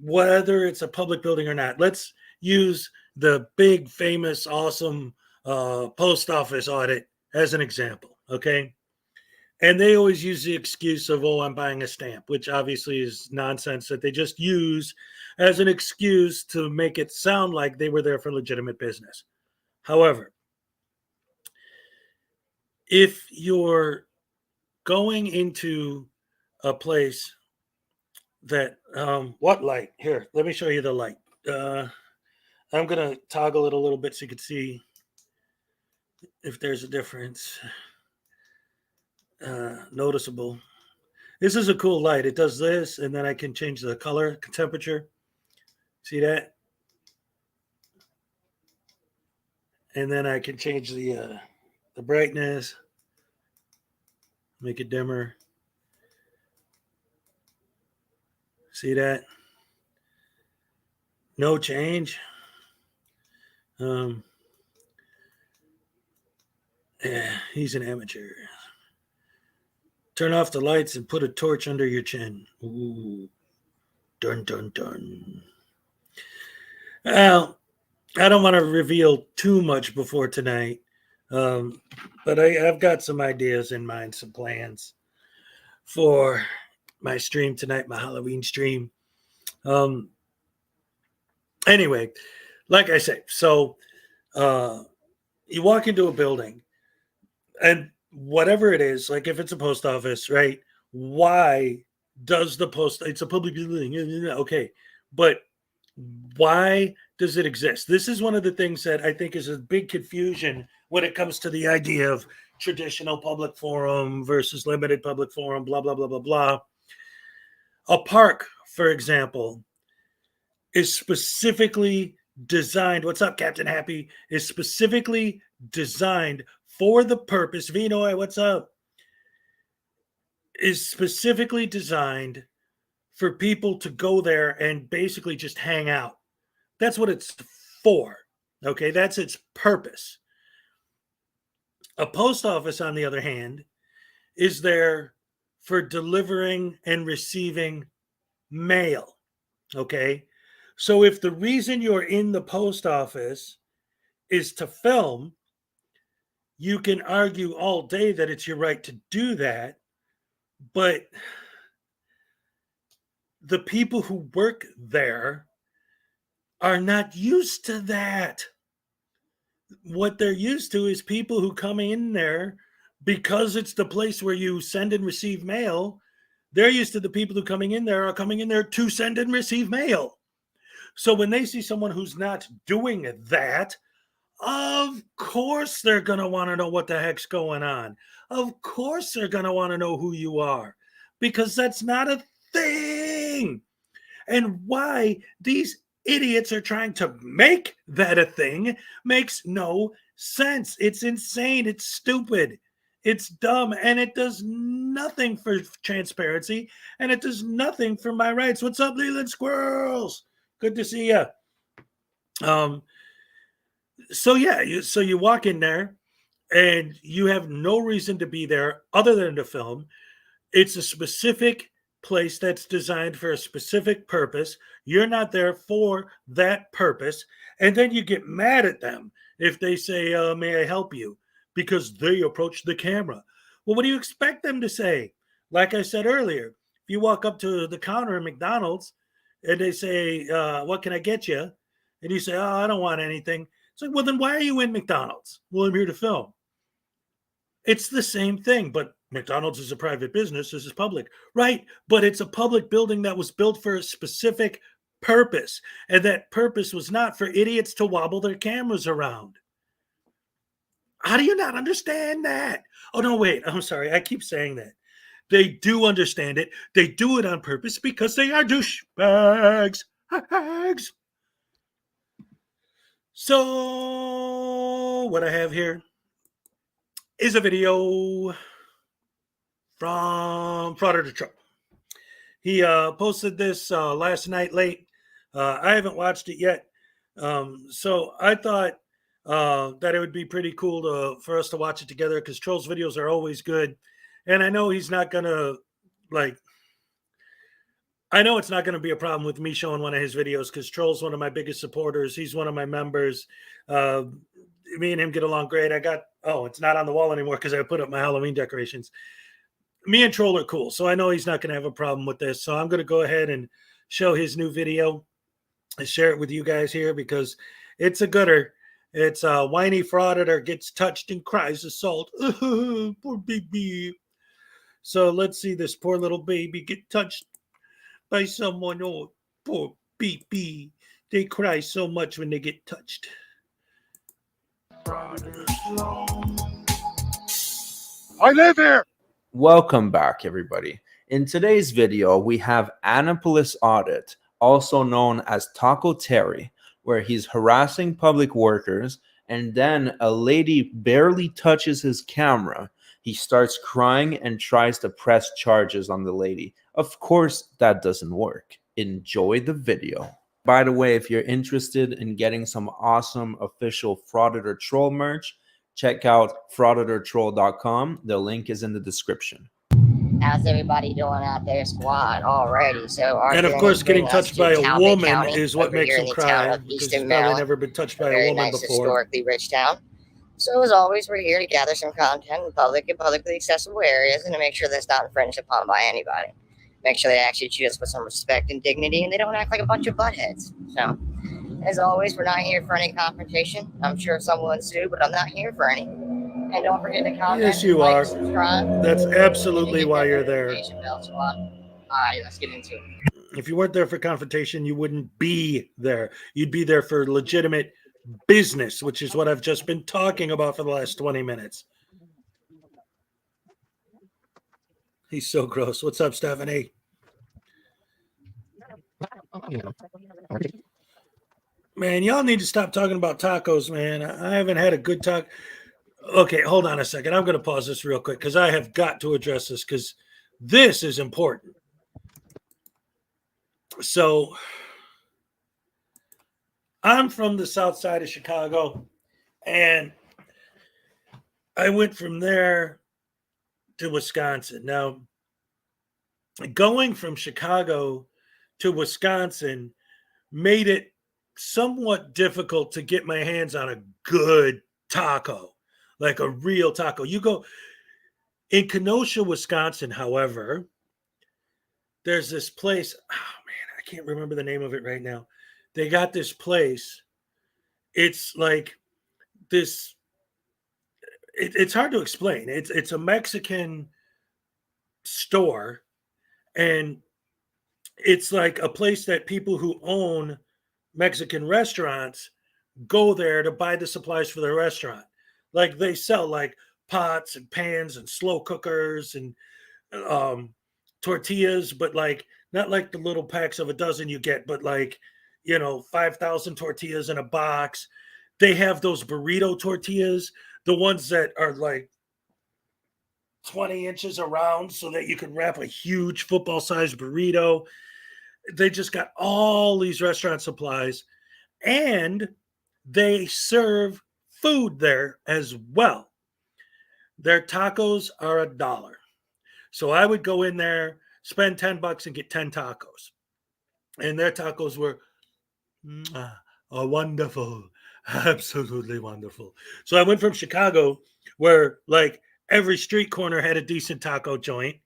whether it's a public building or not, let's use the big, famous, awesome post office audit as an example, okay? And they always use the excuse of, oh, I'm buying a stamp, which obviously is nonsense that they just use as an excuse to make it sound like they were there for legitimate business. However, if you're going into a place that, what light? Here, let me show you the light. I'm going to toggle it a little bit so you can see if there's a difference noticeable. This is a cool light. It does this, and then I can change the color, temperature. See that? And then I can change the brightness, make it dimmer. See that? No change. Yeah, he's an amateur. Turn off the lights and put a torch under your chin. Ooh, dun dun dun. Well, I don't want to reveal too much before tonight, but I've got some ideas in mind, some plans for my stream tonight, my Halloween stream. Anyway, like I say, so you walk into a building, and whatever it is, like if it's a post office, right? Why does the post? It's a public building, okay, but why does it exist? This is one of the things that I think is a big confusion when it comes to the idea of traditional public forum versus limited public forum, blah, blah, blah, blah, blah. A park, for example, is specifically designed. What's up, Captain Happy? Is specifically designed for the purpose. Vinoy, what's up? Is specifically designed for people to go there and basically just hang out. That's what it's for. Okay, that's its purpose. A post office, on the other hand, is there for delivering and receiving mail. Okay, so if the reason you're in the post office is to film, you can argue all day that it's your right to do that, but the people who work there are not used to that. What they're used to is people who come in there because it's the place where you send and receive mail. They're used to the people who coming in there are coming in there to send and receive mail. So when they see someone who's not doing that, of course they're going to want to know what the heck's going on. Of course they're going to want to know who you are, because that's not a thing. And why these idiots are trying to make that a thing makes no sense. It's insane. It's stupid. It's dumb. And it does nothing for transparency. And it does nothing for my rights. What's up, Leland Squirrels? Good to see you. So you walk in there and you have no reason to be there other than to film. It's a specific place that's designed for a specific purpose. You're not there for that purpose. And then you get mad at them if they say, may I help you? Because they approach the camera. Well, what do you expect them to say? Like I said earlier, if you walk up to the counter at McDonald's and they say, what can I get you? And you say, oh, I don't want anything. It's like, well, then why are you in McDonald's? Well, I'm here to film. It's the same thing, but McDonald's is a private business. This is public, right? But it's a public building that was built for a specific purpose. And that purpose was not for idiots to wobble their cameras around. How do you not understand that? Oh, no, wait. I'm sorry. I keep saying that. They do understand it. They do it on purpose because they are douchebags. Hags. So what I have here is a video from Frauditor. He posted this last night late. I haven't watched it yet. So I thought that it would be pretty cool for us to watch it together, because Troll's videos are always good. And I know he's not going to, I know it's not going to be a problem with me showing one of his videos, because Troll's one of my biggest supporters. He's one of my members. Me and him get along great. It's not on the wall anymore because I put up my Halloween decorations. Me and Troll are cool, so I know he's not going to have a problem with this. So I'm going to go ahead and show his new video and share it with you guys here, because it's a gooder. It's whiny Frauditor gets touched and cries assault. Poor baby. So let's see this poor little baby get touched by someone. Oh, poor baby. They cry so much when they get touched. I live here. Welcome back, everybody. In today's video, we have Annapolis Audit, also known as Taco Terry, where he's harassing public workers, and then a lady barely touches his camera. He starts crying and tries to press charges on the lady. Of course, that doesn't work. Enjoy the video. By the way, if you're interested in getting some awesome official Frauditor Troll merch, check out frauditortroll.com. The link is in the description. How's everybody doing out there, squad, already? So our And of journey course, getting brings us touched to by a Talbot woman County, is what over makes here him in the town cry of because he's Eastern probably Maryland. never been touched A by a very woman nice, before. historically rich town. So as always, we're here to gather some content in public and publicly accessible areas and to make sure that's not infringed upon by anybody. Make sure they actually treat us with some respect and dignity and they don't act like a bunch of buttheads. So, as always, we're not here for any confrontation. I'm sure someone will ensue, but I'm not here for any. And don't forget to comment, Yes, you like, are. subscribe. That's absolutely and why hit you're that there. notification bell, squad. Alright, let's get into it. If you weren't there for confrontation, you wouldn't be there. You'd be there for legitimate business, which is what I've just been talking about for the last 20 minutes. He's so gross. What's up, Stephanie? Man, y'all need to stop talking about tacos, man. I haven't had a good talk. Okay, hold on a second. I'm going to pause this real quick because I have got to address this because this is important. So, I'm from the south side of Chicago, and I went from there to Wisconsin. Now, going from Chicago to Wisconsin made it somewhat difficult to get my hands on a good taco, like a real taco. You go in Kenosha, Wisconsin, however, there's this place. Oh man, I can't remember the name of it right now. They got this place. It's like this. It's hard to explain. It's a Mexican store, and it's like a place that people who own Mexican restaurants go there to buy the supplies for their restaurant. Like they sell like pots and pans and slow cookers and tortillas, but like not like the little packs of a dozen you get, but like 5,000 tortillas in a box. They have those burrito tortillas, the ones that are like 20 inches around so that you can wrap a huge football sized burrito. They just got all these restaurant supplies and they serve food there as well. Their tacos are $1. So I would go in there, spend $10 and get 10 tacos. And their tacos were wonderful, absolutely wonderful. So I went from Chicago, where like every street corner had a decent taco joint,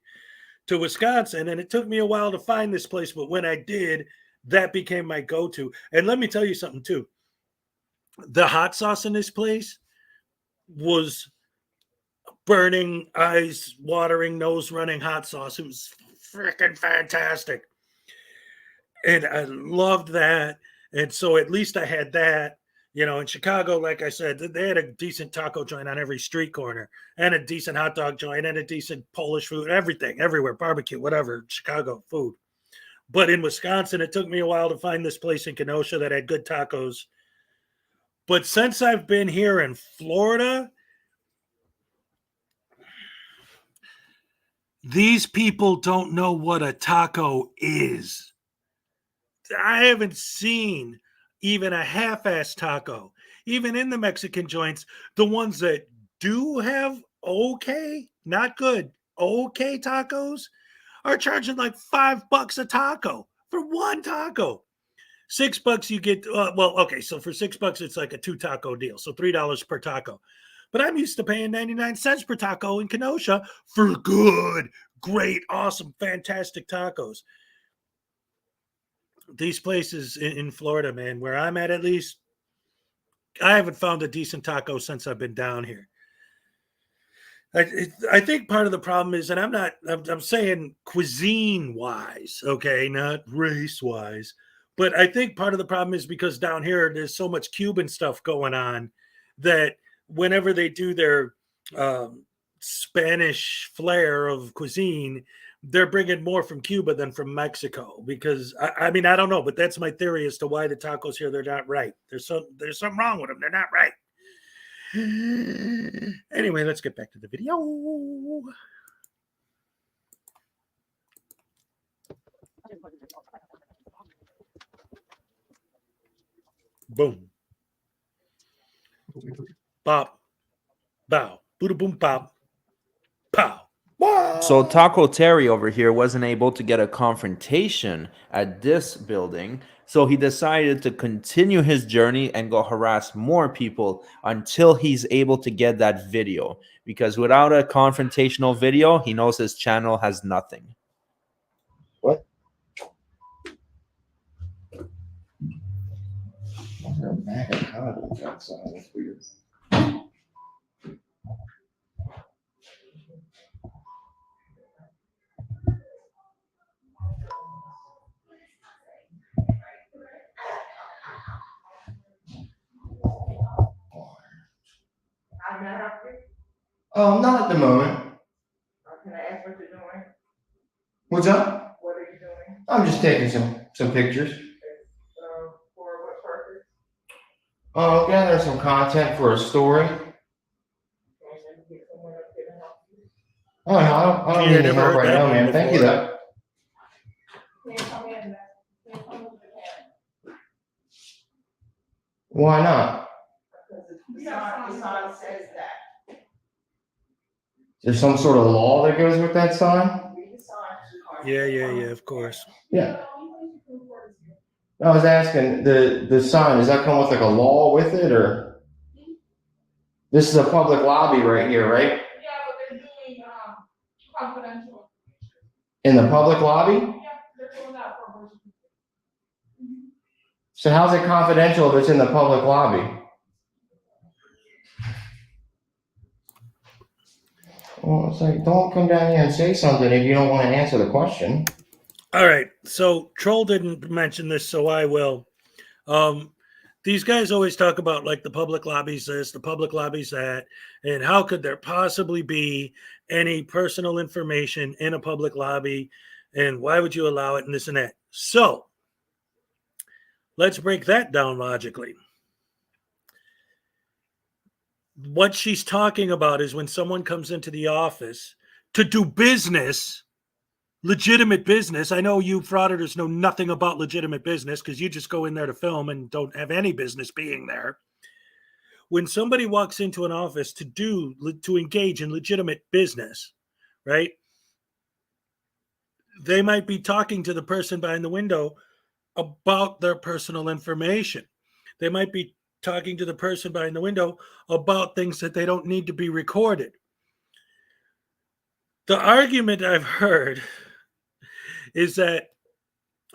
to Wisconsin. And it took me a while to find this place. But when I did, that became my go-to. And let me tell you something too. The hot sauce in this place was burning, eyes watering, nose running hot sauce. It was freaking fantastic. And I loved that. And so at least I had that. In Chicago, like I said, they had a decent taco joint on every street corner and a decent hot dog joint and a decent Polish food, everything, everywhere, barbecue, whatever, Chicago food. But in Wisconsin, it took me a while to find this place in Kenosha that had good tacos. But since I've been here in Florida, these people don't know what a taco is. I haven't seen even a half-ass taco. Even in the Mexican joints, the ones that do have okay, not good, okay tacos are charging like $5 a taco for one taco. $6 you get, okay, so for $6 it's like a 2 taco deal, so $3 per taco. But I'm used to paying 99 cents per taco in Kenosha for good, great, awesome, fantastic tacos. These places in Florida, man, where I'm at least, I haven't found a decent taco since I've been down here. I think part of the problem is, and I'm saying cuisine wise, okay, not race wise, but I think part of the problem is because down here there's so much Cuban stuff going on that whenever they do their Spanish flair of cuisine, they're bringing more from Cuba than from Mexico. Because I mean, I don't know, but that's my theory as to why the tacos here, they're not right. There's something wrong with them. They're not right. Anyway, let's get back to the video. Boom. Bop. Bow. Boom, boom, pop. Pow. What? So Taco Terry over here wasn't able to get a confrontation at this building, so he decided to continue his journey and go harass more people until he's able to get that video. Because without a confrontational video, he knows his channel has nothing. What? That's weird. Not at the moment. Can I ask what you're doing? What's up? What are you doing? I'm just taking some pictures. For what purpose? Gathering some content for a story. Oh, no, I don't need any help right now, man. Thank you, though. Why not? The sign says that. There's some sort of law that goes with that sign? Yeah, of course. Yeah. I was asking, the sign, does that come with like a law with it, or? This is a public lobby right here, right? Yeah, but they're doing, confidential. In the public lobby? Yeah, they're doing that for a bunch of people. So how's it confidential if it's in the public lobby? Well, it's like, don't come down here and say something if you don't want to answer the question. All right. So Troll didn't mention this, so I will. These guys always talk about like the public lobbies this, the public lobbies that, and how could there possibly be any personal information in a public lobby, and why would you allow it, and this and that. So let's break that down logically. What she's talking about is when someone comes into the office to do business, legitimate business. I know you frauditors know nothing about legitimate business because you just go in there to film and don't have any business being there. When somebody walks into an office to engage in legitimate business, right? They might be talking to the person behind the window about their personal information. They might be talking to the person behind the window about things that they don't need to be recorded. The argument I've heard is that,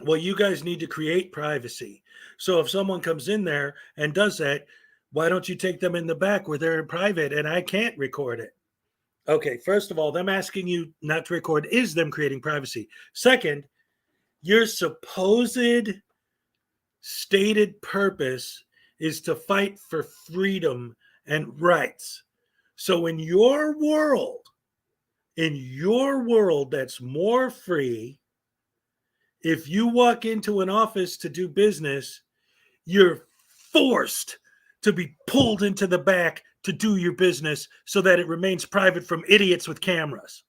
well, you guys need to create privacy. So if someone comes in there and does that, why don't you take them in the back where they're in private and I can't record it? Okay, first of all, them asking you not to record is them creating privacy. Second, your supposed stated purpose is to fight for freedom and rights. So in your world that's more free, if you walk into an office to do business, you're forced to be pulled into the back to do your business so that it remains private from idiots with cameras.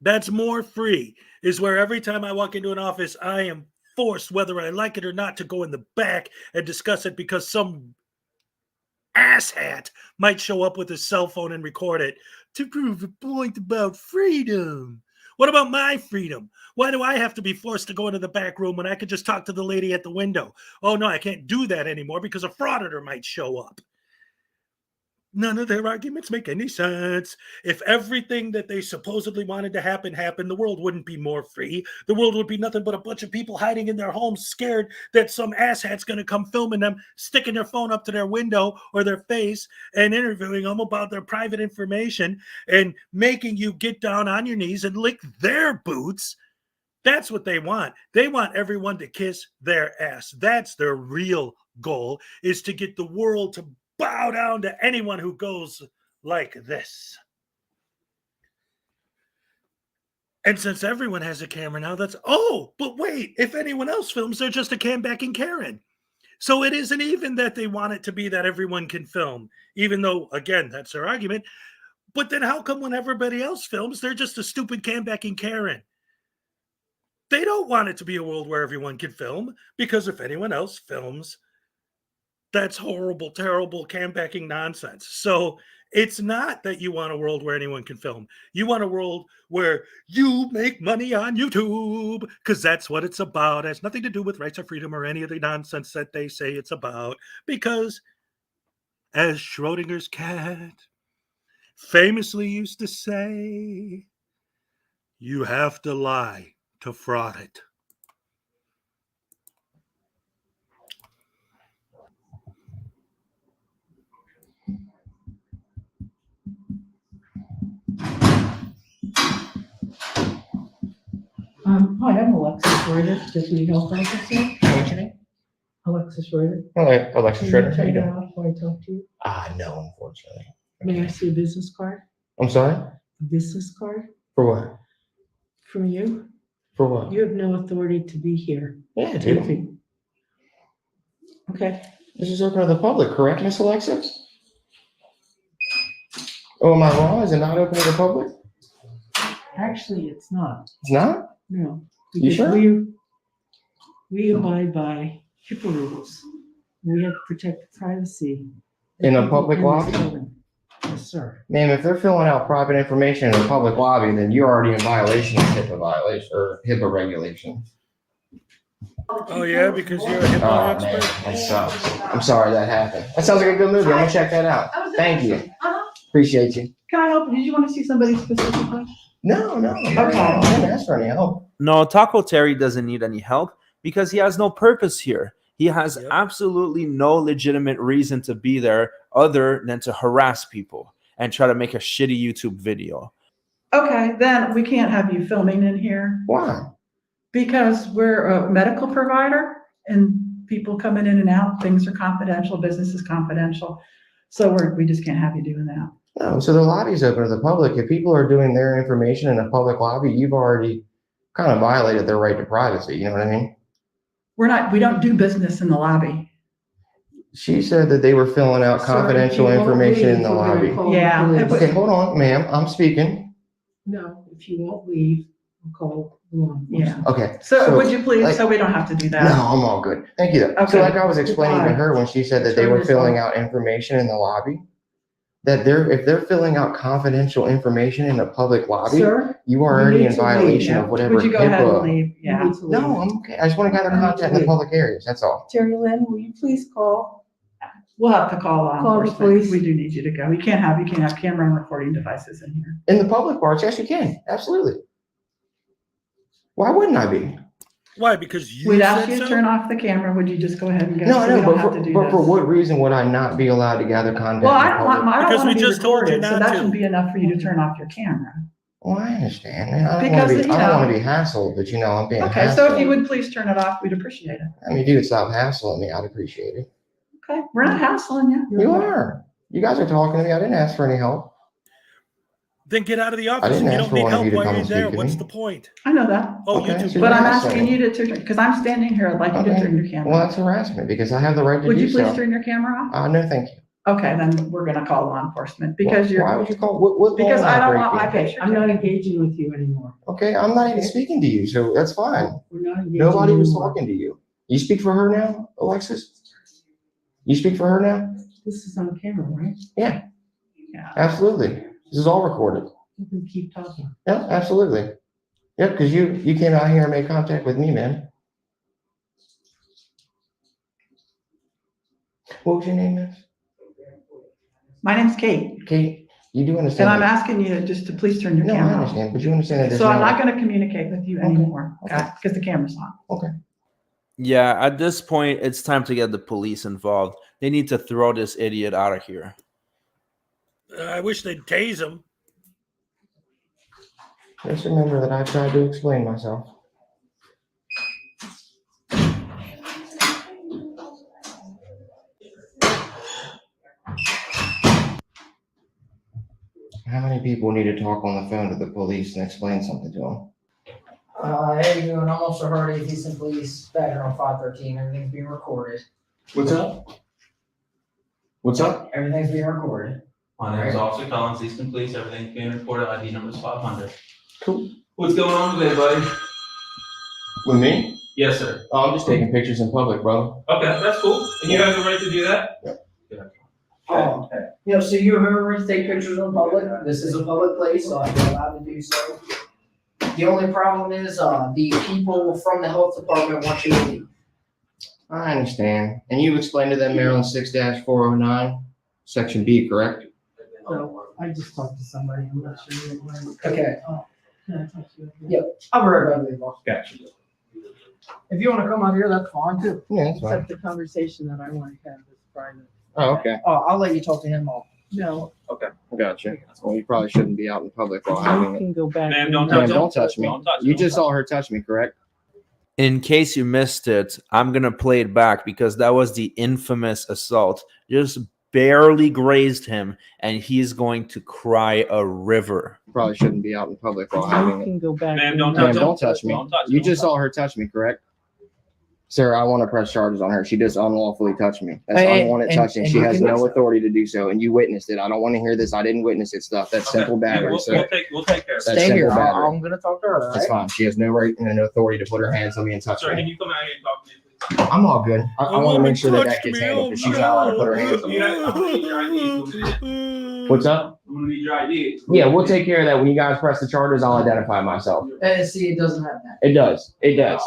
That's more free, is where every time I walk into an office, I am forced, whether I like it or not, to go in the back and discuss it because some asshat might show up with his cell phone and record it to prove a point about freedom. What about my freedom? Why do I have to be forced to go into the back room when I could just talk to the lady at the window? Oh, no, I can't do that anymore because a frauditor might show up. None of their arguments make any sense. If everything that they supposedly wanted to happen happened, the world wouldn't be more free. The world would be nothing but a bunch of people hiding in their homes, scared that some asshat's going to come filming them, sticking their phone up to their window or their face and interviewing them about their private information and making you get down on your knees and lick their boots. That's what they want. They want everyone to kiss their ass. That's their real goal, is to get the world to bow down to anyone who goes like this. And since everyone has a camera now, that's, oh, but wait, if anyone else films, they're just a cam-backing Karen. So it isn't even that they want it to be that everyone can film, even though, again, that's their argument. But then how come when everybody else films, they're just a stupid cam-backing Karen? They don't want it to be a world where everyone can film, because if anyone else films, that's horrible, terrible cam-backing nonsense. So It's not that you want a world where anyone can film. You want a world where you make money on YouTube, because that's what it's about. It has nothing to do with rights or freedom or any of the nonsense that they say it's about. Because, as Schrodinger's cat famously used to say, you have to lie to fraud it. Hi, I'm Alexis Reuter, Deputy Health Officer. What's your name? Alexis Reuter. Hello, Alexis Schroeder. How you doing? How I talk to you? No, unfortunately. May I see a business card? I'm sorry? A business card For what? from you? For what? You have no authority to be here. Yeah, I do. Taping. Okay. This is open to the public, correct, Miss Alexis? Oh, am I wrong? Is it not open to the public? Actually, it's not. It's not? No. You Because sure? we abide by HIPAA rules. We have to protect privacy. In a public lobby? Yes, sir. Ma'am, if they're filling out private information in a public lobby, then you're already in violation of HIPAA violation or HIPAA regulations. Oh, yeah, because you're a HIPAA Oh, man, expert? that sucks. I'm sorry that happened. That sounds like a good movie. I'm gonna check that out. Thank you. Appreciate you. Can I help? Did you want to see somebody specifically? No. Okay. I didn't ask for any help. No, Taco Terry doesn't need any help because he has no purpose here. He has absolutely no legitimate reason to be there other than to harass people and try to make a shitty YouTube video. Okay, then we can't have you filming in here. Why? Because we're a medical provider and people coming in and out, things are confidential, business is confidential. So we just can't have you doing that. No, so the lobby's open to the public. If people are doing their information in a public lobby, you've already kind of violated their right to privacy. You know what I mean? We don't do business in the lobby. She said that they were filling out confidential information in the lobby. Yeah. Okay, hold on, ma'am. I'm speaking. No, if you won't leave, we'll call law enforcement. Yeah. Okay. So would you please, like- so we don't have to do that? No, I'm all good. Thank you. Okay. So like I was explaining to Goodbye. her when she said that they Turn were this filling off. out information in the lobby, that if they're filling out confidential information in a public lobby, Sir, you are you already need in to leave. violation Yeah. of whatever Would you go ahead and HIPAA. leave? Yeah. No, I'm okay. I just want to gather You need to content in the leave. public areas. That's all. Terry Lynn, will you please call? We'll have to call law enforcement. police. We do need you to go. You can't have camera and recording devices in here. In the public parts, yes, you can. Absolutely. Why wouldn't I be? Why? Because you We'd ask said you to so? turn off the camera. Would you just go ahead and go? No, I So we know, don't but have to do but for this. what reason would I not be allowed to gather content? Well, in I don't want, public? I don't Because want we to be just told you recorded, so not that to. shouldn't be enough for you to turn off your camera. Well, I understand. Man. I don't Because, want to be. you I don't know- want to be hassled, but you know, I'm being Okay, hassled. so if you would please turn it off, we'd appreciate it. I mean, if you would stop hassling me, I'd appreciate it. Okay, we're not hassling you. You are. You guys are talking to me. I didn't ask for any help. Then get out of the I office. didn't If you ask don't for need one of help you to while come you're and there, speak to what's me. the point? I know that, Oh, Okay, YouTube. so but I'm you're asking hassling me. you to turn, because I'm standing here, I'd like you to Okay. turn your camera Well, off. that's harassment because I have the right to Would do you please so. turn your camera off? No, thank you. Okay, then we're gonna call law enforcement because Why you're, would you call? What law because am I don't breaking? want my Okay, picture. I'm not engaging with you anymore. Okay, I'm not even speaking to you, so that's fine. We're not engaging Nobody was anymore. talking to you. You speak for her now, Alexis? You speak for her now? This is on camera, right? Yeah, Yeah. absolutely. This is all recorded. You can keep talking. Yeah, absolutely. Yep, because you came out here and made contact with me, man. What was your name, miss? My name's Kate, Kate, you do and understand I'm that- asking you just to please turn your No, I camera off. understand, but you understand that there's So I'm no- not gonna communicate with you Okay, anymore, okay. okay, because the camera's on. Okay. Yeah, at this point, it's time to get the police involved. They need to throw this idiot out of here. I wish they'd tase him. Just remember that I tried to explain myself. How many people need to talk on the phone to the police and explain something to them? Hey, you're doing almost a Hardy Houston Police background 513. Everything's being recorded. What's up? What's up? Everything's being recorded. My name is Officer Collins, Eastern Police. Everything's being recorded. ID number is 500. Cool. What's going on today, buddy? With me? Yes, sir. Oh, I'm just taking pictures in public, bro. Okay, that's cool. And you have the right to do that? Yep. Good. So you remember to take pictures in public, this is a public place, so I'm allowed to do so. The only problem is, the people from the health department want you to leave. I understand. And you explained to them Maryland 6-409, section B, correct? No, I just talked to somebody, I'm not sure. Okay. Can I talk to you? Yep, I'll be right back, boss. Gotcha. If you wanna come out here, that's fine too. Yeah, that's fine. Except the conversation that I want to have is private. Oh, okay. Oh, I'll let you talk to him all. No, Okay. Gotcha. Well, you probably shouldn't be out in public while having you it. can go back. Ma'am, in. don't Ma'am, touch don't touch me. Don't touch You me. just saw her touch me, correct? In case you missed it, I'm gonna play it back because that was the infamous assault. Just barely grazed him, and he's going to cry a river. You probably shouldn't be out in public while You having it. can go back. Ma'am, in. don't Ma'am, touch don't touch me. Don't touch You me. just saw her touch me, correct? Sir, I want to press charges on her. She just unlawfully touched me. That's unwanted touching. She has no authority to do so, and you witnessed it. I don't want to hear this. I didn't witness it stuff. That's Okay. simple Yeah, battery, we'll sir. take care of it. That's Stay here, simple battery. I'm gonna talk to her, all That's right? fine. She has no right and no authority to put her hands on me and touch Sir, can me. you come out here and talk to me, please? I'm all good. I want to woman make sure that touched gets me. handled Oh, because she's not allowed to put her hands on me. I'm gonna need your ID. What's up? I'm gonna need your ID. Yeah, we'll take care of that. When you guys press the charges, I'll identify myself. See, it doesn't have that. It does. It does.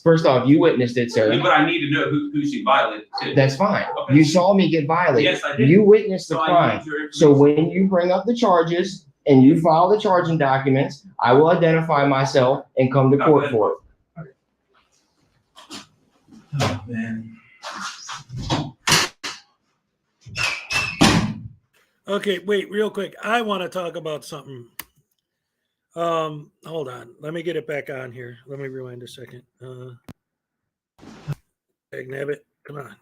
First off, you witnessed it, sir. But I need to know who she violated too. That's fine. Okay. You saw me get violated. Yes, I did. You witnessed the So I crime. need your So information. when you bring up the charges and you file the charging documents, I will identify myself and come to court for it. Oh, man. Okay, wait, real quick. I want to talk about something. Hold on. Let me get it back on here. Let me rewind a second. Nabbit, come on.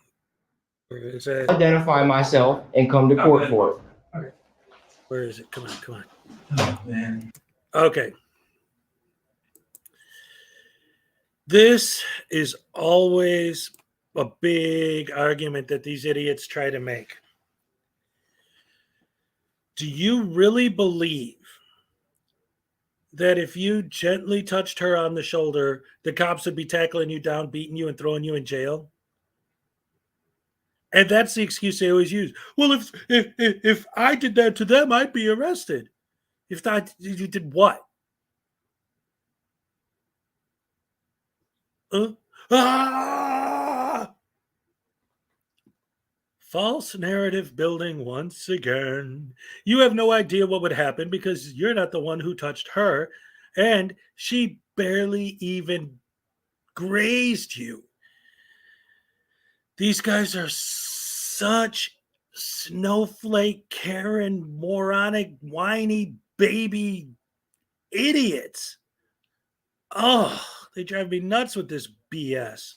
Where is it? Identify myself and come to court for it. Where is it? Come on, come on. Oh, man. Okay. This is always a big argument that these idiots try to make. Do you really believe that if you gently touched her on the shoulder, the cops would be tackling you down, beating you, and throwing you in jail? And that's the excuse they always use. Well, if I did that to them, I'd be arrested. If not, you did what? False narrative building once again. You have no idea what would happen because you're not the one who touched her, and she barely even grazed you. These guys are such snowflake, Karen, moronic, whiny baby idiots. Oh, they drive me nuts with this BS.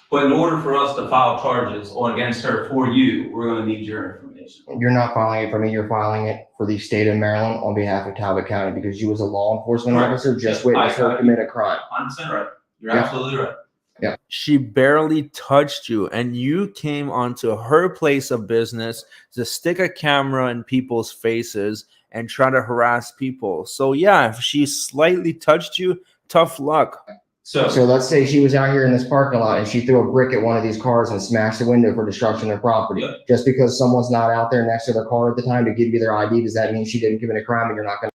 But in order for us to file charges on against her for you, we're gonna need your information. You're not filing it for me. You're filing it for the state of Maryland on behalf of Talbot County because you as a law enforcement Correct. officer just Yes, witnessed her I- commit a crime. 100% right. You're Yeah. absolutely right. Yeah. She barely touched you, and you came onto her place of business to stick a camera in people's faces and try to harass people. So yeah, if she slightly touched you, tough luck. So let's say she was out here in this parking lot and she threw a brick at one of these cars and smashed the window for destruction of property. Yeah. Just because someone's not out there next to their car at the time to give you their ID, does that mean she didn't commit a crime and you're not going to?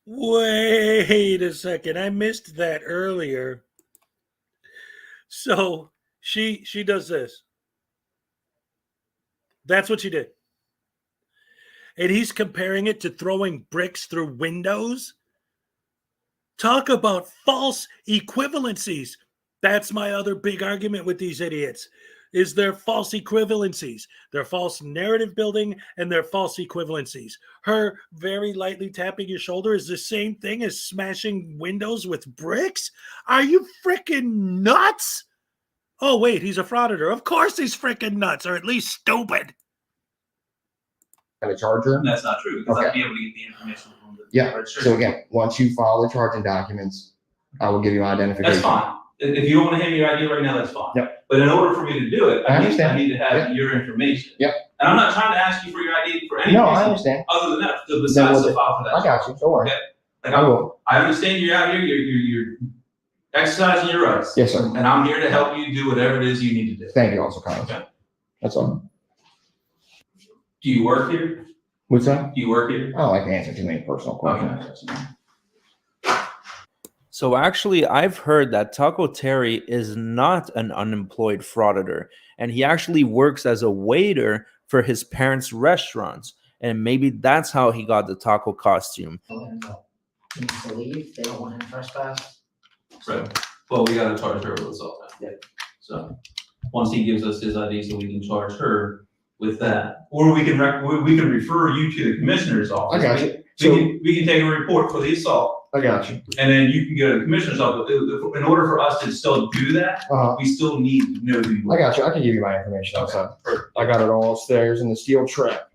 Wait a second. I missed that earlier. So she does this. That's what she did. And he's comparing it to throwing bricks through windows. Talk about false equivalencies. That's my other big argument with these idiots. Is their false equivalencies. They're false narrative building and they're false equivalencies. Her very lightly tapping your shoulder is the same thing as smashing windows with bricks? Are you freaking nuts? Oh, wait, he's a frauditor. Of course he's freaking nuts, or at least stupid. Charge her? That's not true, because I'll Okay. be able to get the information from the Yeah. registration. So again, once you file the charging documents, I will give you my identification. That's fine. If you don't want to hand me your ID right now, that's fine. Yep. But in order for me to do it, I I understand. need to have Yep. your information. Yep. And I'm not trying to ask you for your ID for any No, reason I understand. other than that, besides the file for that. I got you. Don't worry. Okay? Like I will. I understand you're out here, you're exercising your rights. Yes, sir. And I'm here to help you do whatever it is you need to do. Thank you, Officer Collins. Okay. That's all. Do you work here? What's that? Do you work here? I don't like to answer too many personal questions. Okay. So actually, I've heard that Taco Terry is not an unemployed frauditor, and he actually works as a waiter for his parents' restaurants. And maybe that's how he got the taco costume. He needs to leave, they don't want him to trespass. Right. Well, we gotta charge her with assault. Yeah. So, once he gives us his ID, so we can charge her with that. Or we can refer you to the commissioner's office. I got you. We can take a report for the assault. I got you. And then you can go to the commissioner's office. In order for us to still do that, we still need to know who you are. I got you. I can give you my information outside. I got it all upstairs in the steel trap.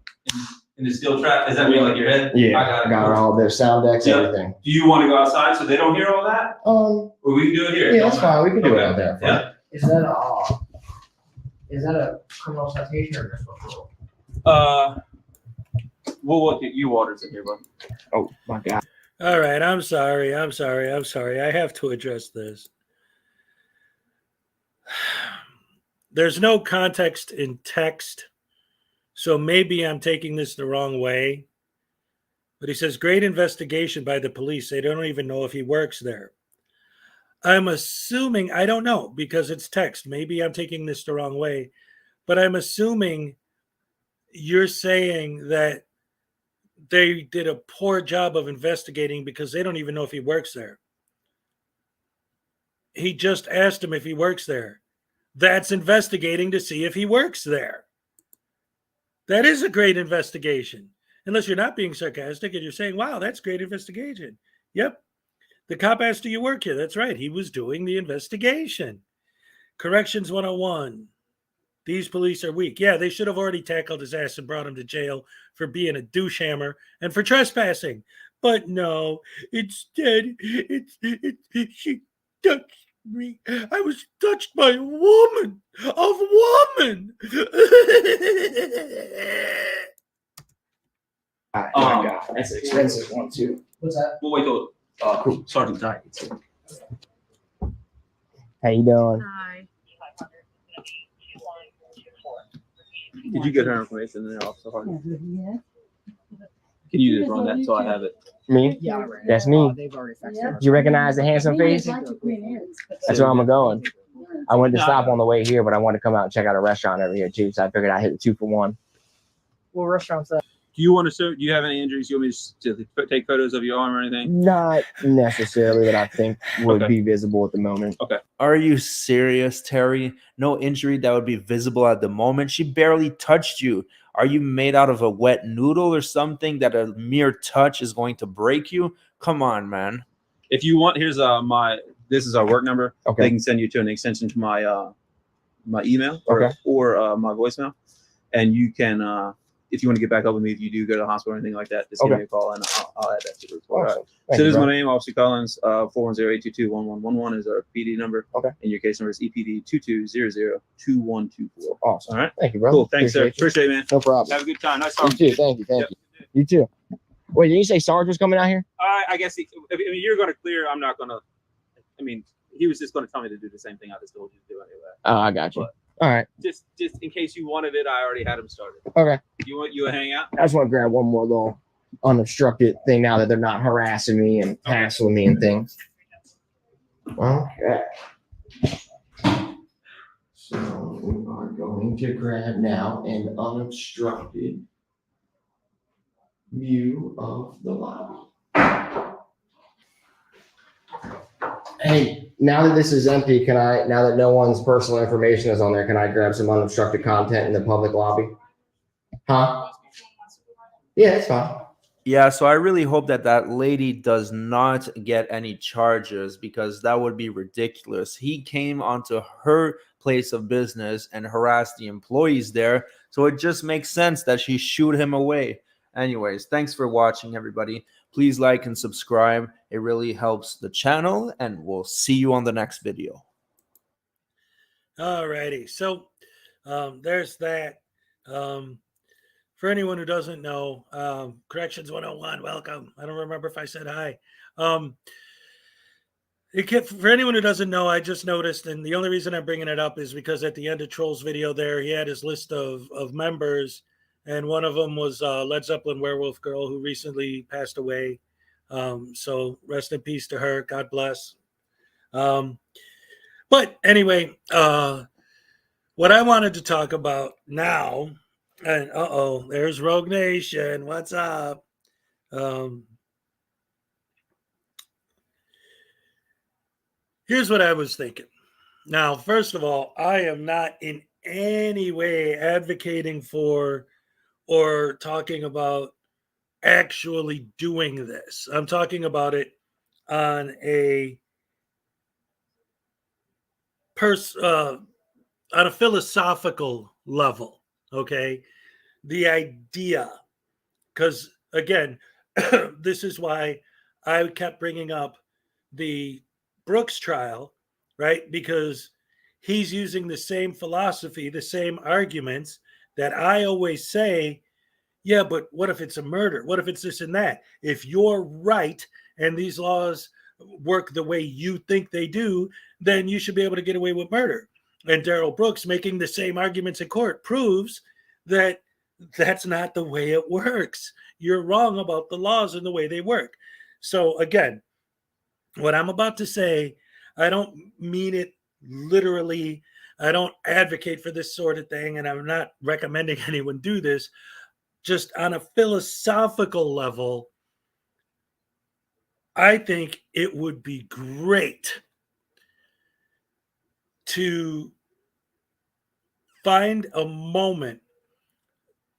In the steel trap, is that where like your head? Yeah, I got it all there, sound decks, everything. Do you want to go outside so they don't hear all that? Or we can do it here? Yeah, that's fine. We can do it out there. Yeah. Is that a criminal citation or just referral? We'll look at you waters in here, bud. Oh my God. All right, I'm sorry. I have to address this. There's no context in text, so maybe I'm taking this the wrong way. But he says, great investigation by the police. They don't even know if he works there. I'm assuming, I don't know, because it's text. Maybe I'm taking this the wrong way. But I'm assuming you're saying that they did a poor job of investigating because they don't even know if he works there. He just asked him if he works there. That's investigating to see if he works there. That is a great investigation. Unless you're not being sarcastic and you're saying, wow, that's great investigation. Yep. The cop asked, do you work here? That's right. He was doing the investigation. Corrections 101. These police are weak. Yeah, they should have already tackled his ass and brought him to jail for being a douche hammer and for trespassing. But no, instead, she touched me. I was touched by a woman. That's an expensive one too. What's that? We'll wait till Sergeant Dyke gets here. How you doing? Hi. Did you get her information in there also? Yeah. Can you just run that so I have it? Me? Yeah, That's me. they've already fixed Yeah. it. Did you recognize the handsome face? That's where I'm going. I wanted to stop on the way here, but I wanted to come out and check out a restaurant over here too. So I figured I'd hit the 2 for 1. What restaurant's that? Do you want to show? Do you have any injuries? You want me to take photos of your arm or anything? Not necessarily that I think would be visible at the moment. Okay. Are you serious, Terry? No injury that would be visible at the moment. She barely touched you. Are you made out of a wet noodle or something that a mere touch is going to break you? Come on, man. If you want, here's this is our work number. Okay. They can send you to an extension to my my email or my voicemail, and you can if you want to get back up with me, if you do go to the hospital or anything like that, just give me a call and I'll add that to the report. Awesome. All right. So this is my name, Officer Collins. 410-822-1111 is our PD number. Okay. And your case number is EPD 2200-2124. Awesome. All right. Thank you, bro. Cool. Thanks, sir. Appreciate it, man. No problem. Have a good time. Nice You talking too. Thank you. Thank you. You too. Wait, did you say Sarge was coming out here? I guess you're going to clear. I'm not going to. I mean, he was just going to tell me to do the same thing I just told you to do anyway. Oh, I got you. But all right. Just in case you wanted it, I already had him started. Okay. You hang out? I just want to grab one more little unobstructed thing now that they're not harassing me and hassling me and things. Okay. So we are going to grab now an unobstructed view of the lobby. Hey, now that this is empty, now that no one's personal information is on there, can I grab some unobstructed content in the public lobby? Huh? Yeah, it's fine. Yeah, so I really hope that that lady does not get any charges because that would be ridiculous. He came onto her place of business and harassed the employees there, so it just makes sense that she shooed him away. Anyways, thanks for watching, everybody. Please like and subscribe. It really helps the channel, and we'll see you on the next video. All righty. So there's that. For anyone who doesn't know, Corrections 101, welcome. I don't remember if I said hi. For anyone who doesn't know, I just noticed, and the only reason I'm bringing it up is because at the end of Troll's video there, he had his list of members, and one of them was Led Zeppelin Werewolf Girl, who recently passed away. So rest in peace to her. God bless. But anyway, what I wanted to talk about now, and there's Rogue Nation. What's up? Here's what I was thinking. Now, first of all, I am not in any way advocating for or talking about actually doing this. I'm talking about it on a philosophical level, okay? The idea, because again, this is why I kept bringing up the Brooks trial, right? Because he's using the same philosophy, the same arguments that I always say, yeah, but what if it's a murder? What if it's this and that? If you're right and these laws work the way you think they do, then you should be able to get away with murder. And Daryl Brooks making the same arguments in court proves that that's not the way it works. You're wrong about the laws and the way they work. So again, what I'm about to say, I don't mean it literally. I don't advocate for this sort of thing, and I'm not recommending anyone do this. Just on a philosophical level, I think it would be great to find a moment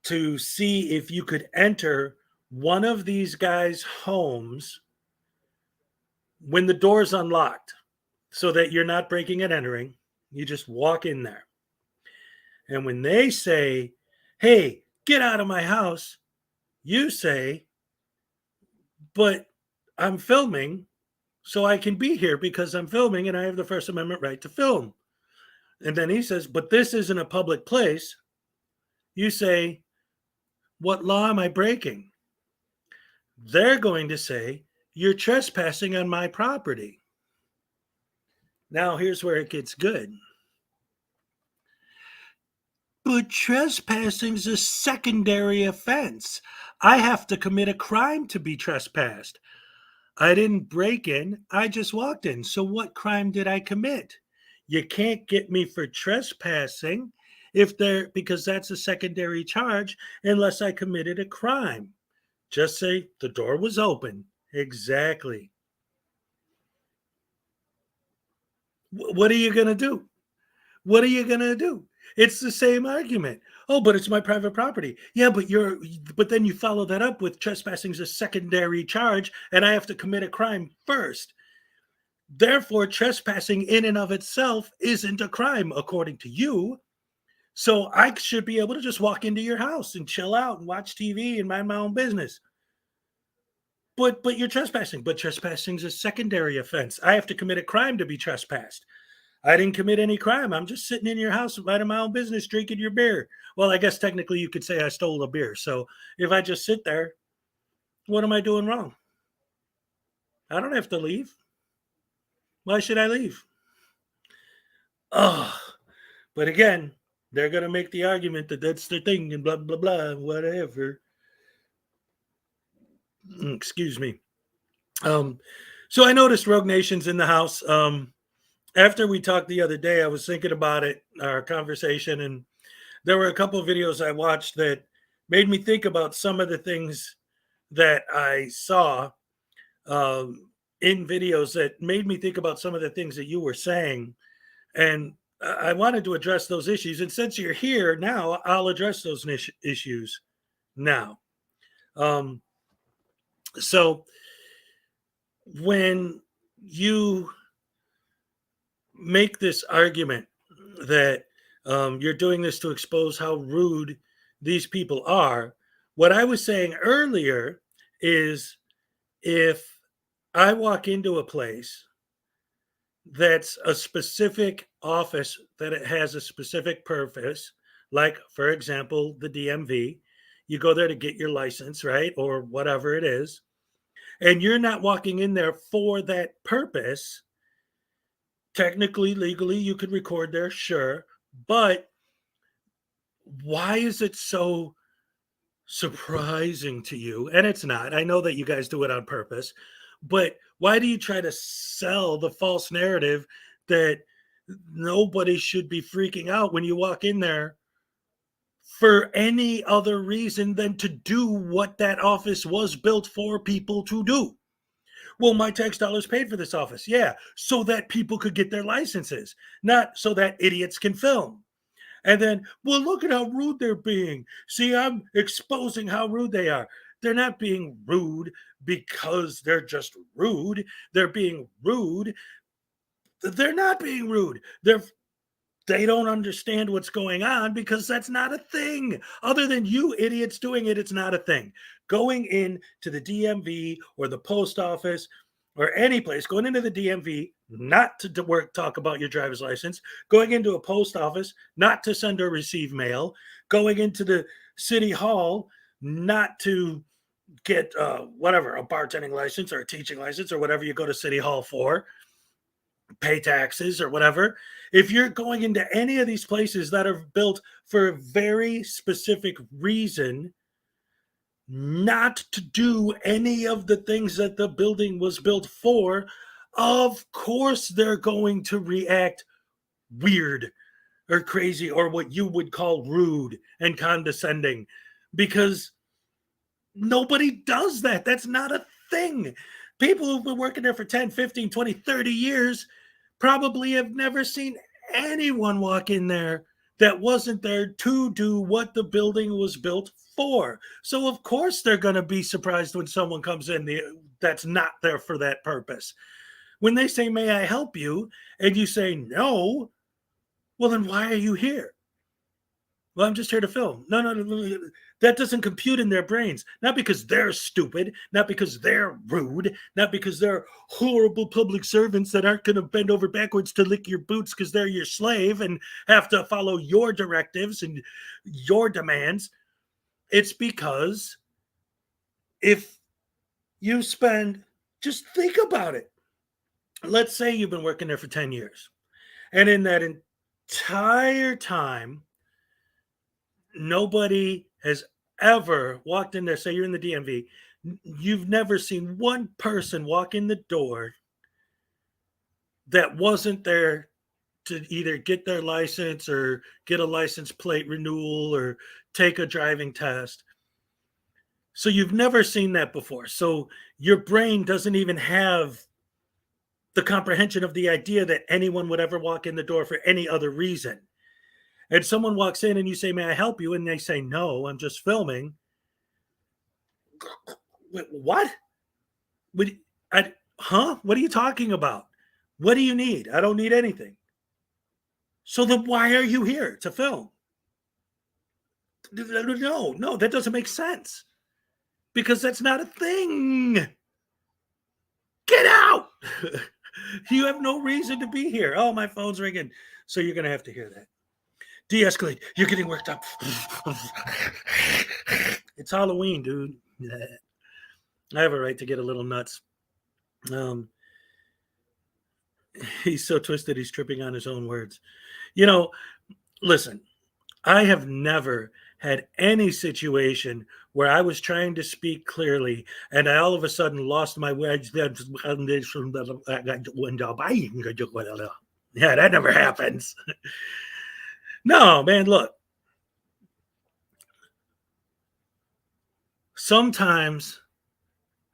to see if you could enter one of these guys' homes when the door's unlocked, so that you're not breaking and entering. You just walk in there. And when they say, hey, get out of my house, you say, but I'm filming, so I can be here because I'm filming and I have the First Amendment right to film. And then he says, but this isn't a public place. You say, what law am I breaking? They're going to say, you're trespassing on my property. Now, here's where it gets good. But trespassing is a secondary offense. I have to commit a crime to be trespassed. I didn't break in, I just walked in. So what crime did I commit? You can't get me for trespassing because that's a secondary charge unless I committed a crime. Just say the door was open. Exactly. What are you going to do? What are you going to do? It's the same argument. Oh, but it's my private property. Yeah, but then you follow that up with trespassing is a secondary charge and I have to commit a crime first. Therefore, trespassing in and of itself isn't a crime, according to you. So I should be able to just walk into your house and chill out and watch TV and mind my own business. But you're trespassing. But trespassing is a secondary offense. I have to commit a crime to be trespassed. I didn't commit any crime. I'm just sitting in your house, minding my own business, drinking your beer. Well, I guess technically you could say I stole a beer. So if I just sit there, what am I doing wrong? I don't have to leave. Why should I leave? Oh, but again, they're going to make the argument that that's the thing and blah, blah, blah, whatever. Excuse me. So I noticed Rogue Nation's in the house. After we talked the other day, I was thinking about it, our conversation, and there were a couple of videos I watched that made me think about some of the things that I saw in videos that made me think about some of the things that you were saying. And I wanted to address those issues. And since you're here now, I'll address those issues now. So when you make this argument that you're doing this to expose how rude these people are, what I was saying earlier is if I walk into a place that's a specific office that it has a specific purpose, like, for example, the DMV. You go there to get your license, right? Or whatever it is. And you're not walking in there for that purpose. Technically, legally, you could record there, sure. But why is it so surprising to you? And it's not. I know that you guys do it on purpose. But why do you try to sell the false narrative that nobody should be freaking out when you walk in there for any other reason than to do what that office was built for people to do? Well, my tax dollars paid for this office. Yeah, so that people could get their licenses, not so that idiots can film. And then, well, look at how rude they're being. See, I'm exposing how rude they are. They're not being rude because they're just rude. They're being rude. They're not being rude. They don't understand what's going on because that's not a thing. Other than you idiots doing it, it's not a thing. Going in to the DMV or the post office or any place, going into the DMV, not to talk about your driver's license, going into a post office, not to send or receive mail, going into the city hall, not to get whatever, a bartending license or a teaching license or whatever you go to city hall for, pay taxes or whatever. If you're going into any of these places that are built for a very specific reason, not to do any of the things that the building was built for, of course they're going to react weird or crazy or what you would call rude and condescending, because nobody does that. That's not a thing. People who've been working there for 10, 15, 20, 30 years probably have never seen anyone walk in there that wasn't there to do what the building was built for. So of course they're going to be surprised when someone comes in that's not there for that purpose. When they say, "May I help you?" and you say no, well, then why are you here? Well, I'm just here to film. No. That doesn't compute in their brains. Not because they're stupid, not because they're rude, not because they're horrible public servants that aren't going to bend over backwards to lick your boots because they're your slave and have to follow your directives and your demands. It's because if you just think about it. Let's say you've been working there for 10 years. And in that entire time, nobody has ever walked in there. Say you're in the DMV. You've never seen one person walk in the door that wasn't there to either get their license or get a license plate renewal or take a driving test. So you've never seen that before. So your brain doesn't even have the comprehension of the idea that anyone would ever walk in the door for any other reason. And someone walks in and you say, "May I help you?" And they say, "No, I'm just filming." What? What are you talking about? What do you need? I don't need anything. So then why are you here to film? No, that doesn't make sense. Because that's not a thing. Get out. You have no reason to be here. Oh, my phone's ringing. So you're going to have to hear that. De-escalate. You're getting worked up. It's Halloween, dude. I have a right to get a little nuts. He's so twisted, he's tripping on his own words. Listen, I have never had any situation where I was trying to speak clearly and I all of a sudden lost my words. Yeah, that never happens. No, man, look. Sometimes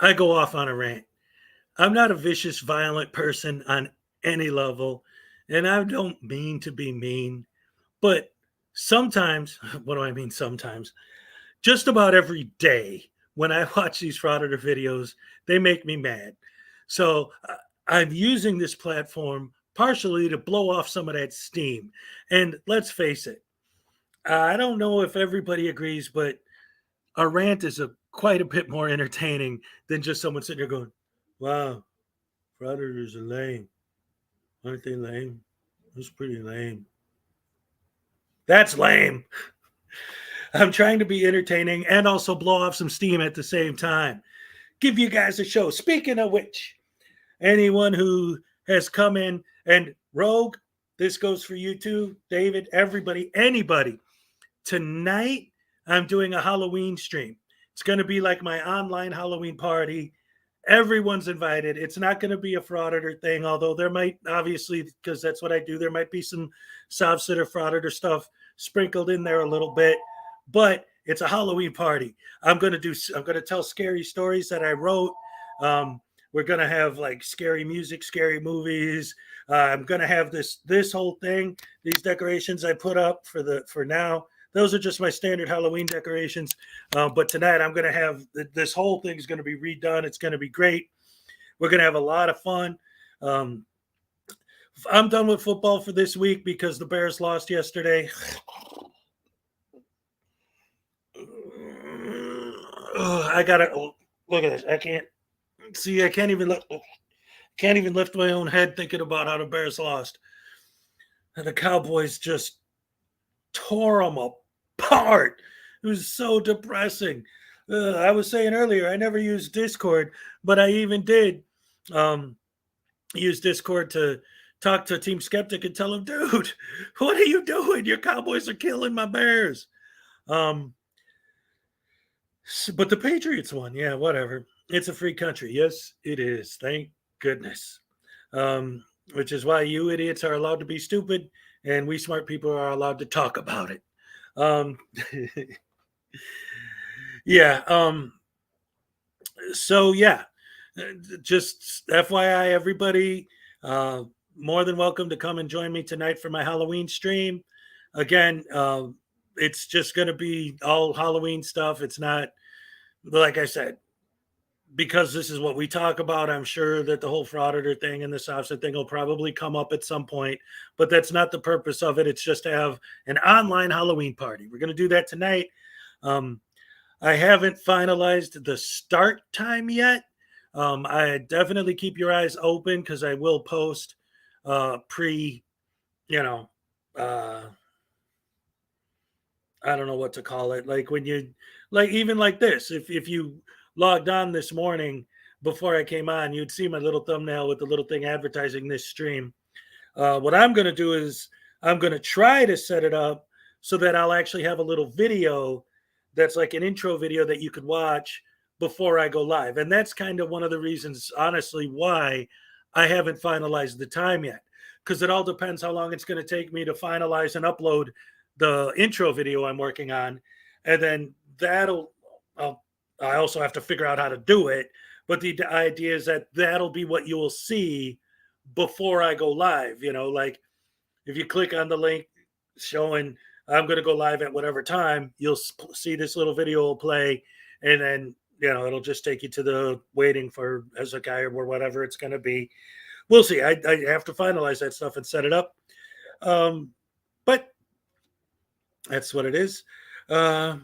I go off on a rant. I'm not a vicious, violent person on any level, and I don't mean to be mean, but sometimes, what do I mean sometimes? Just about every day when I watch these Frauditor videos, they make me mad. So I'm using this platform partially to blow off some of that steam. And let's face it, I don't know if everybody agrees, but a rant is quite a bit more entertaining than just someone sitting there going, "Wow, Frauditors are lame. Aren't they lame? That's pretty lame. That's lame. I'm trying to be entertaining and also blow off some steam at the same time. Give you guys a show. Speaking of which, anyone who has come in, and Rogue, this goes for you too, David, everybody, anybody. Tonight, I'm doing a Halloween stream. It's going to be like my online Halloween party. Everyone's invited. It's not going to be a Frauditor thing, although there might, obviously, because that's what I do, there might be some Soft Sitter Frauditor stuff sprinkled in there a little bit, but it's a Halloween party. I'm going to tell scary stories that I wrote. We're going to have like scary music, scary movies. I'm going to have this whole thing, these decorations I put up for now. Those are just my standard Halloween decorations. But tonight I'm going to have this whole thing is going to be redone. It's going to be great. We're going to have a lot of fun. I'm done with football for this week because the Bears lost yesterday. I gotta look at this. I can't even lift my own head thinking about how the Bears lost. And the Cowboys just tore them apart. It was so depressing. I was saying earlier, I never used Discord, but I even did use Discord to talk to Team Skeptic and tell him, dude, what are you doing? Your Cowboys are killing my Bears. But the Patriots won. Yeah, whatever. It's a free country. Yes, it is. Thank goodness. Which is why you idiots are allowed to be stupid and we smart people are allowed to talk about it. Yeah. So, yeah, just FYI, everybody, more than welcome to come and join me tonight for my Halloween stream. Again, it's just going to be all Halloween stuff. It's not, like I said, because this is what we talk about. I'm sure that the whole Frauditor thing and the Softset thing will probably come up at some point, but that's not the purpose of it. It's just to have an online Halloween party. We're going to do that tonight. I haven't finalized the start time yet. I definitely keep your eyes open because I will post I don't know what to call it. Like when you, like even like this, if you logged on this morning before I came on, you'd see my little thumbnail with the little thing advertising this stream. What I'm going to do is I'm going to try to set it up so that I'll actually have a little video that's like an intro video that you could watch before I go live. And that's kind of one of the reasons, honestly, why I haven't finalized the time yet, because it all depends how long it's going to take me to finalize and upload the intro video I'm working on. And then I also have to figure out how to do it. But the idea is that that'll be what you will see before I go live. Like if you click on the link showing I'm going to go live at whatever time, you'll see this little video will play. And then, it'll just take you to the waiting for Hezokuai or whatever it's going to be. We'll see. I have to finalize that stuff and set it up. But that's what it is. I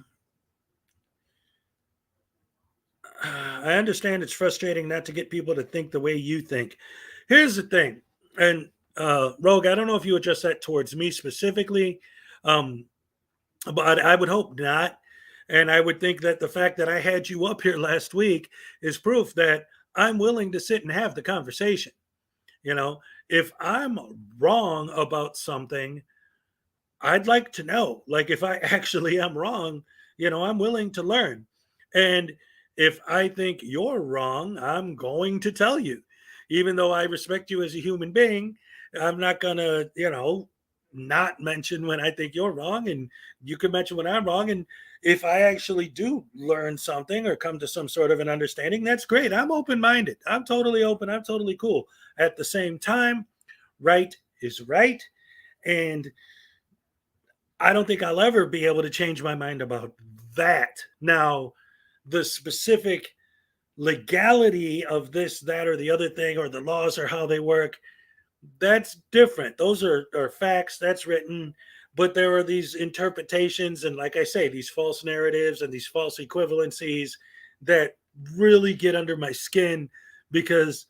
understand it's frustrating not to get people to think the way you think. Here's the thing. And Rogue, I don't know if you address that towards me specifically, but I would hope not. And I would think that the fact that I had you up here last week is proof that I'm willing to sit and have the conversation. If I'm wrong about something, I'd like to know. Like if I actually am wrong, I'm willing to learn. And if I think you're wrong, I'm going to tell you. Even though I respect you as a human being, I'm not going to, not mention when I think you're wrong, and you can mention when I'm wrong. And if I actually do learn something or come to some sort of an understanding, that's great. I'm open-minded. I'm totally open. I'm totally cool. At the same time, right is right. And I don't think I'll ever be able to change my mind about that. Now, the specific legality of this, that, or the other thing, or the laws or how they work, that's different. Those are facts. That's written. But there are these interpretations and, like I say, these false narratives and these false equivalencies that really get under my skin, because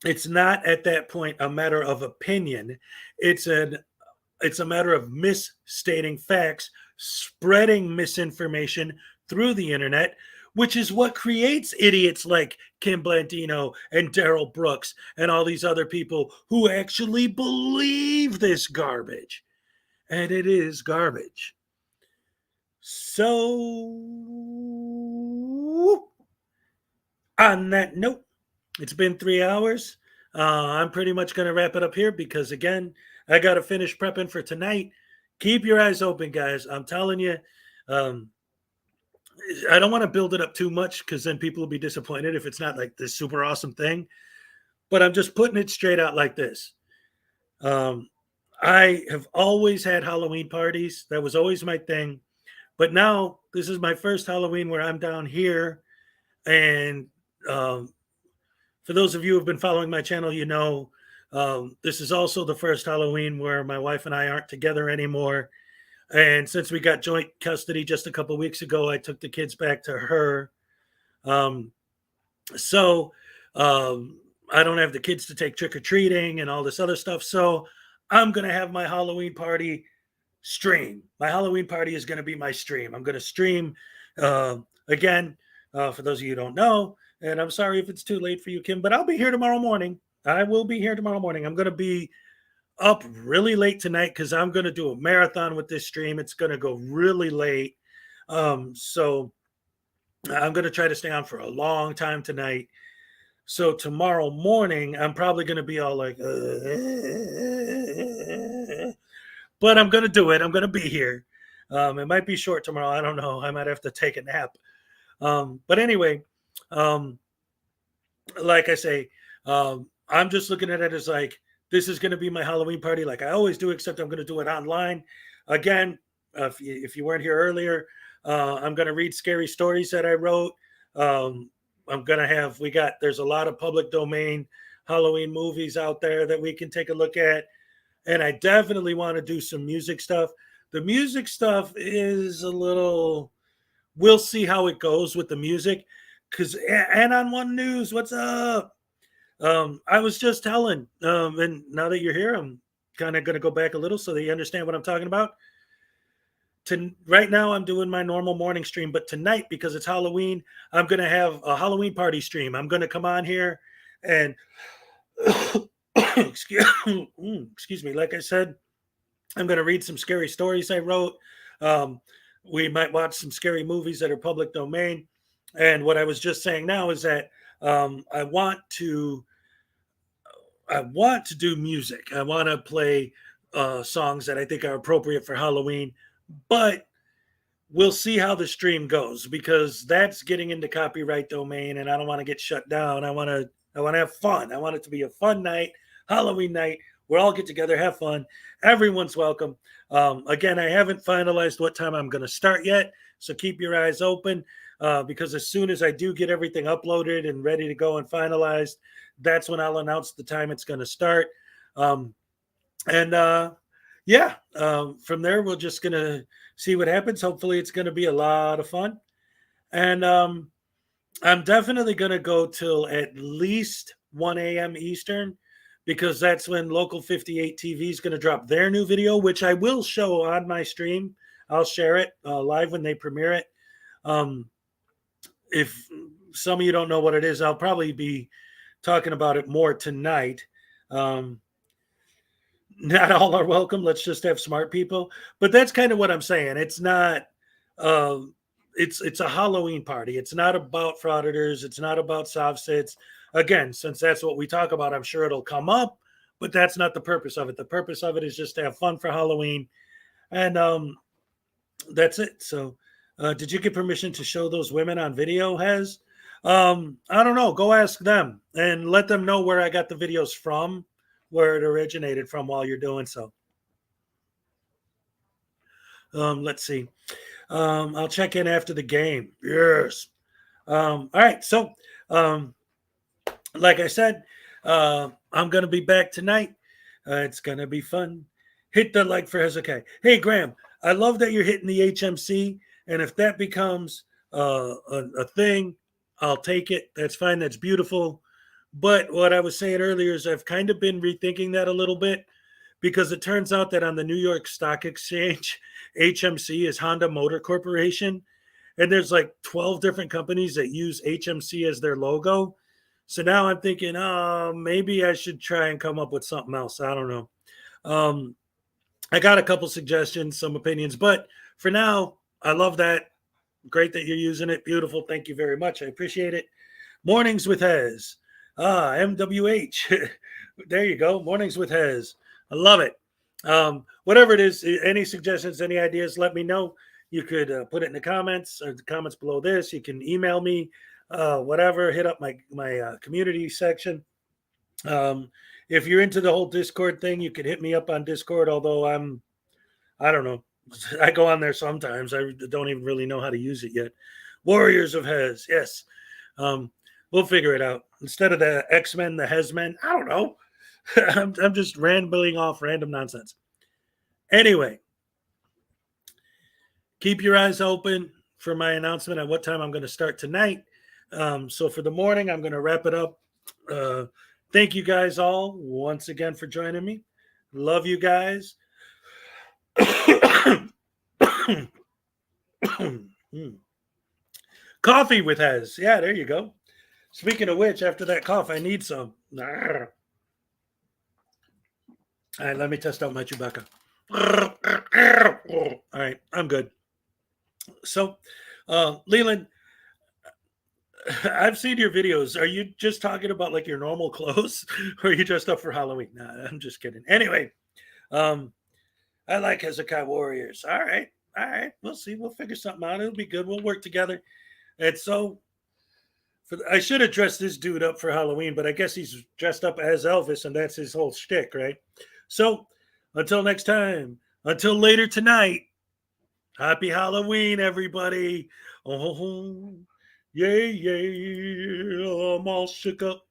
it's not at that point a matter of opinion. It's a matter of misstating facts, spreading misinformation through the internet, which is what creates idiots like Kim Blandino and Daryl Brooks and all these other people who actually believe this garbage. And it is garbage. So, on that note, it's been 3 hours. I'm pretty much going to wrap it up here because, again, I got to finish prepping for tonight. Keep your eyes open, guys. I'm telling you, I don't want to build it up too much because then people will be disappointed if it's not like this super awesome thing. But I'm just putting it straight out like this. I have always had Halloween parties. That was always my thing. But now this is my first Halloween where I'm down here. And for those of you who have been following my channel, you know, this is also the first Halloween where my wife and I aren't together anymore. And since we got joint custody just a couple of weeks ago, I took the kids back to her. So I don't have the kids to take trick-or-treating and all this other stuff. So I'm going to have my Halloween party stream. My Halloween party is going to be my stream. I'm going to stream again, for those of you who don't know. And I'm sorry if it's too late for you, Kim, but I'll be here tomorrow morning. I will be here tomorrow morning. I'm going to be up really late tonight because I'm going to do a marathon with this stream. It's going to go really late. So I'm going to try to stay on for a long time tonight. So tomorrow morning, I'm probably going to be all like, but I'm going to do it. I'm going to be here. It might be short tomorrow. I don't know. I might have to take a nap. But anyway, like I say, I'm just looking at it as like, this is going to be my Halloween party like I always do, except I'm going to do it online. Again, if you weren't here earlier, I'm going to read scary stories that I wrote. I'm going to have, there's a lot of public domain Halloween movies out there that we can take a look at. And I definitely want to do some music stuff. The music stuff is a little, we'll see how it goes with the music. And on One News, what's up? I was just telling, and now that you're here, I'm kind of going to go back a little so that you understand what I'm talking about. Right now, I'm doing my normal morning stream, but tonight, because it's Halloween, I'm going to have a Halloween party stream. I'm going to come on here and, excuse me, like I said, I'm going to read some scary stories I wrote. We might watch some scary movies that are public domain. And what I was just saying now is that I want to do music. I want to play songs that I think are appropriate for Halloween, but we'll see how the stream goes because that's getting into copyright domain and I don't want to get shut down. I want to have fun. I want it to be a fun night, Halloween night. We'll all get together, have fun. Everyone's welcome. Again, I haven't finalized what time I'm going to start yet, so keep your eyes open because as soon as I do get everything uploaded and ready to go and finalized, that's when I'll announce the time it's going to start. From there, we're just going to see what happens. Hopefully, it's going to be a lot of fun. And I'm definitely going to go till at least 1 a.m. Eastern because that's when Local 58 TV is going to drop their new video, which I will show on my stream. I'll share it live when they premiere it. If some of you don't know what it is, I'll probably be talking about it more tonight. Not all are welcome. Let's just have smart people. But that's kind of what I'm saying. It's not, it's a Halloween party. It's not about frauditors. It's not about soft sits. Again, since that's what we talk about, I'm sure it'll come up, but that's not the purpose of it. The purpose of it is just to have fun for Halloween. And that's it. So did you get permission to show those women on video, Hez? I don't know. Go ask them and let them know where I got the videos from, where it originated from while you're doing so. Let's see. I'll check in after the game. Yes. All right. So, like I said, I'm going to be back tonight. It's going to be fun. Hit the like for Hezokuai. Hey, Graham, I love that you're hitting the HMC. And if that becomes a thing, I'll take it. That's fine. That's beautiful. But what I was saying earlier is I've kind of been rethinking that a little bit, because it turns out that on the New York Stock Exchange, HMC is Honda Motor Corporation. And there's like 12 different companies that use HMC as their logo. So now I'm thinking, oh, maybe I should try and come up with something else. I don't know. I got a couple suggestions, some opinions, but for now, I love that. Great that you're using it. Beautiful. Thank you very much. I appreciate it. Mornings with Hez. MWH. There you go. Mornings with Hez. I love it. Whatever it is, any suggestions, any ideas, let me know. You could put it in the comments or the comments below this. You can email me, whatever. Hit up my community section. If you're into the whole Discord thing, you can hit me up on Discord. Although I don't know. I go on there sometimes. I don't even really know how to use it yet. Warriors of Hez. Yes. We'll figure it out. Instead of the X-Men, the Hez-Men. I don't know. I'm just rambling off random nonsense. Anyway, keep your eyes open for my announcement at what time I'm going to start tonight. So for the morning, I'm going to wrap it up. Thank you guys all once again for joining me. Love you guys. Coffee with Hez. Yeah, there you go. Speaking of which, after that cough, I need some. All right, let me test out my Chewbacca. All right, I'm good. So, Leland, I've seen your videos. Are you just talking about like your normal clothes, or are you dressed up for Halloween? Nah, I'm just kidding. Anyway, I like Hezokuai Warriors. All right. We'll see. We'll figure something out. It'll be good. We'll work together. And so, I should have dressed this dude up for Halloween, but I guess he's dressed up as Elvis, and that's his whole shtick, right? So, until next time, until later tonight, happy Halloween, everybody. Oh, yay, I'm all shook up.